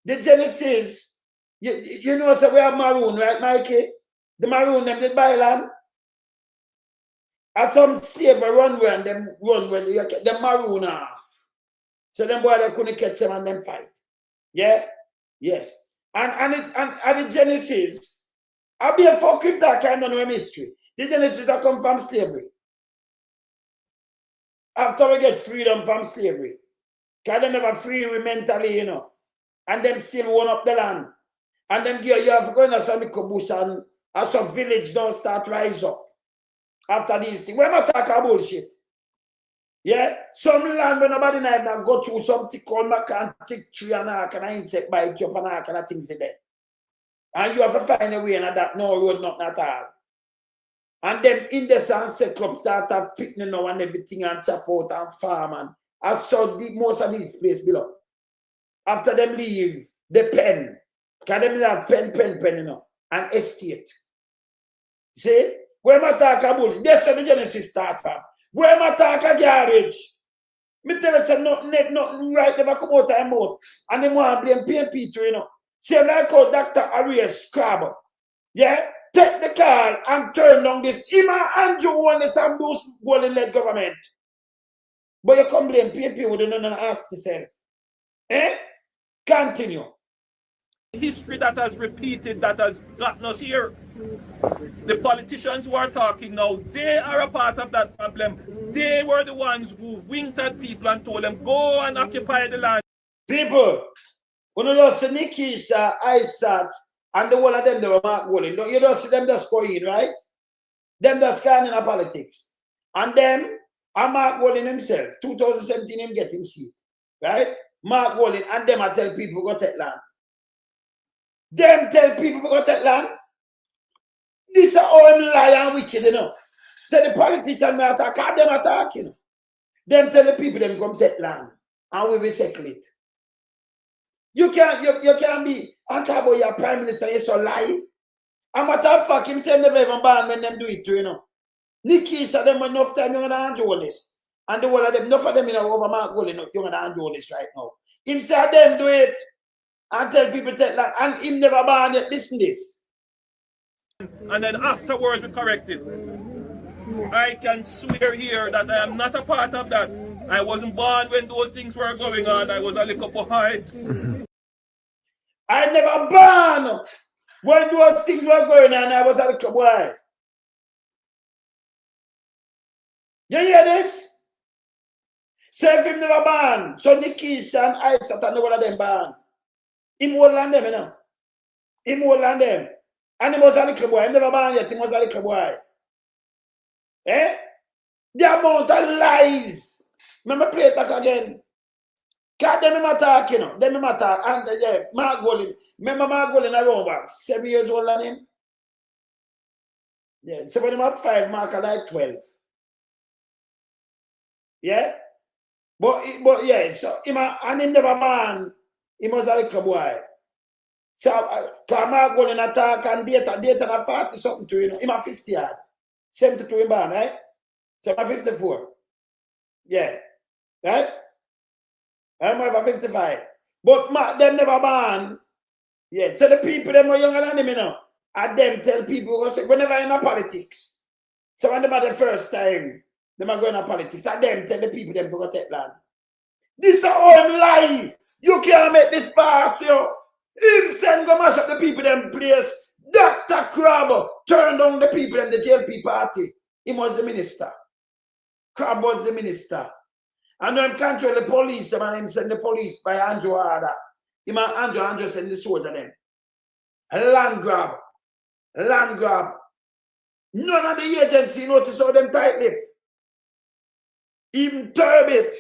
the genesis, you know, so we have Maroon, right, Mikey? The Maroon, them did buy land. And some save a runway and them run when you get them Maroon off. So them boy they couldn't catch them and them fight. Yeah? Yes. And the genesis, I'll be a fucking that kind of no mystery. The genesis that come from slavery. After we get freedom from slavery. Because they never free we mentally, you know. And them still own up the land. And them give you have to go in a some bush and some village don't start rise up. After these things. We're not talking bullshit. Yeah? Some land when nobody night now go through something called mechanic tree and all kind of insect bite you up and all kind of things in there. And you have to find a way and that no road not at all. And them in the sunset club start picking now and everything and chop out and farm and I saw most of these places below. After them leave the pen. Because them have pen, you know, and estate. See? Where am I talking about? That's where the genesis start from. Where am I talking garbage? Me tell you, nothing right, never come out of my mouth. And them want to blame PMP too, you know. See, like how Dr. HORACE Scrabble. Yeah? Take the car and turn down this. Ima Andrew Holness and those golden-led government. But you come blame PMP with not ask yourself. Eh? Continue. history that has repeated that has gotten us here. The politicians who are talking now, they are a part of that problem. They were the ones who winked at people and told them, go and occupy the land. People, when you just see Nikisha, ISAT, and the one of them, they were Mark Walling. You don't see them just going, right? Them just going in politics. And them, and Mark Walling himself, 2017, him get him seat, right? Mark Walling, and them I tell people go take land. Them tell people go take land. This is all them lie and wicked, you know. So the politicians may attack, them attack, you know. Them tell the people them come take land, and we will settle it. You can't be on top of your prime minister, you so lie. And matter of fact, him say never even ban when them do it too, you know. Nikisha them enough time younger than Holness. And the one of them, enough of them in over Mark Walling, younger than Holness right now. Him say them do it and tell people take like, and him never born yet. Listen this. And then afterwards we correct it. I can swear here that I am not a part of that. I wasn't born when those things were going on. I was a little boy. I never born when those things were going on. I was a little boy. You hear this? So if him never born, so Nikisha and I sat on one of them born. Him old on them, you know. Him old on them. And he was a little boy. He never born yet. He was a little boy. Eh? The amount of lies. Remember, play it back again. Can't them attack, you know. Them attack. And yeah, Mark Golden. Remember Mark Golden around what? 7 years old on him? Yeah. So when him have 5, Mark are like 12. Yeah? But yeah, so him and him never born. He was a little boy. So Mark Golden attack and data na 40 something to you know. Him a 50 yard. 72 in born, right? So I'm 54. Yeah. Right? I'm over 55. But them never born. Yeah. So the people them are younger than them, you know. And them tell people whenever in a politics. So when they are the first time, they are going to politics. And them tell the people them to go take land. This is all lie. You can't make this pass, yo. Him send go mash up the people them place. Dr. Crab turned on the people in the JLP party. He was the minister. Crab was the minister. And when control the police, the man him send the police by Andrew Harder. Him and Andrew send the soldier them. A land grab. Land grab. None of the agency notice how them tight lip. Even Turbit.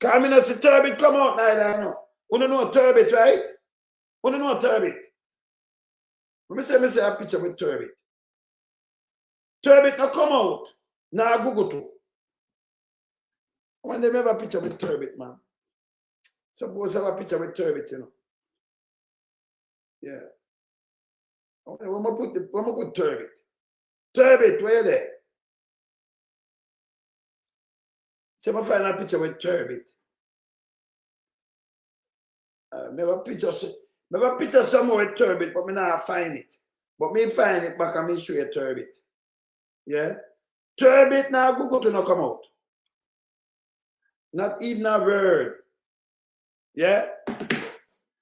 Come in and see Turbit come out now, I know. You don't know Turbit, right? You don't know Turbit. Let me say a picture with Turbit. Turbit now come out. Now Google too. When they have a picture with Turbit, man. Suppose have a picture with Turbit, you know. Yeah. Okay, when I put Turbit. Turbit, where you there? So I find a picture with Turbit. Never picture somewhere with Turbit, but me not find it. But me find it back and me show you Turbit. Yeah? Turbit now Google to not come out. Not even a word. Yeah?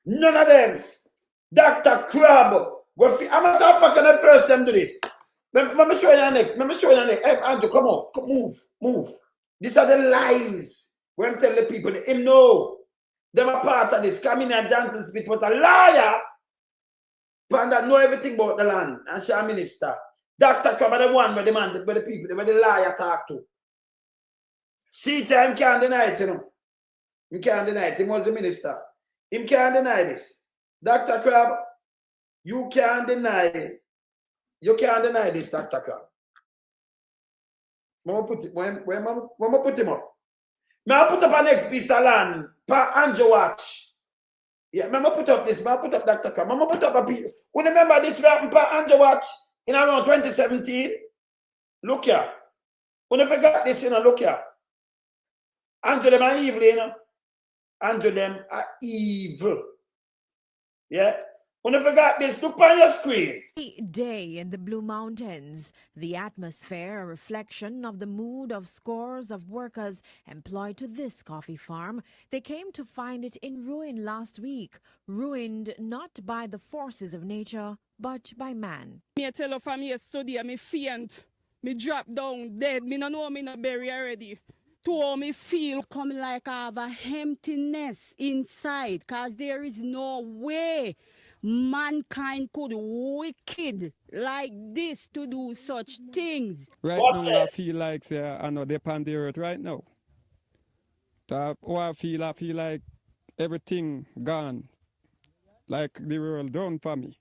None of them. Dr. Crab. I'm not fucking the first time do this. Let me show you next. Let me show you next. Hey, Andrew, come on. Come, move. These are the lies. When I'm telling the people, him know. Them are part of this. Camina Johnson Smith was a liar. Panda know everything about the land. And she a minister. Dr. Crab are the one where the man, where the people, where the liar talk to. See time can't deny it, you know. He can't deny it. He was the minister. He can't deny this. Dr. Crab, you can't deny it. You can't deny this, Dr. Crab. When I put him up. I put up an next piece of land for Andrew watch. Yeah, I put up this. I put up Dr. Crab. I put up a piece. You remember this happened for Andrew watch in around 2017? Look here. When I forgot this, you know, look here. Andrew them are evil, you know. Andrew them are evil. Yeah. When I forgot this, look on your screen. Day in the Blue Mountains, the atmosphere a reflection of the mood of scores of workers employed to this coffee farm. They came to find it in ruin last week, ruined not by the forces of nature, but by man. Me tell you from yesterday, me faint. Me drop down dead. Me no know me no bury already. To how me feel. Come like I have a emptiness inside, cause there is no way mankind could wicked like this to do such things. Right now, I feel like I know they're on the earth right now. So I feel like everything gone, like the world done for me.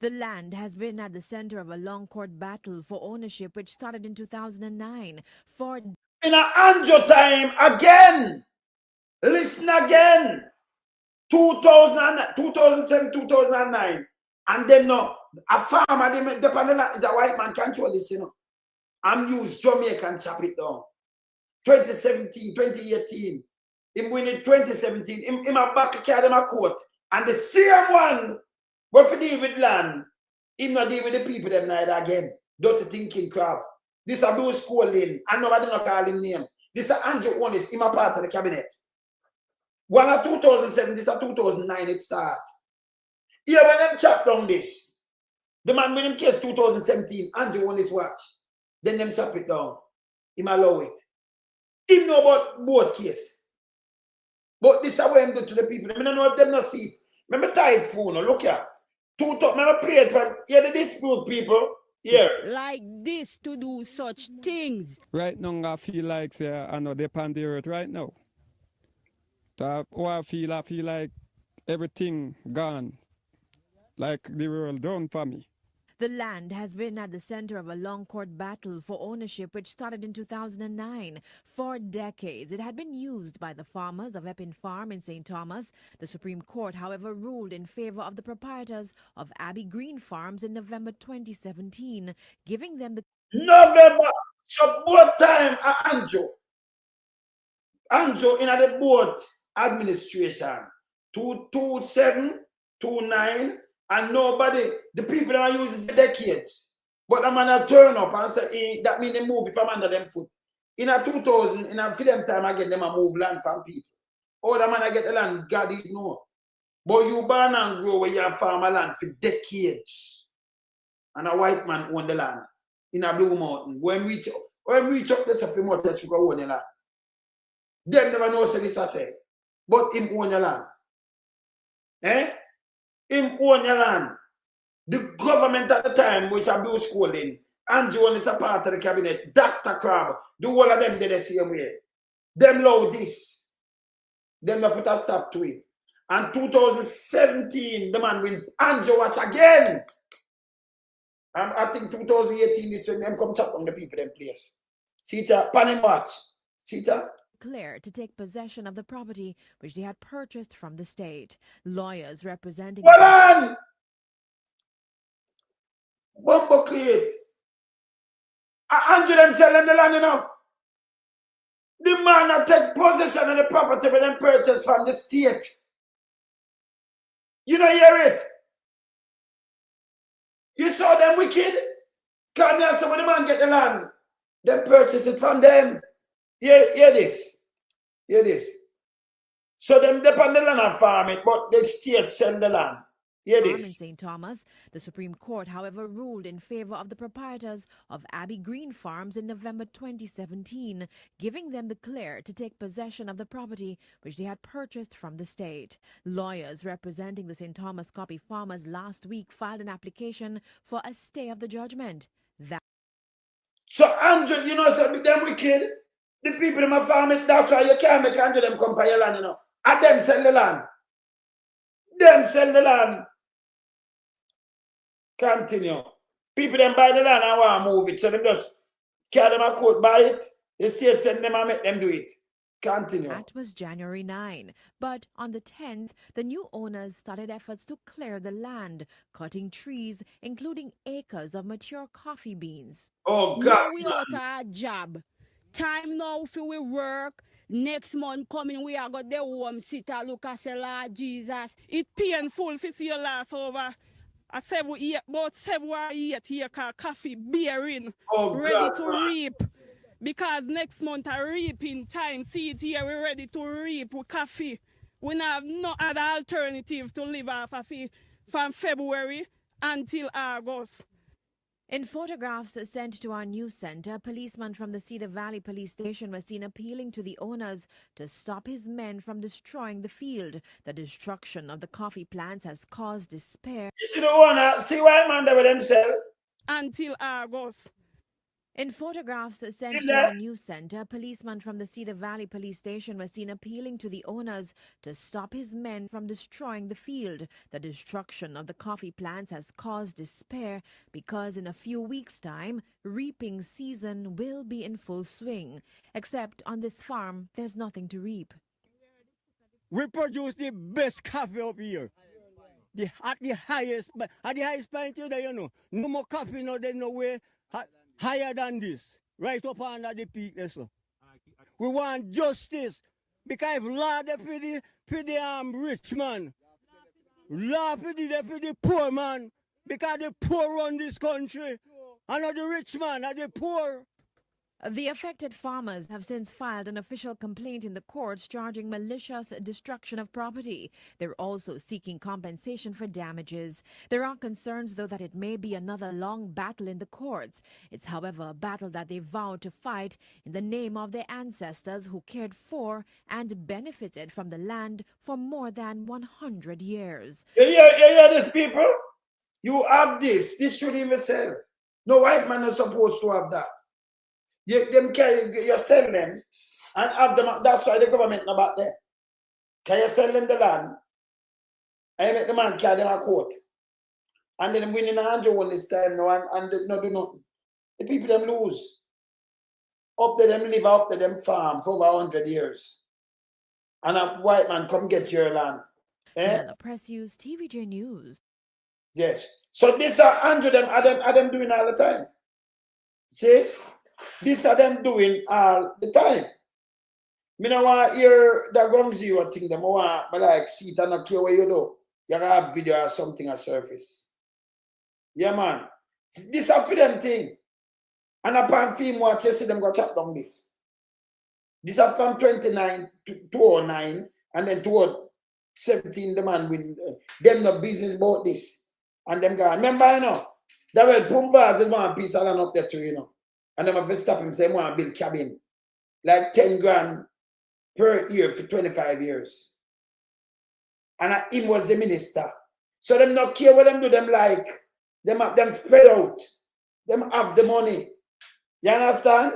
The land has been at the center of a long court battle for ownership, which started in 2009. For in an Andrew time again. Listen again. 2007, 2009. And then no, a farmer, they depend on the white man control this, you know. I'm used Jamaica and chop it down. 2017, 2018. Him win in 2017. Him a back carry them a court. And the same one, what for deal with land, him not deal with the people them neither again. Dirty thinking crap. This a Bruce Colin, and nobody not call him name. This a Andrew Holness, him a part of the cabinet. One a 2007, this a 2009 it start. Here when them chop down this, the man with him case 2017, Andrew Holness watch. Then them chop it down. Him allow it. Him know about both case. But this is what him do to the people. I don't know if them not see it. Remember tight phone, look here. Remember play it from here the dispute people. Here. Like this to do such things. Right now, I feel like say, I know they're on the earth right now. So I feel like everything gone. Like the world done for me. The land has been at the center of a long court battle for ownership which started in 2009. For decades, it had been used by the farmers of Epping Farm in St. Thomas. The Supreme Court, however, ruled in favor of the proprietors of Abbey Green Farms in November 2017, giving them the... November, so both time Anjo in the board administration, 227, 29, and nobody, the people that are using for decades. But the man have turn up and say, that means they move it from under them foot. In a 2000, in a film time again, them a move land from people. Oh, the man I get the land, God is no. But you born and grow where you have farm land for decades. And a white man own the land in a Blue Mountain. When we reach up this a few more tests, we go own the land. Them never know say this I say. But him own the land. Him own the land. The government at the time, which are Bruce Colin, and John is a part of the cabinet, Dr. Crab, the whole of them did the same way. Them love this. Them not put a stop to it. And 2017, the man will Andrew watch again. And I think 2018 this when them come chat on the people them place. See it, pan him watch. See it? Declare to take possession of the property which they had purchased from the state. Lawyers representing... Hold on! Bumbo cleat. Andrew them sell them the land, you know. The man that take possession of the property when them purchased from the state. You don't hear it? You saw them wicked? Come here, so when the man get the land, them purchase it from them. Hear this. Hear this. So them depend the land and farm it, but the state sell the land. Hear In this. St. Thomas, the Supreme Court, however, ruled in favor of the proprietors of Abbey Green Farms in November 2017, giving them the clear to take possession of the property which they had purchased from the state. Lawyers representing the St. Thomas coffee farmers last week filed an application for a stay of the judgment. So Andrew, you know, so them wicked. The people in my farm it, that's why you can't make Andrew them come by your land, you know. And them sell the land. Them sell the land. Continue. People them buy the land and want to move it. So them just carry them a court, buy it. The state send them and make them do it. Continue. That was January 9. But on the 10th, the new owners started efforts to clear the land, cutting trees, including acres of mature coffee beans. Oh, Now God. we out our job. Time now for we work. Next month coming, we are got the home sitter. Look at say, Lord Jesus. It painful to see your last over a 7 year, about 7 or 8 year coffee bearing, Oh, ready God. to reap. Because next month a reaping time. See it here, we're ready to reap with coffee. We have no other alternative to live off of it from February until August. In photographs sent to our news center, a policeman from the Cedar Valley police station was seen appealing to the owners to stop his men from destroying the field. The destruction of the coffee plants has caused despair. You see the owner, see why man there with themselves? Until August. In photographs sent to our news center, a policeman from the Cedar Valley police station was seen appealing to the owners to stop his men from destroying the field. The destruction of the coffee plants has caused despair because in a few weeks' time, reaping season will be in full swing. Except on this farm, there's nothing to reap. We produce the best coffee up here. At the highest point there, you know. No more coffee, no there, no way. Higher than this, right up under the peak there, so. We want justice Because if law there for the rich man, law for the poor man, because the poor run this country, and not the rich man, and the poor. The affected farmers have since filed an official complaint in the courts charging malicious destruction of property. They're also seeking compensation for damages. There are concerns, though, that it may be another long battle in the courts. It's, however, a battle that they vowed to fight in the name of their ancestors who cared for and benefited from the land for more than 100 years. Yeah, these people. You have this. This shouldn't even sell. No white man is supposed to have that. You sell them and have them. That's why the government not back there. Can you sell them the land and you make the man carry them a court? And then winning 100 this time now and they not do nothing. The people them lose. Up to them live up to them farm for over 100 years. And a white man come get your land. Nella Press Use, TVJ News. Yes. So this are 100 of them doing all the time. See? This are them doing all the time. Me no want hear the gums you think them. I want like see it and not care what you do. You have video or something on surface. Yeah, man. This are for them thing. And upon film watch, you see them go chop down this. This are from 29 to 2009 and then 2017 the man win. Them no business about this. And them go, remember, you know, that will Pumbaz is one piece of land up there too, you know. And them have to stop him say, I want to build cabin. Like 10 grand per year for 25 years. And him was the minister. So them not care what them do, them like, them have them spread out. Them have the money. You understand?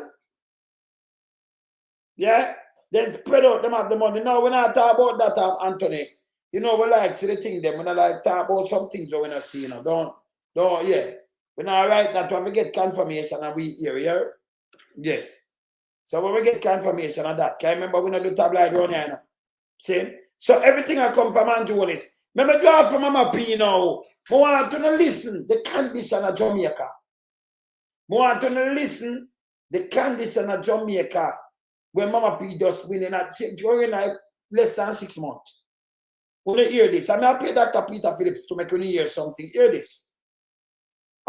Yeah? They spread out, them have the money. Now, when I talk about that, Anthony, you know, we like see the thing them. When I like talk about some things we not see, you know. Don't, yeah. When I write that, we get confirmation and we hear. Yes. So when we get confirmation of that, can you remember we not do tabloid around here, you know? See? So everything I come from Holness. Remember, draw from Mama P now. I want to listen the condition of Jamaica. I want to listen the condition of Jamaica when Mama P just winning during less than 6 months. When you hear this, I may play Dr. Peter Phillips to make you hear something. Hear this.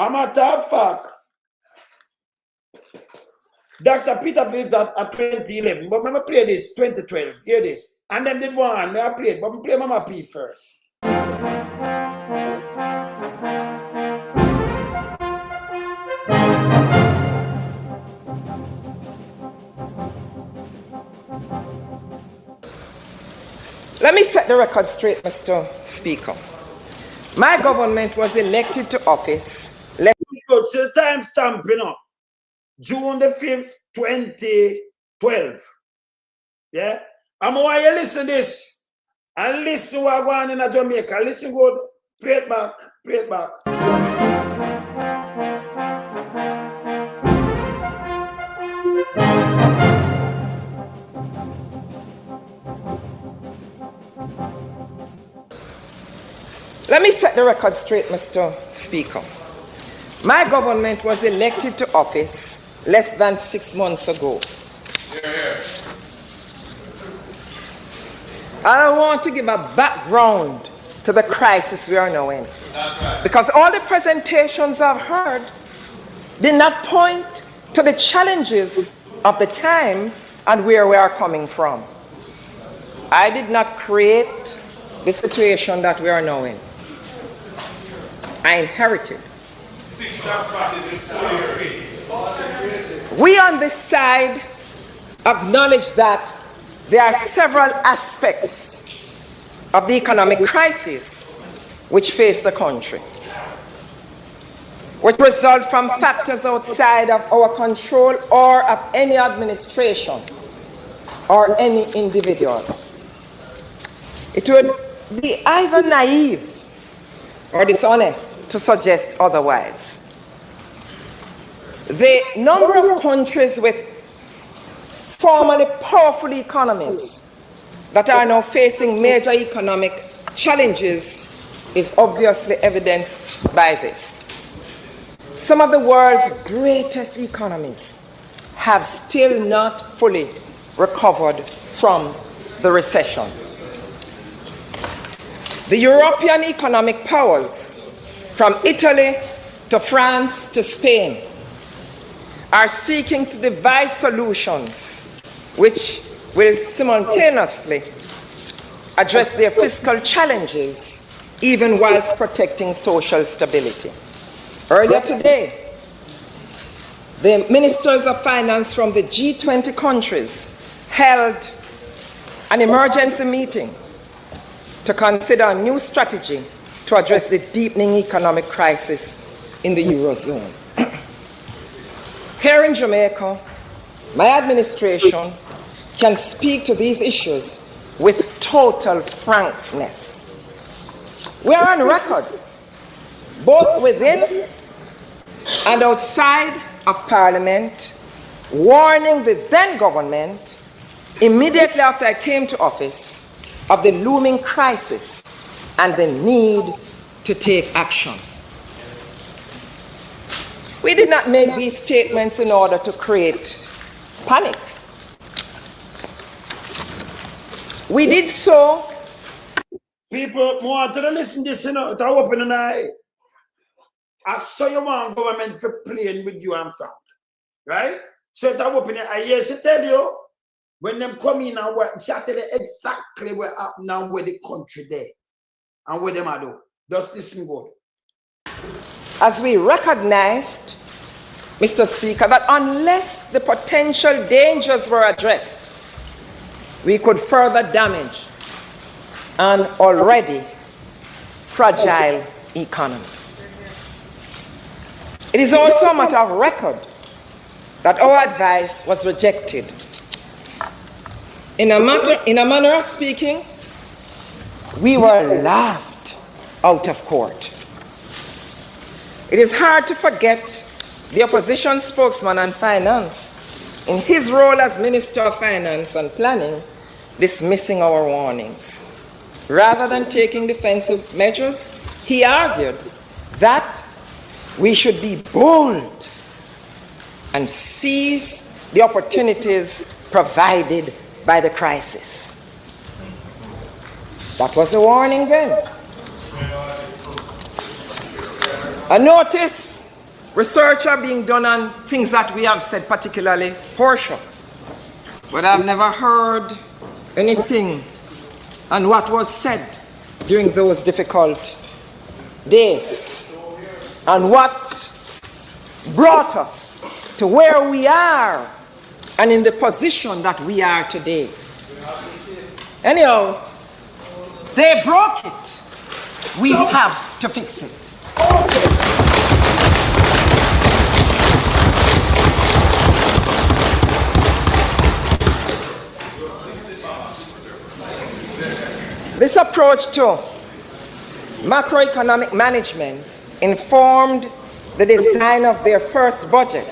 A matter of fact, Dr. Peter Phillips at 2011, but I'm going to play this 2012. Hear this. And then did one, I play it, but I play Mama P first. Let me set the record straight, Mr. Speaker. My government was elected to office. Good, so the time stamp, you know. June the 5th, 2012. Yeah? I'm why you listen to this. And listen what going on in Jamaica. Listen good. Play it back. Play it back. Let me set the record straight, Mr. Speaker. My government was elected to office less than 6 months ago. I want to give a background to the crisis we are now in. That's right. Because all the presentations I've heard did not point to the challenges of the time and where we are coming from. I did not create the situation that we are now in. I inherited. We on this side acknowledge that there are several aspects of the economic crisis which face the country, which result from factors outside of our control or of any administration or any individual. It would be either naive or dishonest to suggest otherwise. The number of countries with formerly powerful economies that are now facing major economic challenges is obviously evidenced by this. Some of the world's greatest economies have still not fully recovered from the recession. The European economic powers, from Italy to France to Spain, are seeking to devise solutions which will simultaneously address their fiscal challenges even whilst protecting social stability. Earlier today, the ministers of finance from the G20 countries held an emergency meeting to consider a new strategy to address the deepening economic crisis in the Eurozone. Here in Jamaica, my administration can speak to these issues with total frankness. We are on record, both within and outside of Parliament, warning the then government, immediately after I came to office, of the looming crisis and the need to take action. We did not make these statements in order to create panic. We did so. People want to listen to this, you know, to open an eye. I saw you want government for playing with you and Frank, right? So to open an eye, yes, she tell you, when them come in and work, she tell you exactly what happened now with the country there and what them are do. Just listen good. As we recognized, Mr. Speaker, that unless the potential dangers were addressed, we could further damage an already fragile economy. It is also a matter of record that our advice was rejected. In a manner of speaking, we were laughed out of court. It is hard to forget the opposition spokesman on finance, in his role as Minister of Finance and Planning, dismissing our warnings. Rather than taking defensive measures, he argued that we should be bold and seize the opportunities provided by the crisis. That was the warning then. A notice, research are being done on things that we have said, particularly Porta. But I've never heard anything on what was said during those difficult days and what brought us to where we are and in the position that we are today. Anyhow, they broke it. We have to fix it. This approach to macroeconomic management informed the design of their first budget,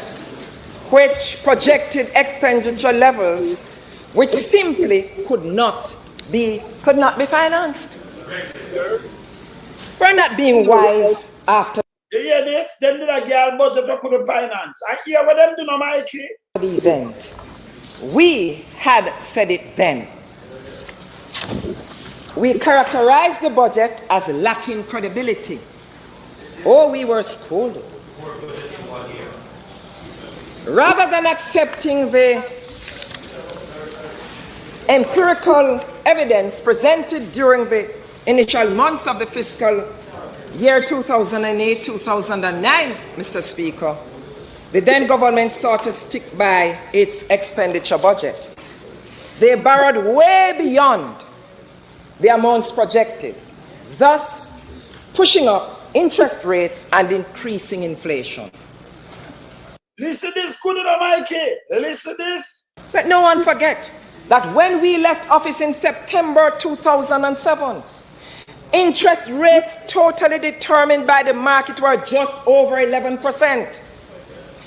which projected expenditure levels which simply could not be financed. We're not being wise after You hear this? Them did a girl budget that couldn't finance. I hear what them do now, Mikey. the event. We had said it then. We characterized the budget as lacking credibility. Oh, we were scolded. Rather than accepting the empirical evidence presented during the initial months of the fiscal year 2008-2009, Mr. Speaker, the then government sought to stick by its expenditure budget. They borrowed way beyond the amounts projected, thus pushing up interest rates and increasing inflation. Listen this, good enough, Mikey. Listen this. Let no one forget that when we left office in September 2007, interest rates totally determined by the market were just over 11%.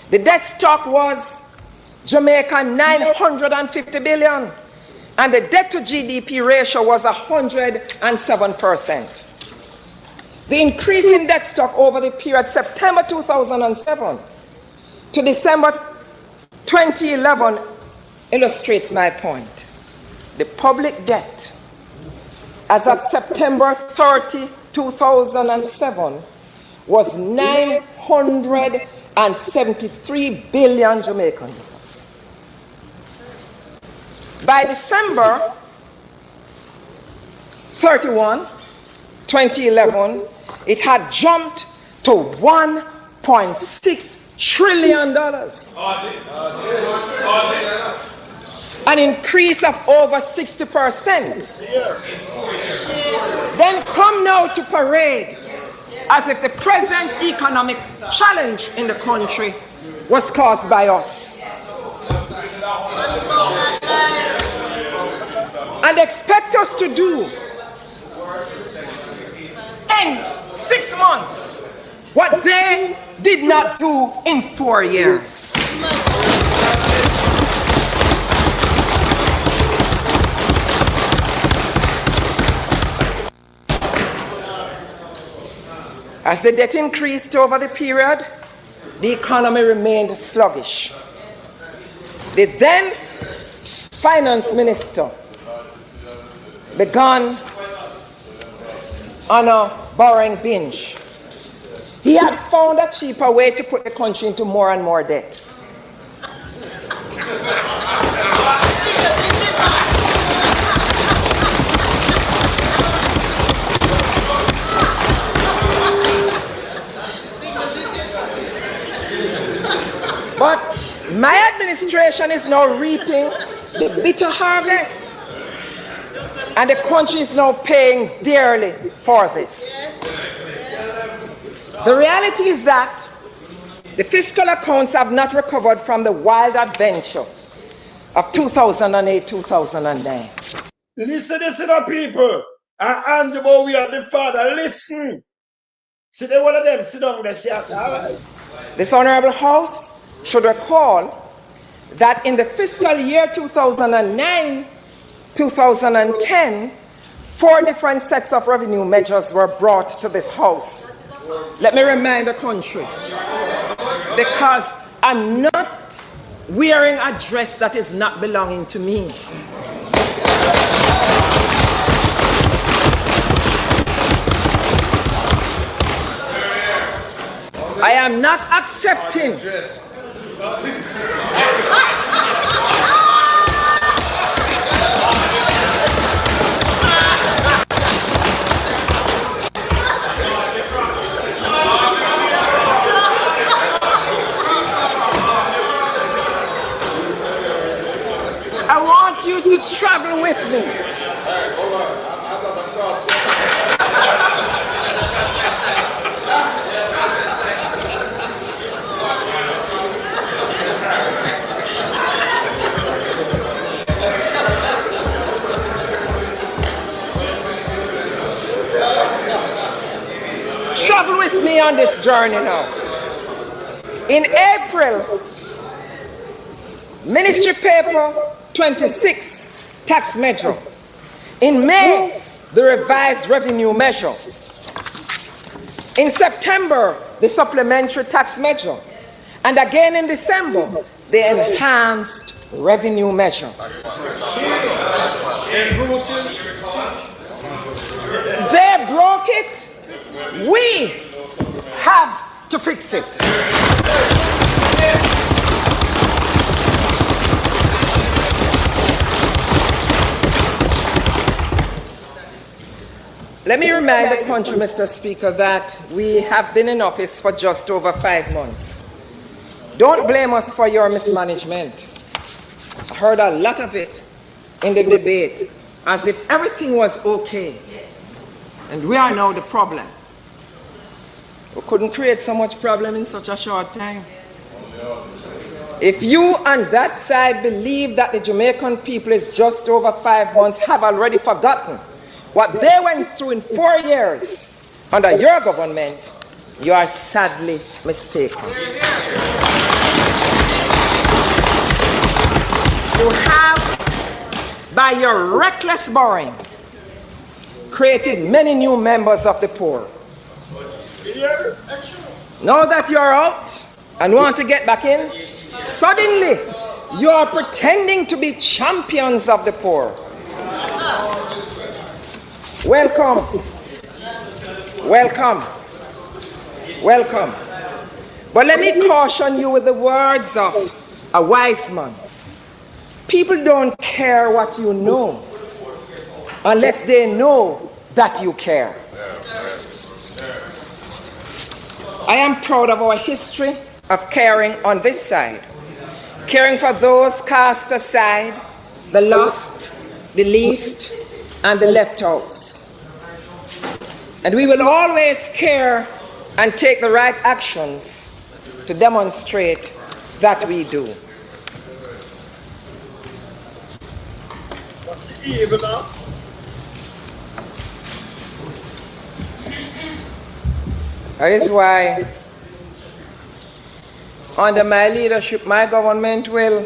The debt stock was Jamaica 950 billion, and the debt to GDP ratio was 107%. The increase in debt stock over the period September 2007 to December 2011 illustrates my point. the public debt as of September 30, 2007 was 973 billion Jamaican dollars. By December 31, 2011, it had jumped to $1.6 trillion. An increase of over 60%. Then come now to parade as if the present economic challenge in the country was caused by us. And expect us to do in 6 months what they did not do in 4 years. As the debt increased over the period, the economy remained sluggish. The then finance minister began on a borrowing binge. He had found a cheaper way to put the country into more and more debt. But my administration is now reaping the bitter harvest. And the country is now paying dearly for this. The reality is that the fiscal accounts have not recovered from the wild adventure of 2008-2009. Listen, people. And Andrew, we are the father. Listen. See, they one of them sit down there, shout. All right. This Honorable House should recall that in the fiscal year 2009-2010, 4 different sets of revenue measures were brought to this House. Let me remind the country, because I'm not wearing a dress that is not belonging to me. I am not accepting I want you to travel with me. Travel with me on this journey now. In April, Ministry Paper 26, tax measure. In May, the revised revenue measure. In September, the supplementary tax measure. And again in December, the enhanced revenue measure. They broke it. We have to fix it. Let me remind the country, Mr. Speaker, that we have been in office for just over 5 months. Don't blame us for your mismanagement. I heard a lot of it in the debate, as if everything was okay. And we are now the problem. We couldn't create so much problem in such a short time. If you on that side believe that the Jamaican people is just over 5 months, have already forgotten what they went through in 4 years under your government, you are sadly mistaken. You have, by your reckless borrowing, created many new members of the poor. Now that you're out and want to get back in, suddenly you are pretending to be champions of the poor. Welcome. Welcome. Welcome. But let me caution you with the words of a wise man. People don't care what you know unless they know that you care. I am proud of our history of caring on this side. Caring for those cast aside, the lost, the least, and the left out. And we will always care and take the right actions to demonstrate that we do. What's evil now? That is why, under my leadership, my government will,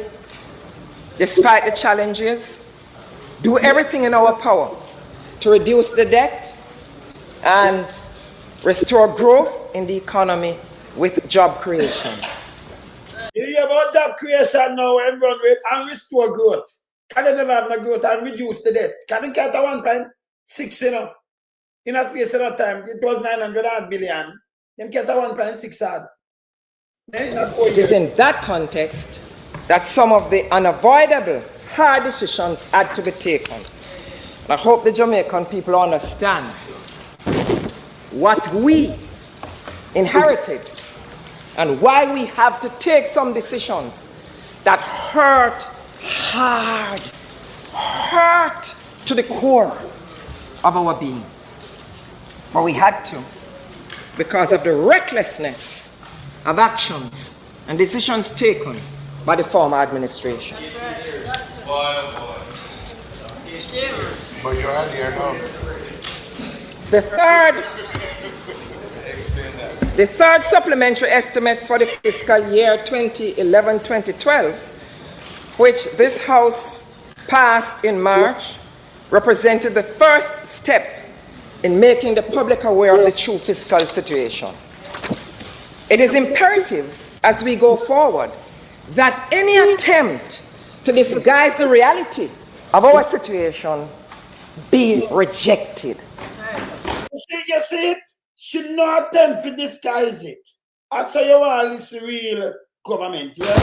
despite the challenges, do everything in our power to reduce the debt and restore growth in the economy with job creation. You hear about job creation now and run with and restore growth. Can they never have no growth and reduce the debt? Can they get a 1.6, you know? In a space of that time, it was 900 billion. Them get a 1.6 hard. It is in that context that some of the unavoidable hard decisions had to be taken. I hope the Jamaican people understand what we inherited and why we have to take some decisions that hurt hard, hurt to the core of our being. But we had to, because of the recklessness of actions and decisions taken by the former administration. But you're out here now. The third supplementary estimate for the fiscal year 2011-2012, which this House passed in March, represented the first step in making the public aware of the true fiscal situation. It is imperative as we go forward that any attempt to disguise the reality of our situation be rejected. You see it? Should not attempt to disguise it. I say you all this real government, yeah?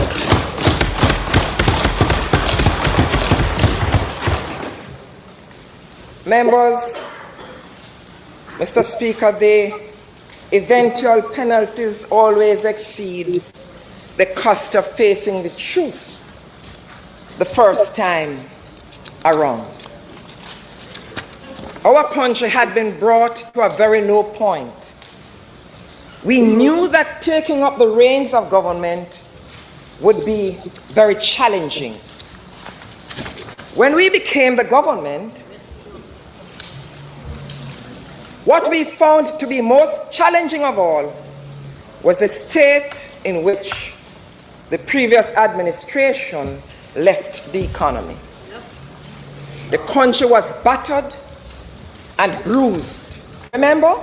Members, Mr. Speaker, the eventual penalties always exceed the cost of facing the truth the first time around. Our country had been brought to a very low point. We knew that taking up the reins of government would be very challenging. When we became the government, what we found to be most challenging of all was the state in which the previous administration left the economy. The country was battered and bruised. Remember?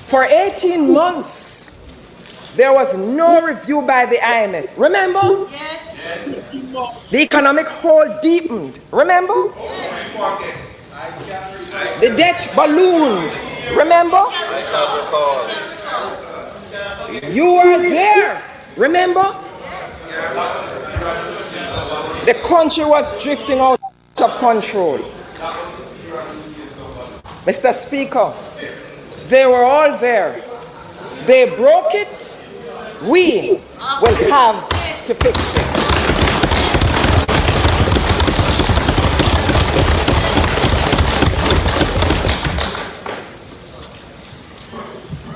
For 18 months, there was no review by the IMF. Remember? Yes. The economic hole deepened. Remember? Yes. The debt ballooned. Remember? I can't recall. You were there. Remember? The country was drifting out of control. Mr. Speaker, they were all there. They broke it. We will have to fix it.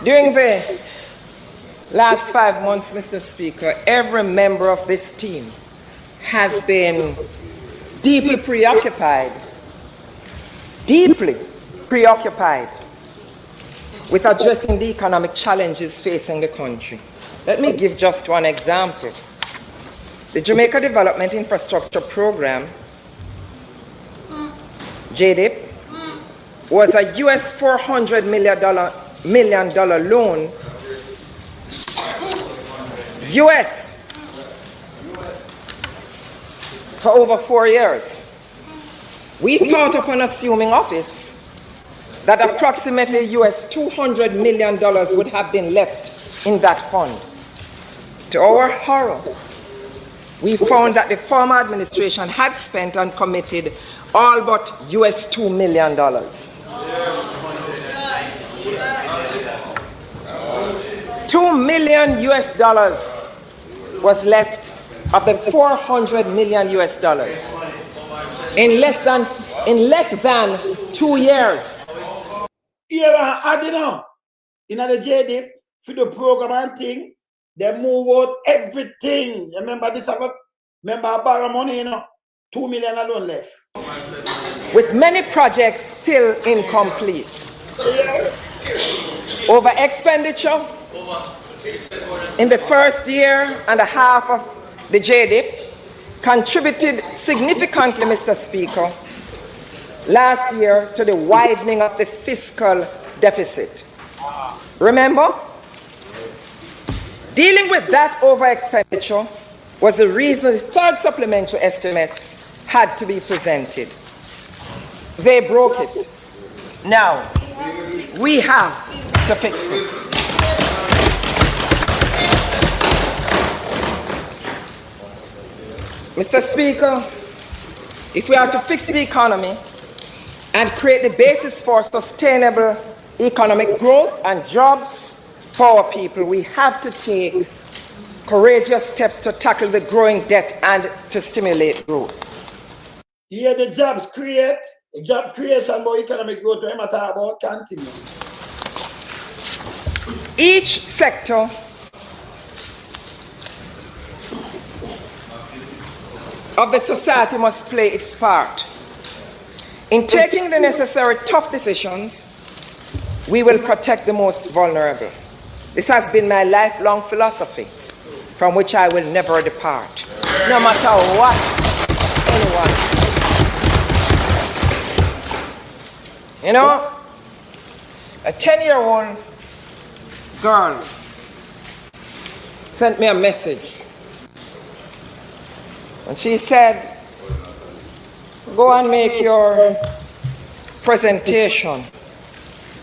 During the last 5 months, Mr. Speaker, every member of this team has been deeply preoccupied with addressing the economic challenges facing the country. Let me give just one example. The Jamaica Development Infrastructure Program, JDIP, was a US $400 million loan, US, for over 4 years. we thought upon assuming office that approximately US $200 million would have been left in that fund. To our horror, we found that the former administration had spent and committed all but US $2 million. $2 million US was left of the $400 million US in less than 2 years. Yeah, I don't know. In the JD, for the program and thing, they move out everything. Remember this? Remember I borrow money, 2 million alone left. With many projects still incomplete. Over expenditure in the first year and a half of the JDIP contributed significantly, Mr. Speaker, last year to the widening of the fiscal deficit. Remember? Dealing with that over expenditure was the reason the third supplementary estimates had to be presented. They broke it. Now, we have to fix it. Mr. Speaker, if we are to fix the economy and create the basis for sustainable economic growth and jobs for our people, we have to take courageous steps to tackle the growing debt and to stimulate growth. Yeah, the jobs create, the job creation about economic growth, we matter about continue. Each sector of the society must play its part. In taking the necessary tough decisions, we will protect the most vulnerable. This has been my lifelong philosophy, from which I will never depart, no matter what anyone says. You know, a 10-year-old girl sent me a message. And she said, go and make your presentation,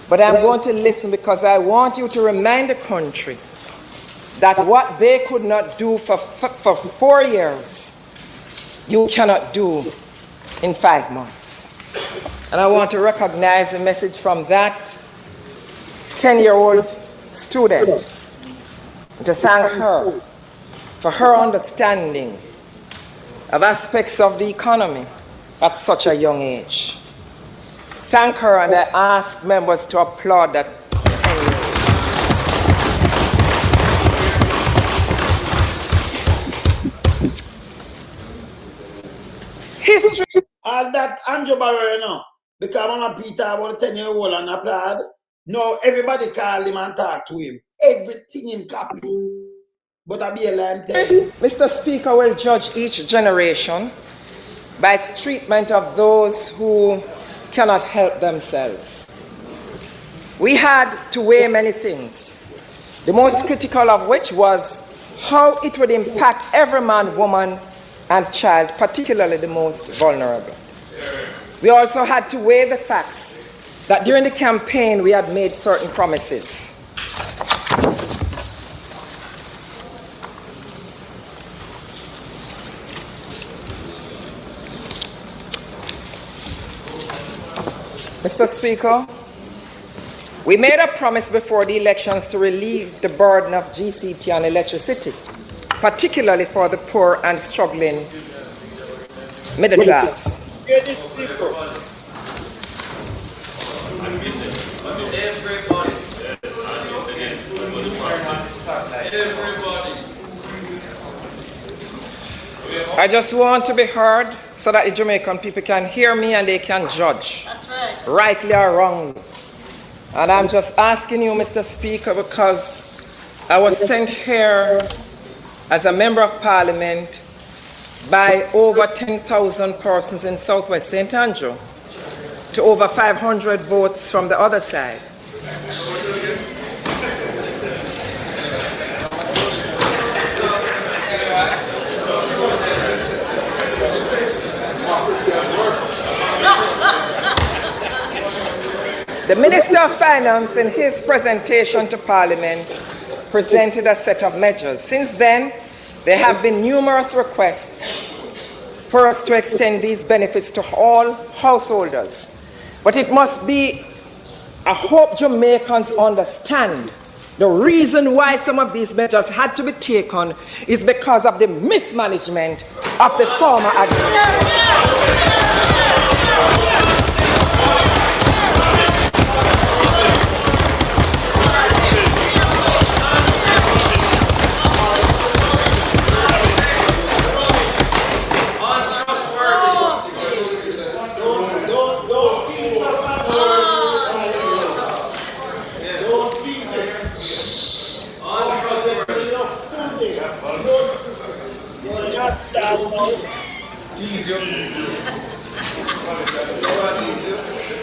but I'm going to listen because I want you to remind the country that what they could not do for 4 years, you cannot do in 5 months. And I want to recognize the message from that 10-year-old student and to thank her for her understanding of aspects of the economy at such a young age. Thank her, and I ask members to applaud that 10-year-old. History. All that Andrew Barrow, because I'm Peter about 10-year-old and applaud. No, everybody call him and talk to him. Everything him copy. But I be a lamb tell you. Mr. Speaker will judge each generation by its treatment of those who cannot help themselves. We had to weigh many things, the most critical of which was how it would impact every man, woman, and child, particularly the most vulnerable. We also had to weigh the facts that during the campaign we had made certain promises. Mr. Speaker, we made a promise before the elections to relieve the burden of GCT on electricity, particularly for the poor and struggling middle class. I just want to be heard so that the Jamaican people can hear me and they can judge. That's right. Rightly or wrongly. And I'm just asking you, Mr. Speaker, because I was sent here as a member of Parliament by over 10,000 persons in Southwest St. Andrew to over 500 votes from the other side. The Minister of Finance, in his presentation to Parliament, presented a set of measures. Since then, there have been numerous requests for us to extend these benefits to all householders. But it must be, I hope Jamaicans understand, the reason why some of these measures had to be taken is because of the mismanagement of the former administration.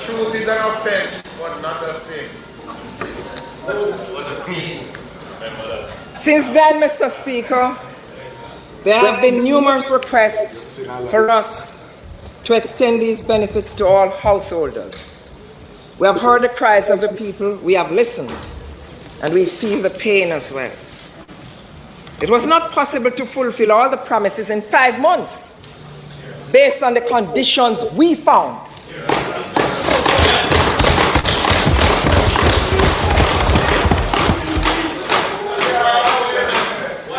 Truth is an offense, but not a sin. Since then, Mr. Speaker, there have been numerous requests for us to extend these benefits to all householders. We have heard the cries of the people, we have listened, and we feel the pain as well. It was not possible to fulfill all the promises in 5 months based on the conditions we found.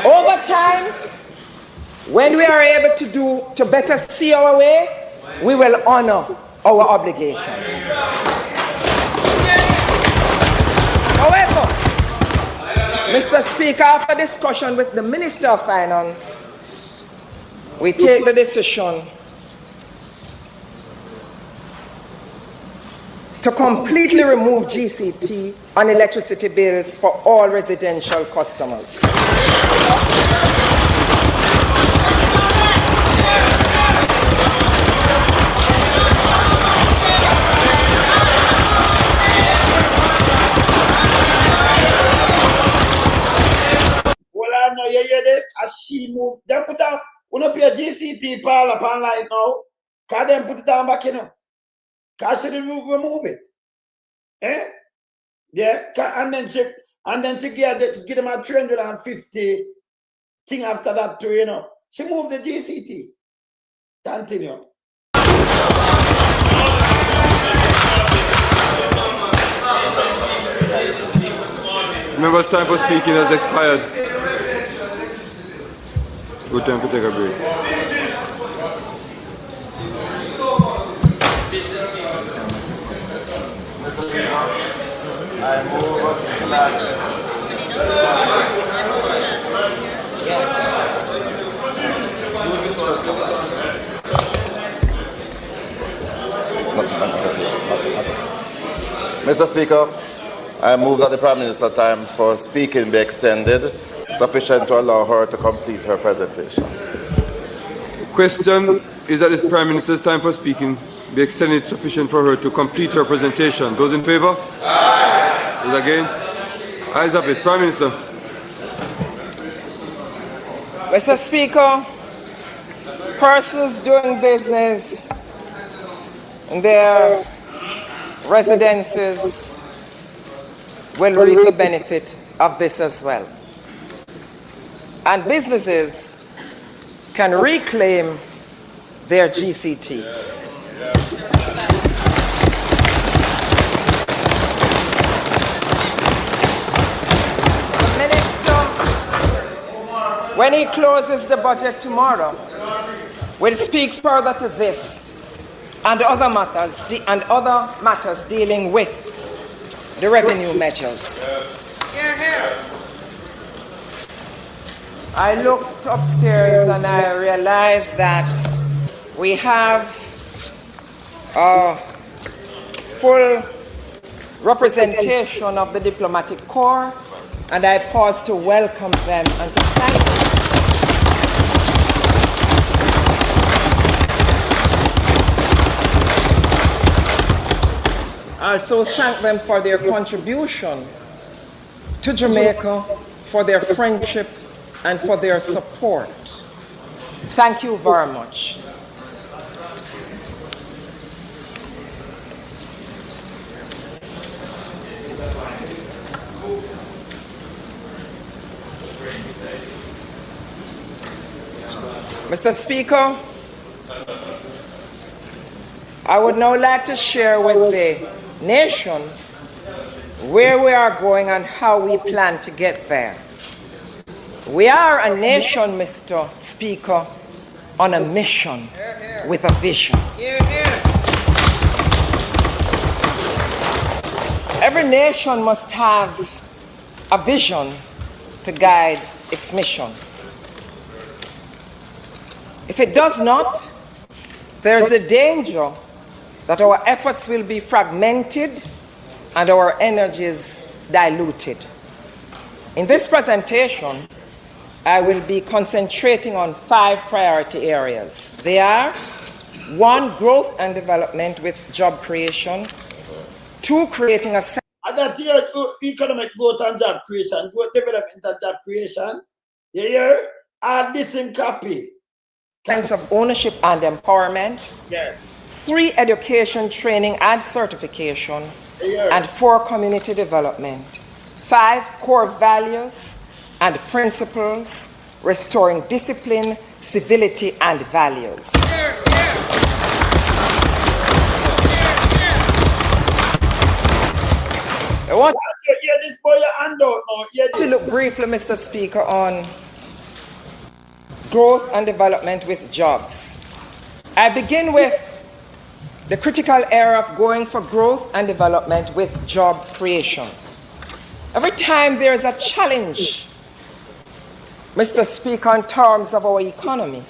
Over time, when we are able to better see our way, we will honor our obligation. However, Mr. Speaker, after discussion with the Minister of Finance, we take the decision to completely remove GCT on electricity bills for all residential customers. You hear this? As she moved, they put up, we don't pay GCT pal upon right now. Can them put it on back, you know? Can she remove it? Eh? Yeah, and then she give them a 350 thing after that too, you know. She moved the GCT. Continue. Members' time for speaking has expired. Good time to take a break. I move up to Mr. Speaker, I move that the Prime Minister's time for speaking be extended, sufficient to allow her to complete her presentation. Question is that the Prime Minister's time for speaking be extended sufficient for her to complete her presentation. Those in favour? Aye. Those against? Ayes have it. Prime Minister. Mr. Speaker, persons doing business in their residences will reap the benefit of this as well. And businesses can reclaim their GCT. Minister, when he closes the budget tomorrow, will speak further to this and other matters dealing with the revenue measures. I looked upstairs and I realized that we have a full representation of the diplomatic corps, and I pause to welcome them and to thank them. I also thank them for their contribution to Jamaica, for their friendship, and for their support. Thank you very much. Mr. Speaker, I would now like to share with the nation where we are going and how we plan to get there. We are a nation, Mr. Speaker, on a mission with a vision. Every nation must have a vision to guide its mission. If it does not, there is a danger that our efforts will be fragmented and our energies diluted. In this presentation, I will be concentrating on 5 priority areas. They are: 1, growth and development with job creation; 2, creating a And that here, economic growth and job creation, growth development and job creation. You hear? Add this in copy. sense of ownership and empowerment; Yes. 3, education, training, and certification; and 4, community development; 5, core values and principles, restoring discipline, civility, and values. I want this boy handout now. to look briefly, Mr. Speaker, on growth and development with jobs. I begin with the critical area of going for growth and development with job creation. Every time there is a challenge, Mr. Speaker, in terms of our economy,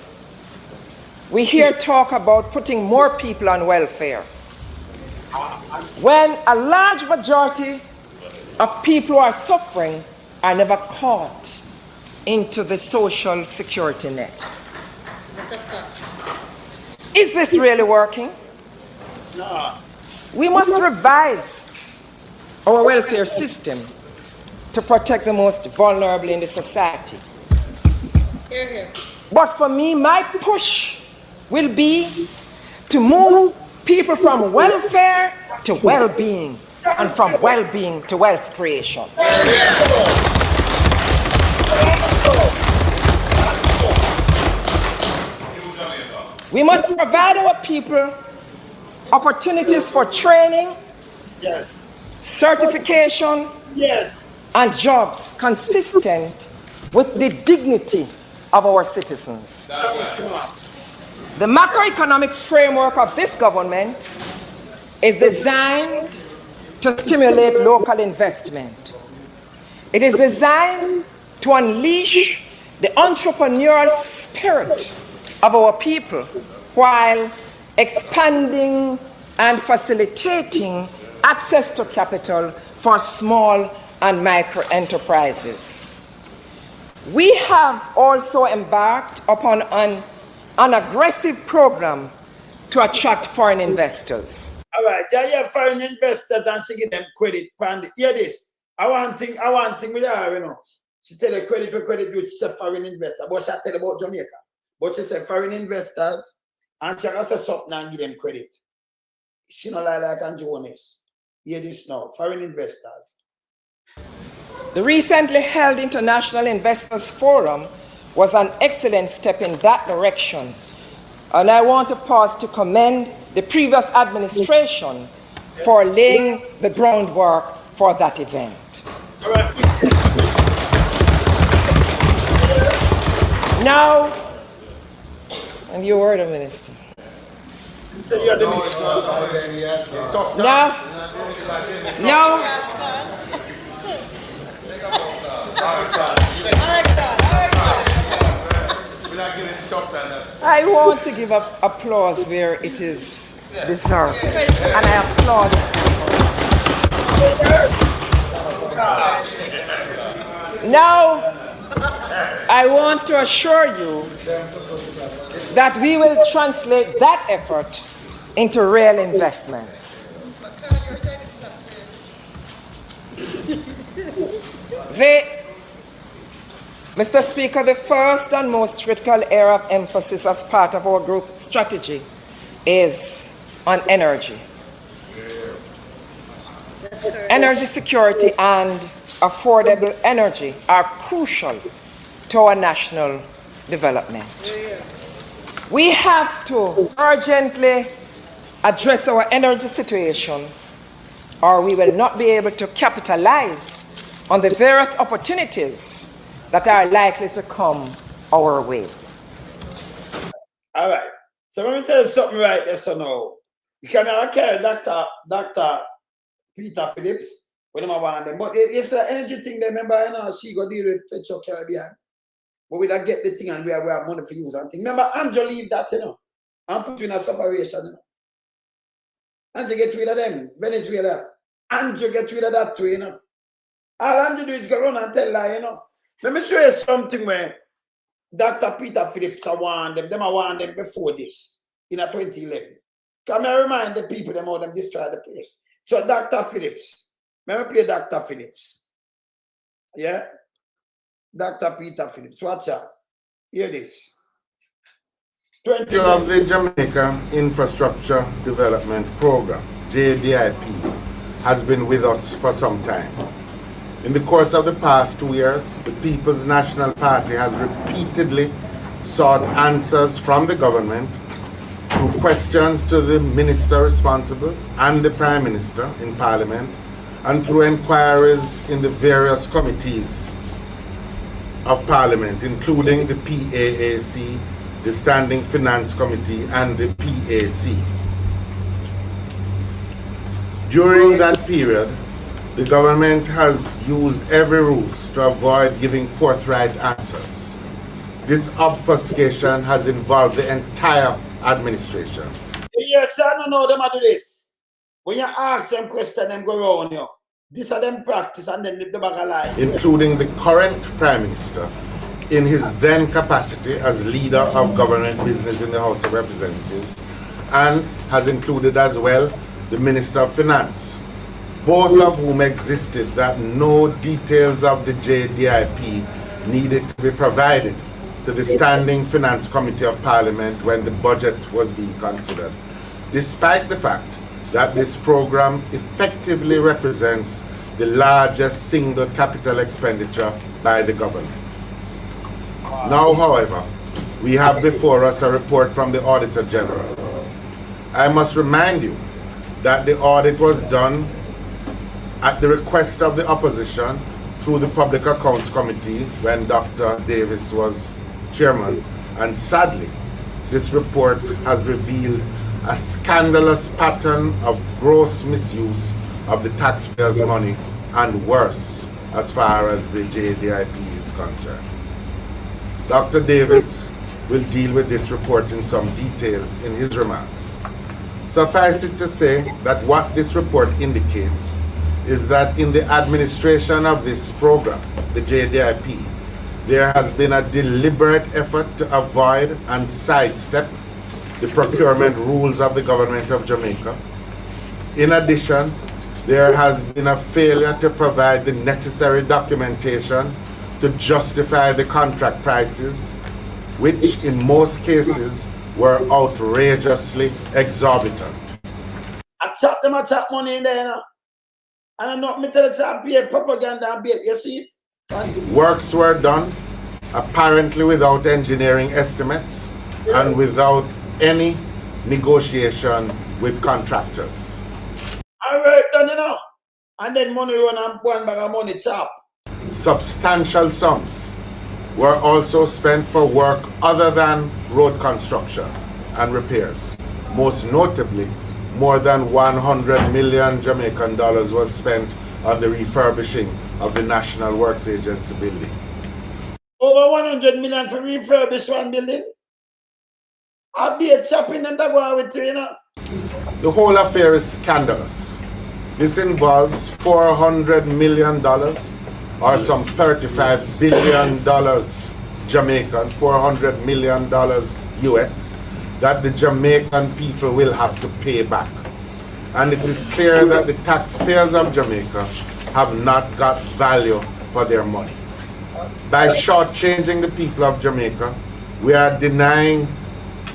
we hear talk about putting more people on welfare, when a large majority of people who are suffering are never caught into the social security net. Is this really working? No. We must revise our welfare system to protect the most vulnerable in the society. But for me, my push will be to move people from welfare to well-being, and from well-being to wealth creation. We must provide our people opportunities for training, Yes. certification, Yes. and jobs consistent with the dignity of our citizens. The macroeconomic framework of this government is designed to stimulate local investment. It is designed to unleash the entrepreneurial spirit of our people while expanding and facilitating access to capital for small and micro enterprises. We have also embarked upon an aggressive program to attract foreign investors. All right, they are foreign investors and she give them credit. Hear this. I want thing with her, you know. She tell her credit, she say foreign investor. But she tell about Jamaica. But she say foreign investors and she can say something and give them credit. She not like Holness. Hear this now. Foreign investors. The recently held International Investors Forum was an excellent step in that direction. And I want to pause to commend the previous administration for laying the groundwork for that event. Now, and you were the minister. Now, I want to give up applause where it is deserved, and I applaud this. Now, I want to assure you that we will translate that effort into real investments. Mr. Speaker, the first and most critical area of emphasis as part of our growth strategy is on energy. Energy security and affordable energy are crucial to our national development. We have to urgently address our energy situation, or we will not be able to capitalize on the various opportunities that are likely to come our way. All right. So let me tell you something right there, so now. You can carry Dr. Peter Phillips when I want them. But it's the energy thing, remember, you know, she go deal with Petro Caribbean. But we don't get the thing and we have money for use and thing. Remember, Andrew leave that, you know, and put you in a separation, you know. Andrew get rid of them, Venezuela. Andrew get rid of that too, you know. All Andrew do is go run and tell lie, you know. Let me show you something where Dr. Peter Phillips, I want them before this, in 2011. Come and remind the people them how them destroy the place. So Dr. Phillips, let me play Dr. Phillips. Yeah? Dr. Peter Phillips, watch out. Hear this. Of the Jamaica Infrastructure Development Program, JDIP, has been with us for some time. In the course of the past 2 years, the People's National Party has repeatedly sought answers from the government through questions to the minister responsible and the Prime Minister in Parliament, and through inquiries in the various committees of Parliament, including the PAAC, the Standing Finance Committee, and the PAC. During that period, the government has used every ruse to avoid giving forthright answers. This obfuscation has involved the entire administration. Yes, I don't know them do this. When you ask them questions, them go around you. This are them practice and then leave the bag alive. Including the current Prime Minister in his then capacity as leader of government business in the House of Representatives, and has included as well the Minister of Finance, both of whom existed that no details of the JDIP needed to be provided to the Standing Finance Committee of Parliament when the budget was being considered, despite the fact that this program effectively represents the largest single capital expenditure by the government. Now, however, we have before us a report from the Auditor General. I must remind you that the audit was done at the request of the opposition through the Public Accounts Committee when Dr. Davis was chairman, and sadly, this report has revealed a scandalous pattern of gross misuse of the taxpayers' money, and worse as far as the JDIP is concerned. Dr. Davis will deal with this report in some detail in his remarks. Suffice it to say that what this report indicates is that in the administration of this program, the JDIP, there has been a deliberate effort to avoid and sidestep the procurement rules of the government of Jamaica. In addition, there has been a failure to provide the necessary documentation to justify the contract prices, which in most cases were outrageously exorbitant. I chop money in there, you know. And I'm not me tell you, I beat propaganda and beat, you see it? Works were done, apparently without engineering estimates and without any negotiation with contractors. All right, done, you know. And then money run and one bag of money chop. Substantial sums were also spent for work other than road construction and repairs. Most notably, more than 100 million Jamaican dollars was spent on the refurbishing of the National Works Agency building. Over 100 million for refurbish one building? I'll be a chopping and go with you, you know. The whole affair is scandalous. This involves $400 million, or some $35 billion Jamaican, $400 million US, that the Jamaican people will have to pay back. And it is clear that the taxpayers of Jamaica have not got value for their money. By shortchanging the people of Jamaica, we are denying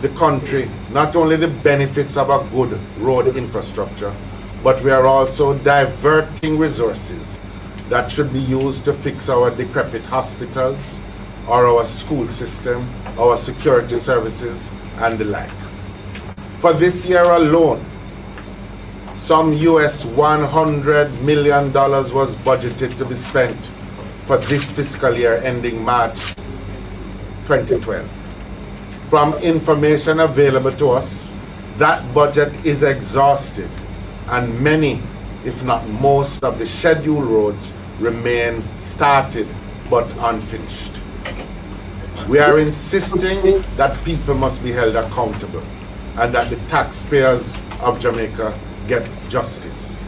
the country not only the benefits of a good road infrastructure, but we are also diverting resources that should be used to fix our decrepit hospitals, or our school system, our security services, and the like. For this year alone, some US $100 million was budgeted to be spent for this fiscal year ending March 2012. From information available to us, that budget is exhausted, and many, if not most, of the scheduled roads remain started but unfinished. We are insisting that people must be held accountable and that the taxpayers of Jamaica get justice.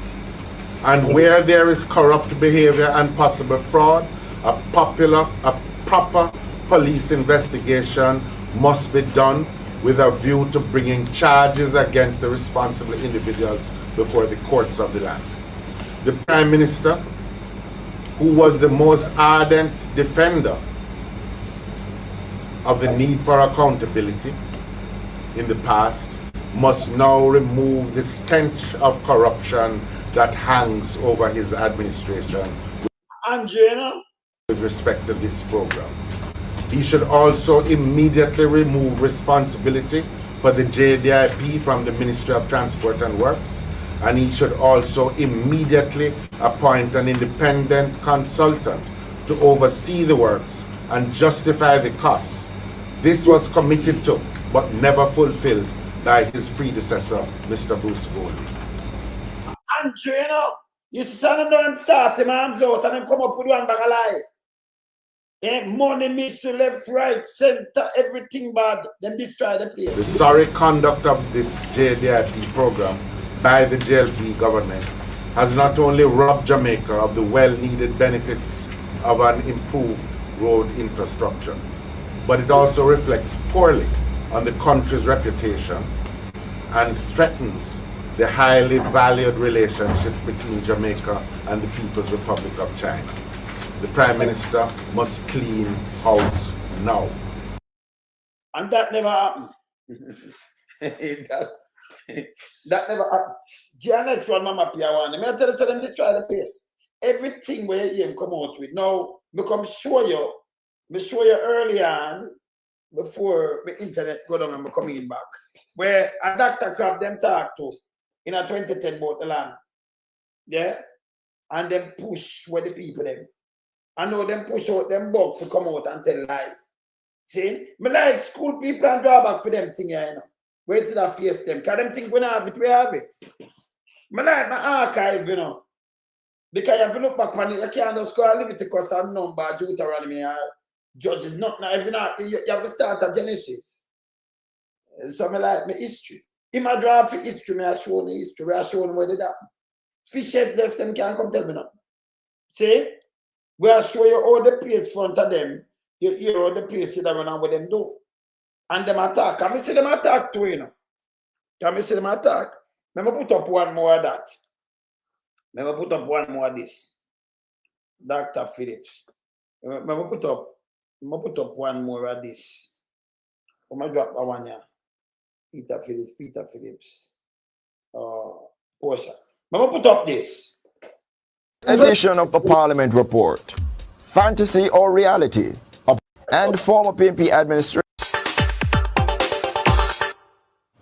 And where there is corrupt behavior and possible fraud, a proper police investigation must be done with a view to bringing charges against the responsible individuals before the courts of the land. The Prime Minister, who was the most ardent defender of the need for accountability in the past, must now remove the stench of corruption that hangs over his administration with respect to this program. He should also immediately remove responsibility for the JDIP from the Ministry of Transport and Works, and he should also immediately appoint an independent consultant to oversee the works and justify the costs. This was committed to, but never fulfilled by his predecessor, Mr. Bruce Goldie. Andrew, you know, you see them start him arms out and them come up with one bag of lie. Money miss left, right, center, everything bad. Them destroy the place. The sorry conduct of this JDIP program by the JLP government has not only robbed Jamaica of the well-needed benefits of an improved road infrastructure, but it also reflects poorly on the country's reputation and threatens the highly valued relationship between Jamaica and the People's Republic of China. The Prime Minister must clean house now. And that never happened. that never happened. Janet from Mama Pia one. I tell you, so them destroy the place. Everything where you come out with. Now, me show you early on, before the internet go down and me coming back, where a Dr. Crab them talk to in a 2010 about the land. Yeah? And them push where the people them. I know them push out them bugs to come out and tell lie. See? Me like school people and draw back for them thing here, you know. Wait till I face them. Because them think we have it, we have it. Me like my archive, you know. Because if you look back on it, you can't just go and leave it because I'm number, Deuteronomy, Judges, not now. You have to start at Genesis. So me like my history. In my draw for history, me I show the history. I show them where they are. Fish headless, them can't come tell me now. See? We are show you all the place front of them. You hear all the place that run on with them do. And them attack. Can we see them attack too, you know? Can we see them attack? Let me put up one more of that. Let me put up one more of this. Dr. Phillips. Let me put up one more of this. I'm going to drop that one here. Peter Phillips. Porta. Let me put up this. Edition of the Parliament Report. Fantasy or reality? And former PNP administrator.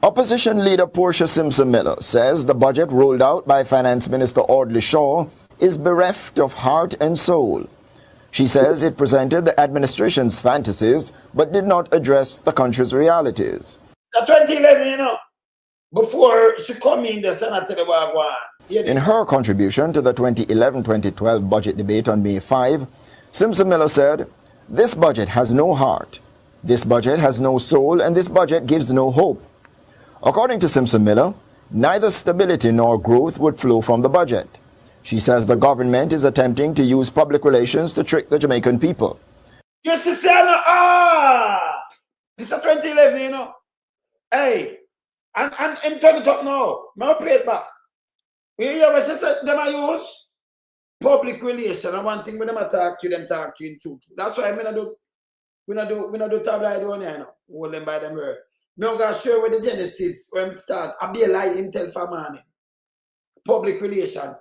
Opposition leader Portia Simpson-Miller says the budget rolled out by Finance Minister Audley Shaw is bereft of heart and soul. She says it presented the administration's fantasies but did not address the country's realities. 2011, you know, before she come in, the Senator In her contribution to the 2011-2012 budget debate on May 5, Simpson-Miller said, "This budget has no heart, this budget has no soul, and this budget gives no hope." According to Simpson-Miller, neither stability nor growth would flow from the budget. She says the government is attempting to use public relations to trick the Jamaican people. Yes, this is 2011, you know. Hey, and turn it up now. Now play it back. You hear what she said? Them I use public relation. And one thing when them talk to them talk to you in truth. That's why we not do tabloid on here, you know. Hold them by them word. Me I'm gonna show you where the genesis when start. I be a lie him tell for morning. Public relation.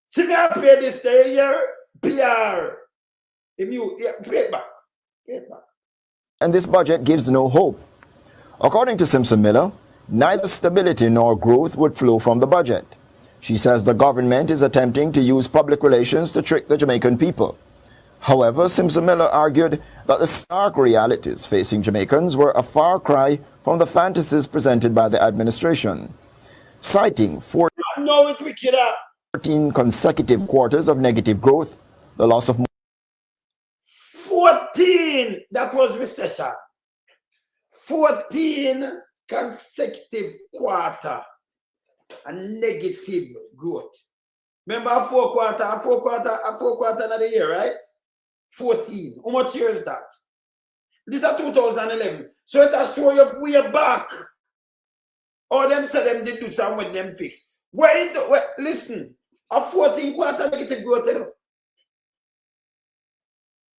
See me I play this day here. PR. If you play it back. And this budget gives no hope. According to Simpson Miller, neither stability nor growth would flow from the budget. She says the government is attempting to use public relations to trick the Jamaican people. However, Simpson Miller argued that the stark realities facing Jamaicans were a far cry from the fantasies presented by the administration. Citing 14 consecutive quarters of negative growth, the loss of 14, that was recession. 14 consecutive quarter and negative growth. Remember a four quarter of the year, right? 14. How much year is that? This is 2011. So it has shown you way back. Or them say them did do something with them fix. Listen, a 14 quarter negative growth, you know.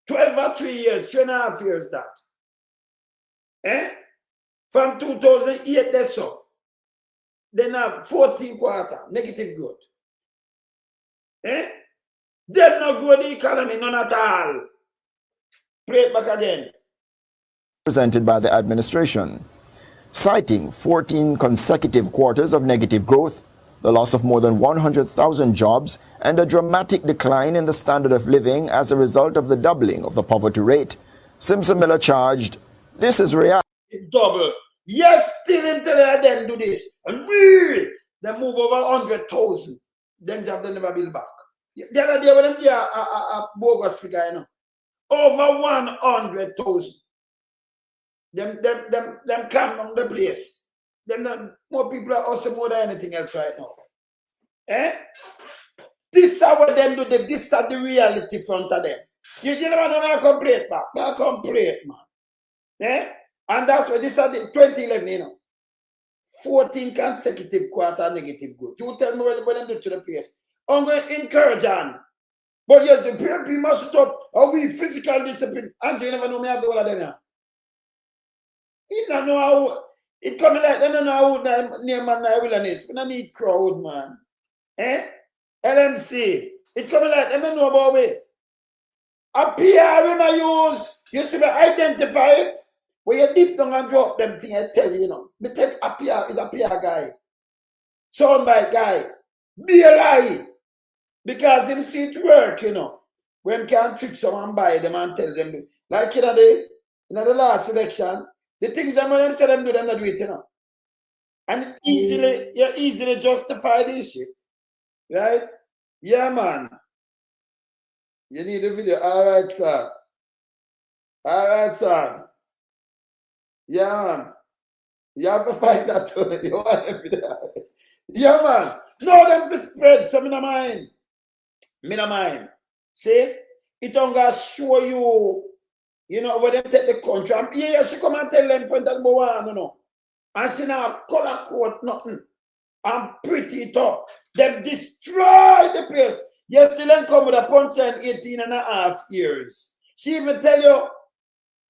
12 or 3 years, 3.5 years that. From 2008, that's so. Then have 14 quarter negative growth. Them not grow the economy, none at all. Play it back again. Presented by the administration. Citing 14 consecutive quarters of negative growth, the loss of more than 100,000 jobs, and a dramatic decline in the standard of living as a result of the doubling of the poverty rate, Simpson Miller charged, this is reality. Double. Yes, still him tell them do this. And they move over 100,000. Them job they never build back. The other day when them do a bogus figure, you know. Over 100,000. Them climb down the place. More people are also more than anything else right now. This is what them do. This is the reality front of them. You never know how to complain back. They complain, man. And that's what this is the 2011, you know. 14 consecutive quarter negative growth. You tell me what them do to the place. I'm going to encourage them. But yes, the PMP must stop. Are we physical discipline? And you never know me have the one of them now. You don't know how it coming like they don't know how near man wilderness. We don't need crowd, man. LMC. It coming like they don't know about it. A PR we might use. You see me identify it. When you deep down and drop them thing, I tell you, know. Me tell a PR is a PR guy. Soundbite guy. Be a lie. Because him see it work, you know. When can trick someone by them and tell them. Like the last election. The things that when them say them do, them not do it, you know. And you easily justify this shit. Right? Yeah, man. You need a video. All right, son. All right, son. Yeah, man. You have to find that too. You want them video. Yeah, man. No, them for spread, so me no mind. Me no mind. See? It don't gonna show you. You know, when they take the country, yeah, she come and tell them for that one, you know. And she now color code, nothing. I'm pretty top. Them destroy the place. Yes, they then come with a punch in 18.5 years. She even tell you,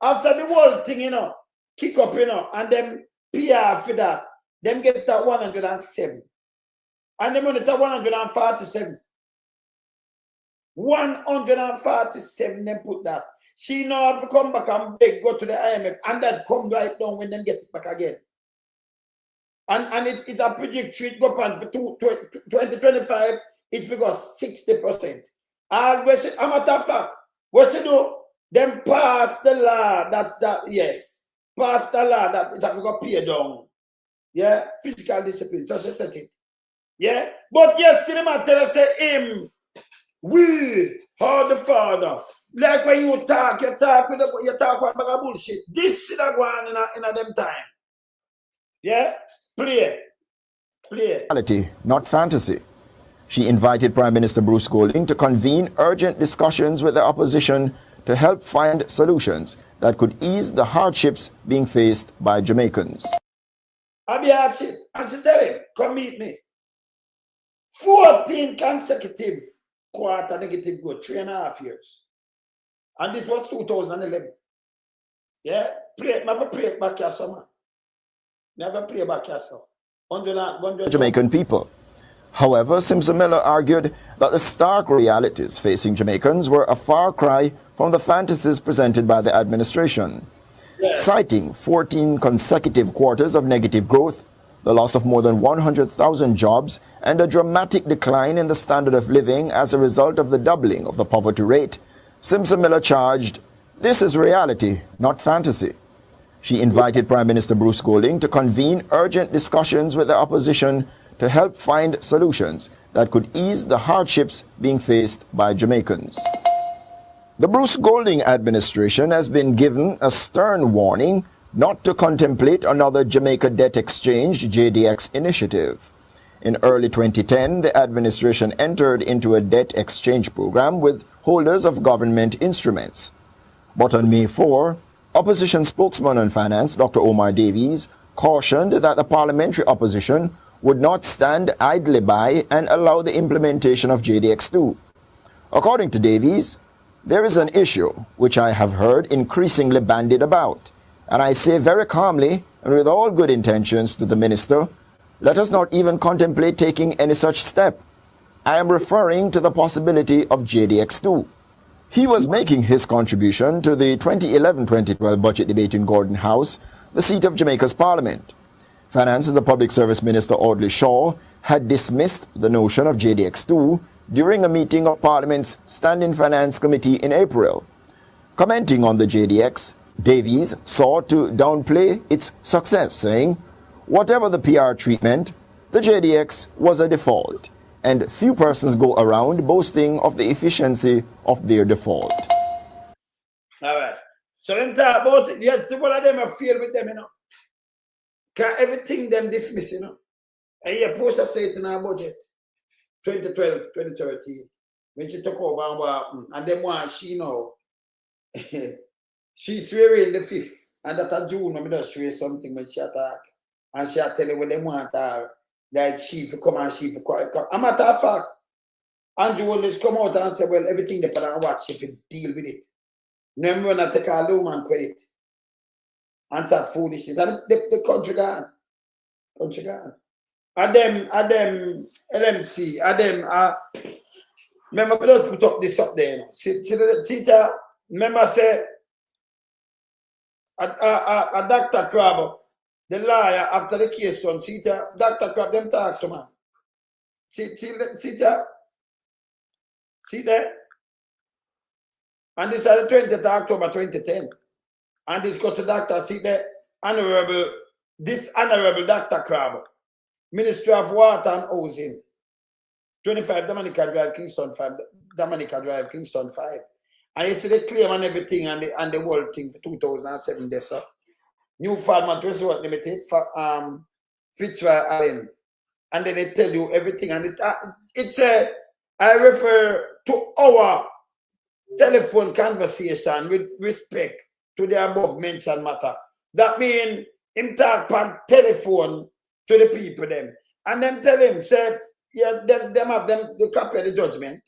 after the whole thing, you know, kick up, you know, and them PR for that, them get that 107. And them on it 147. 147, them put that. She now have to come back and beg, go to the IMF, and that come right down when them get it back again. And it's a trajectory, it go on for 2025, it figures 60%. And as a matter of fact, what she do? Them pass the law pass the law that it have to go pay down. Yeah, physical discipline, so she said it. Yeah, but yesterday, I tell her, say him, we are the Father. Like when you talk about bullshit. This shit are going in a them time. Yeah? Play. Reality, not fantasy. She invited Prime Minister Bruce Golding to convene urgent discussions with the opposition to help find solutions that could ease the hardships being faced by Jamaicans. I be hardship. And she tell him, come meet me. 14 consecutive quarter negative growth, 3.5 years. And this was 2011. Yeah? Never play it back here, summer. Never play back here, summer. Jamaican people. However, Simpson Miller argued that the stark realities facing Jamaicans were a far cry from the fantasies presented by the administration. Citing 14 consecutive quarters of negative growth, the loss of more than 100,000 jobs, and a dramatic decline in the standard of living as a result of the doubling of the poverty rate, Simpson Miller charged, "This is reality, not fantasy." She invited Prime Minister Bruce Golding to convene urgent discussions with the opposition to help find solutions that could ease the hardships being faced by Jamaicans. The Bruce Golding administration has been given a stern warning not to contemplate another Jamaica Debt Exchange (JDX) initiative. In early 2010, the administration entered into a debt exchange program with holders of government instruments. But on May 4, opposition spokesman on finance, Dr. Omar Davies, cautioned that the parliamentary opposition would not stand idly by and allow the implementation of JDX2. According to Davies, there is an issue which I have heard increasingly bandied about, and I say very calmly and with all good intentions to the minister, let us not even contemplate taking any such step. I am referring to the possibility of JDX2. He was making his contribution to the 2011-2012 budget debate in Gordon House, the seat of Jamaica's parliament. Finance and the Public Service Minister Audley Shaw had dismissed the notion of JDX2 during a meeting of Parliament's Standing Finance Committee in April. Commenting on the JDX, Davies sought to downplay its success, saying, "Whatever the PR treatment, the JDX was a default, and few persons go around boasting of the efficiency of their default." All right. So them talk about it. Yes, one of them are failed with them, you know. Because everything them dismiss, you know. And yeah, Porta said it in our budget, 2012, 2013, when she took over and then one she know she's swearing the 5th, and that a June, I'm just swear something when she attack. And she tell you what they want her, that she for come and she for come. A matter of fact, Andrew Holness come out and say, well, everything they put on watch, she will deal with it. No, I'm going to take a low man credit. And that foolishness. And the country gone. Country gone. And them LMC, remember, we just put up this up there. You know. See, remember, say, a Dr. Crab, the lawyer, after the case done, see, Dr. Crab, them talk to man. See there? And this is the 20th of October 2010. And this got to Dr. See there, Honorable Dr. Crab, Ministry of Water and Housing, 25 Dominica Drive, Kingston 5, Dominica Drive, Kingston 5. And you see the claim and everything and the whole thing for 2007 there, sir. New Farmers Resort Limited for Fitzroy Allen. And then they tell you everything. And I refer to our telephone conversation with respect to the above mentioned matter. That means him talk on telephone to the people them. And then tell him, say, yeah, them have the copy of the judgment.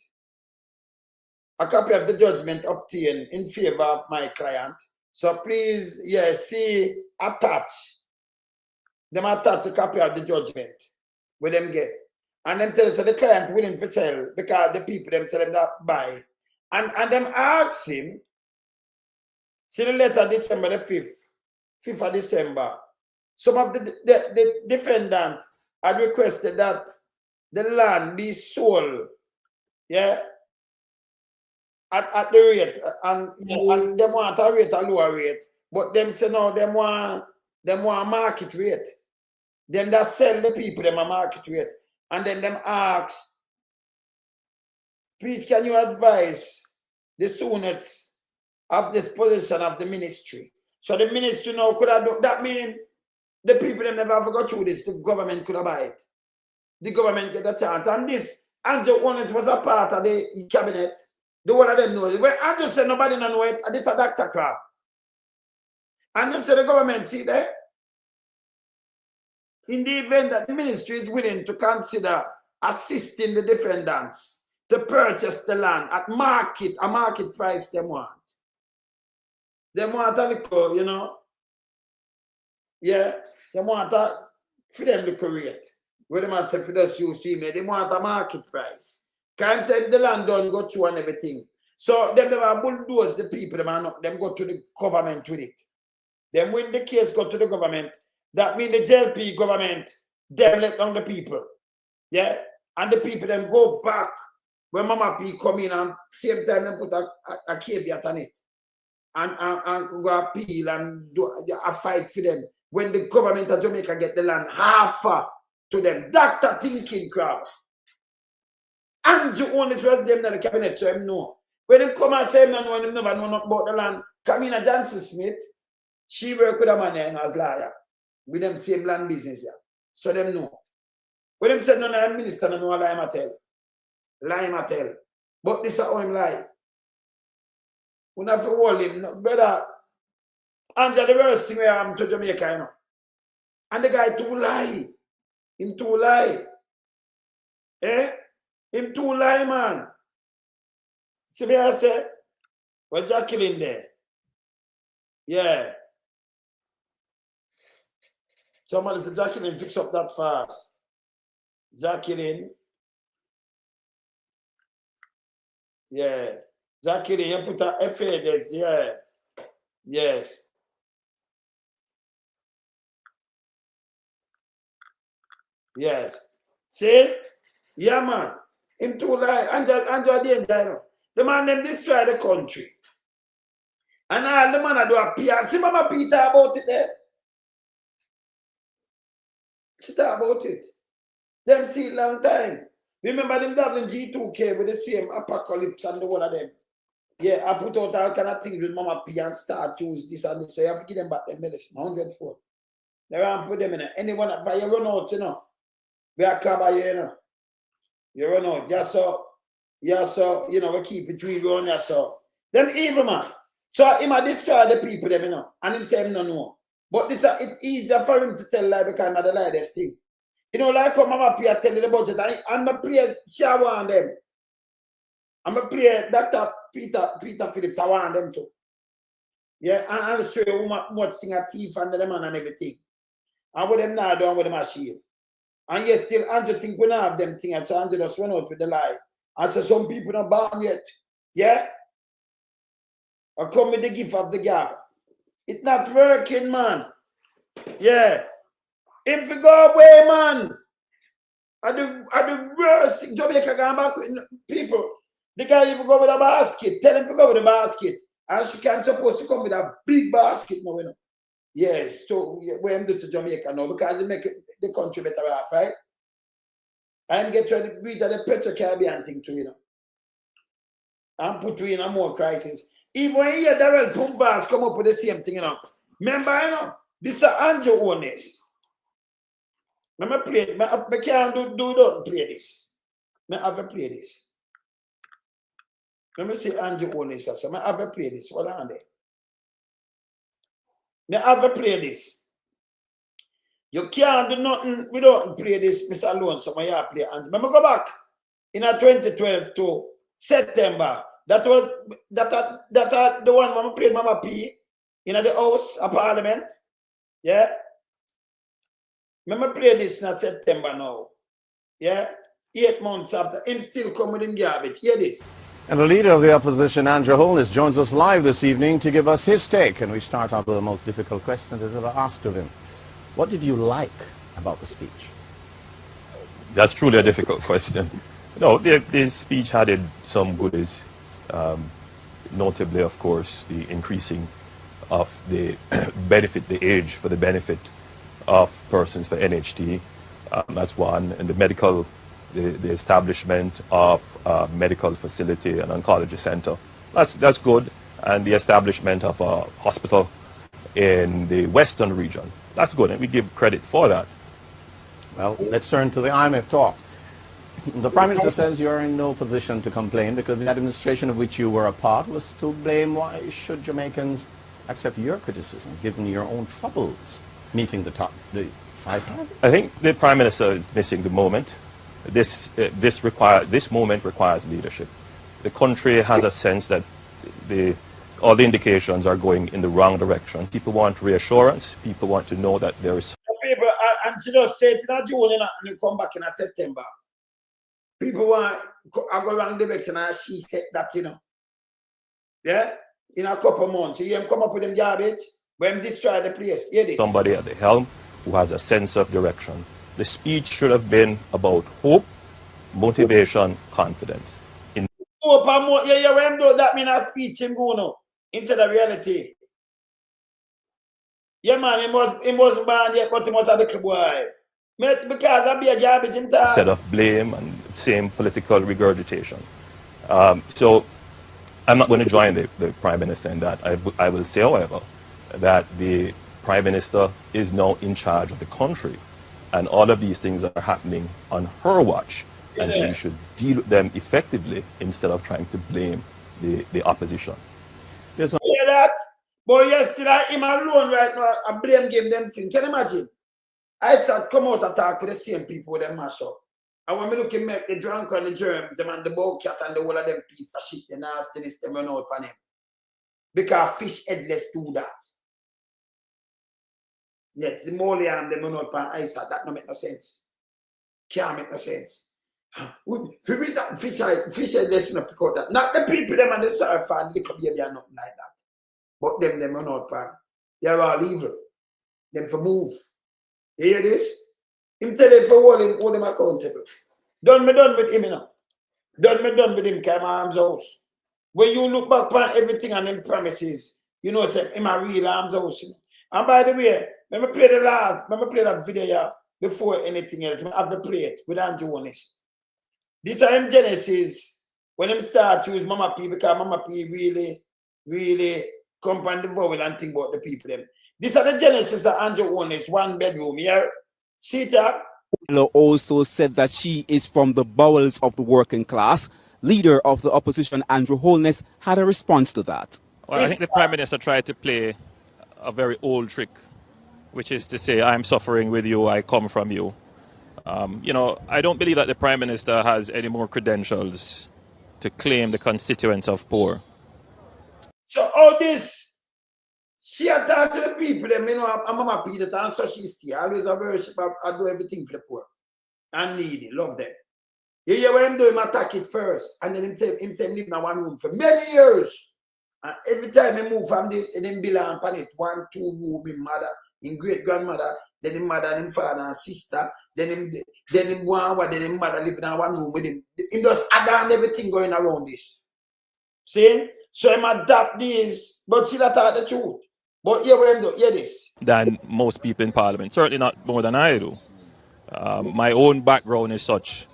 A copy of the judgment obtained in favor of my client. So please, yeah, see, attach. Them attach a copy of the judgment with them get. And then tell us the client willing to sell because the people them sell them that buy. And them ask him, see the letter December the 5th of December. Some of the defendant had requested that the land be sold, yeah, at the rate, and them want a rate, a lower rate, but them say no, them want market rate. Them that sell the people them a market rate, and then them ask, please can you advise the soonest of this position of the ministry? So the ministry now could have done that. Mean the people them never forgot through this. The government could have buy it. The government get a chance, and this Andrew Holness was a part of the cabinet. The one of them knows. When Andrew said nobody know it, and this is a Dr. Crab. And them say the government, see there? In the event that the ministry is willing to consider assisting the defendants to purchase the land at a market price they want. They want a little, you know, yeah, they want a, for them to create. Where the man said for us use to me, they want a market price. Can't say the land don't go through and everything. So them never bulldoze the people, them go to the government with it. Then when the case go to the government, that means the JLP government, them let down the people. Yeah? And the people then go back when Mama P come in and same time they put a caveat on it. And go appeal and do a fight for them. When the government of Jamaica get the land half to them. Doctor thinking crowd. Andrew Holness was them in the cabinet, so him know. When him come and say him know, him never know nothing about the land. Kamina Johnson Smith, she work with a man there as lawyer. With them same land business here. So them know. When him said no, no, minister no know lie him a tell. Lie him a tell. But this is how him lie. We have to hold him, no, brother. Andrew, the worst thing we have to Jamaica, you know. And the guy too lie. Him too lie. Eh? Him too lie, man. See what I say? What Jacqueline there? Yeah. Somebody said Jacqueline fix up that fast. Jacqueline. Yeah. Jacqueline, you put a FA there. Yeah. Yes. Yes. See? Yeah, man. Him too lie. Andrew Danger. The man them destroy the country. And all the man do appear. See Mama Peter about it there. She talk about it. Them see it long time. Remember them having G2K with the same apocalypse and the one of them. Yeah, I put out all kind of things with Mama P and start use this and this. So you have to give them back their medicine, 100-fold. They want put them in anyone that you run out, you know. We are club by you know. You run out. Just so, you know, we keep it real around here, so. Them evil man. So he might destroy the people, them, you know. And him say him no know. But this it's easier for him to tell lie because I'm the lie this thing. You know, like how Mama P tell you the budget, I'm a play shower on them. I'm a play Dr. Peter Phillips, I want them to. Yeah, and I'll show you how much thing a thief and the man and everything. And with them now down with the machine. And yes, still Andrew think we don't have them things, so Andrew just run out with the lie. And so some people not born yet. Yeah? I come with the gift of the gap. It's not working, man. Yeah. If you go away, man. And the worst thing, Jamaica going back with people. The guy even go with a basket. Tell him to go with a basket. And she can't supposed to come with a big basket now, you know. Yes, so we're do to Jamaica now because it make the country better off, right? I'm get to the beat of the Petro-Caribbean thing too, you know. And put you in a more crisis. Even when you hear Darrell Pumpvas come up with the same thing, you know. Remember, you know, this is Andrew Holness. Let me play it. I can't don't play this. I have to play this. Let me see Andrew Holness. So I have to play this. Hold on there. I have to play this. You can't do nothing without play this, Mr. Alone. So I have to play Andrew. Let me go back in 2012 to September. That was the one when I played Mama P in the House of Parliament. Yeah. Remember play this in September now. Yeah. 8 months after him still coming in garbage. Hear this. And the leader of the opposition, Andrew Holness, joins us live this evening to give us his take. And we start off with the most difficult question that ever asked of him. What did you like about the speech? That's truly a difficult question. No, the speech had some goodies. Notably, of course, the increasing of the benefit, the age for the benefit of persons for NHT. That's one. And the medical, the establishment of a medical facility and oncology center. That's good. And the establishment of a hospital in the western region. That's good, and we give credit for that. Well, let's turn to the IMF talks. The Prime Minister says you're in no position to complain because the administration of which you were a part was to blame. Why should Jamaicans accept your criticism, given your own troubles meeting the 500? I think the Prime Minister is missing the moment. This moment requires leadership. The country has a sense that all the indications are going in the wrong direction. People want reassurance. People want to know that there is... People, and she just said in June and you come back in September. People want I go around the direction and she said that, you know. Yeah? In a couple of months. You come up with them garbage, when destroy the place. Hear this. Somebody at the helm who has a sense of direction. The speech should have been about hope, motivation, confidence. Hope and more, yeah, when do that mean a speech him go now, instead of reality. Yeah, man, he wasn't born yet, but he must have the club boy. Because I be a garbage in time. Instead of blame and same political regurgitation. So I'm not going to join the Prime Minister in that. I will say, however, that the Prime Minister is now in charge of the country. And all of these things are happening on her watch. Yeah. And she should deal with them effectively instead of trying to blame the opposition. You hear that? But yesterday, him alone right now, I blame game them thing. Can you imagine? I said, come out attack for the same people with them mash up. And when we look at the drunk and the germs, them and the bowcat and the whole of them piece of shit, the nastiness, them run out on him. Because fish headless do that. Yes, the more and them run out on ice, that don't make no sense. Can't make no sense. Fish headless in a pick out that. Not the people them and the surf and the baby are nothing like that. But them run out on. They're all evil. Them for move. You hear this? Him tell him for hold him accountable. Done with him, you know. Done with him, came arms house. When you look back on everything and them promises, you know, say him a real arms house. You know? And by the way, let me play that video here before anything else. I have to play it with Holness. This is him Genesis when him start to use Mama P, because Mama P really come on the bubble and think about the people them. These are the Genesis of Holness, 1 bedroom here. See that? Also said that she is from the bowels of the working class. Leader of the opposition, Holness, had a response to that. Well, I think the Prime Minister tried to play a very old trick, which is to say, I'm suffering with you, I come from you. You know, I don't believe that the Prime Minister has any more credentials to claim the constituents of poor. So all this, she attacked to the people, them, you know, I'm Mama P, that answer she's here. Always a worship, I do everything for the poor. And needy, love them. You hear what him do, him attack it first. And then him say live in one room for many years. And every time he move from this, and him build on it, 1, 2 room, him mother, him great grandmother, then him mother and him father and sister, then him one, then him mother living in one room with him. Him just add on everything going around this. See? So him adapt this, but she not tell the truth. But hear what him do, hear this. Than most people in Parliament, certainly not more than I do. My own background is such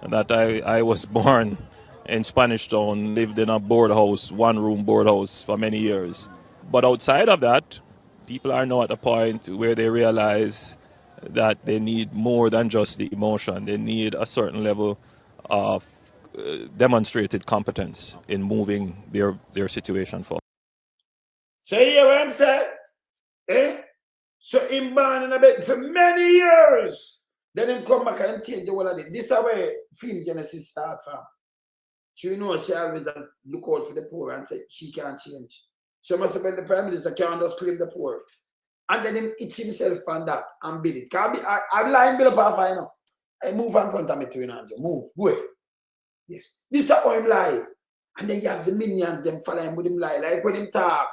that I was born in Spanish Town, lived in a board house, 1-room board house for many years. But outside of that, people are now at a point where they realize that they need more than just the emotion. They need a certain level of demonstrated competence in moving their situation forward. So you hear what I'm saying? Eh? So him born in a bed for many years. Then him come back and change the whole of it. This is where film Genesis start from. So you know she always look out for the poor and say she can't change. So must have been the Prime Minister can't just claim the poor. And then him itch himself on that and build it. Can't be I'm lying build up half I know. I move in front of me to you now. Move. Go ahead. Yes. This is how him lie. And then you have the minions them follow him with him lie. Like when him talk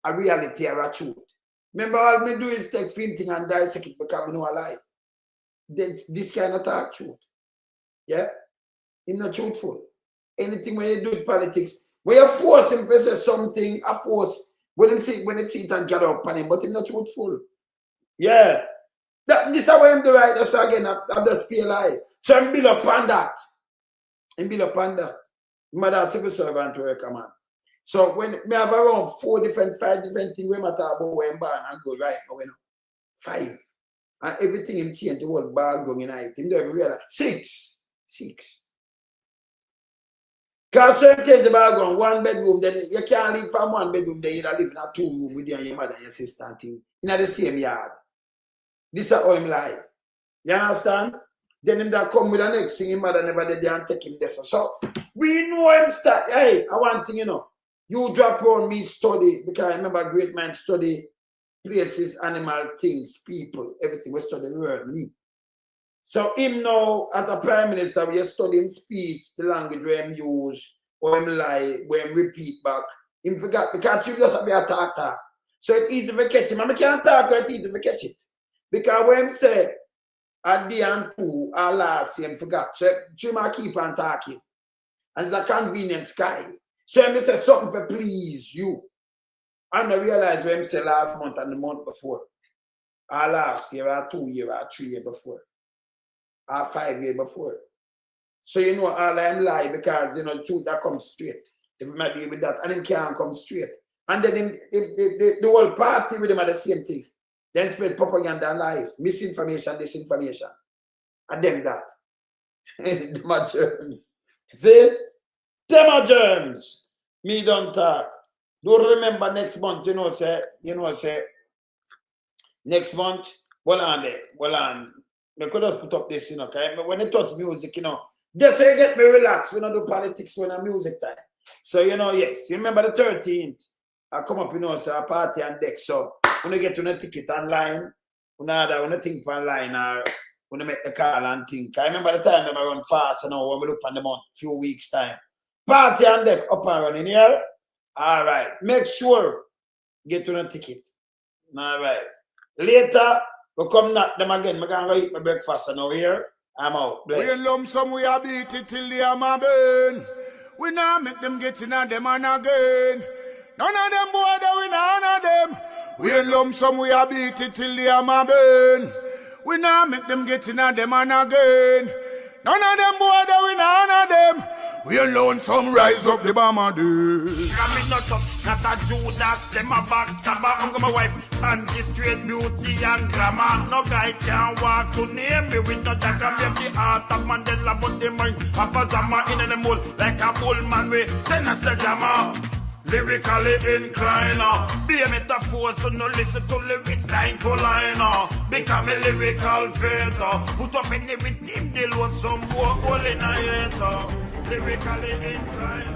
a reality or a truth. Remember all me do is take film thing and dissect it because I know a lie. Then this kind of talk truth. Yeah? Him not truthful. Anything when you do with politics, when you force him to say something, a force when he see it and gather up on him, but him not truthful. Yeah. This is how him do right. That's again, I'm just pay lie. So I'm build up on that. And build up on that. Mother civil servant worker, man. So when me have around 5 different things we matter about when born and go right now, you know. 5. And everything him change the whole ball going in it. Him don't realize 6. Because some change the ball going 1 bedroom, then you can't live from 1 bedroom, then you live in a 2 room with you and your mother and your sister and thing. In the same yard. This is how him lie. You understand? Then him that come with the next thing, his mother never did and take him there. So we know him start. Hey, I want thing, you know. You drop on me study, because I remember great man study places, animal, things, people, everything. We study the word, me. So him now, as a prime minister, we study him speech, the language where him use, or him lie, where him repeat back. Him forgot, because you just have to talk. So it's easy to catch him. And I can't talk, it's easy to catch it. Because when him say, at the end two, our last year, him forgot. So you might keep on talking. And it's a convenient sky. So him say something for please you. And I realize when him say last month and the month before. Or last year, or 2 years, or 3 years before. Or 5 years before. So you know all I am lie because you know the truth that comes straight. If we might deal with that, and him can't come straight. And then the whole party with them are the same thing. Then spread propaganda and lies, misinformation, disinformation. And them that. Them are germs. See? Them are germs. Me don't talk. Don't remember next month, you know, say, next month, well on. We could just put up this, you know, okay? When they touch music, you know, they say get me relaxed. We don't do politics when it's music time. So, you know, yes, you remember the 13th, I come up, you know, say a party on deck. So, when you get to the ticket online, when you think online, or when you make the call and think. I remember the time that I run fast, you know, when we look on the month, few weeks time. Party on deck, up and running here. All right. Make sure get to the ticket. All right. Later, we come knock them again. I'm going to eat my breakfast and over here. I'm out. Bless. We in lump sum, we a beat it till the hammer burn. We now make them get in on them and again. None of them boy, we none of them. We in lump sum, we a beat it till the hammer burn. We now make them get in on them and again. None of them boy, we none of them. We alone some rise up the bomber dude. I'm not up, not a Judas, them a backstabber. I'm my wife, and this straight beauty and glamour. No guy can walk to name me with no dagger. Me the heart of Mandela, but the mind of a Zama in the mold. Like a bull man, we send us the glamour. Lyrically inclined, be a metaphor, so no listen to lyrics line to line. Become a lyrical fighter, put up in the rhythm, they load some more hole in a hater. Lyrically inclined.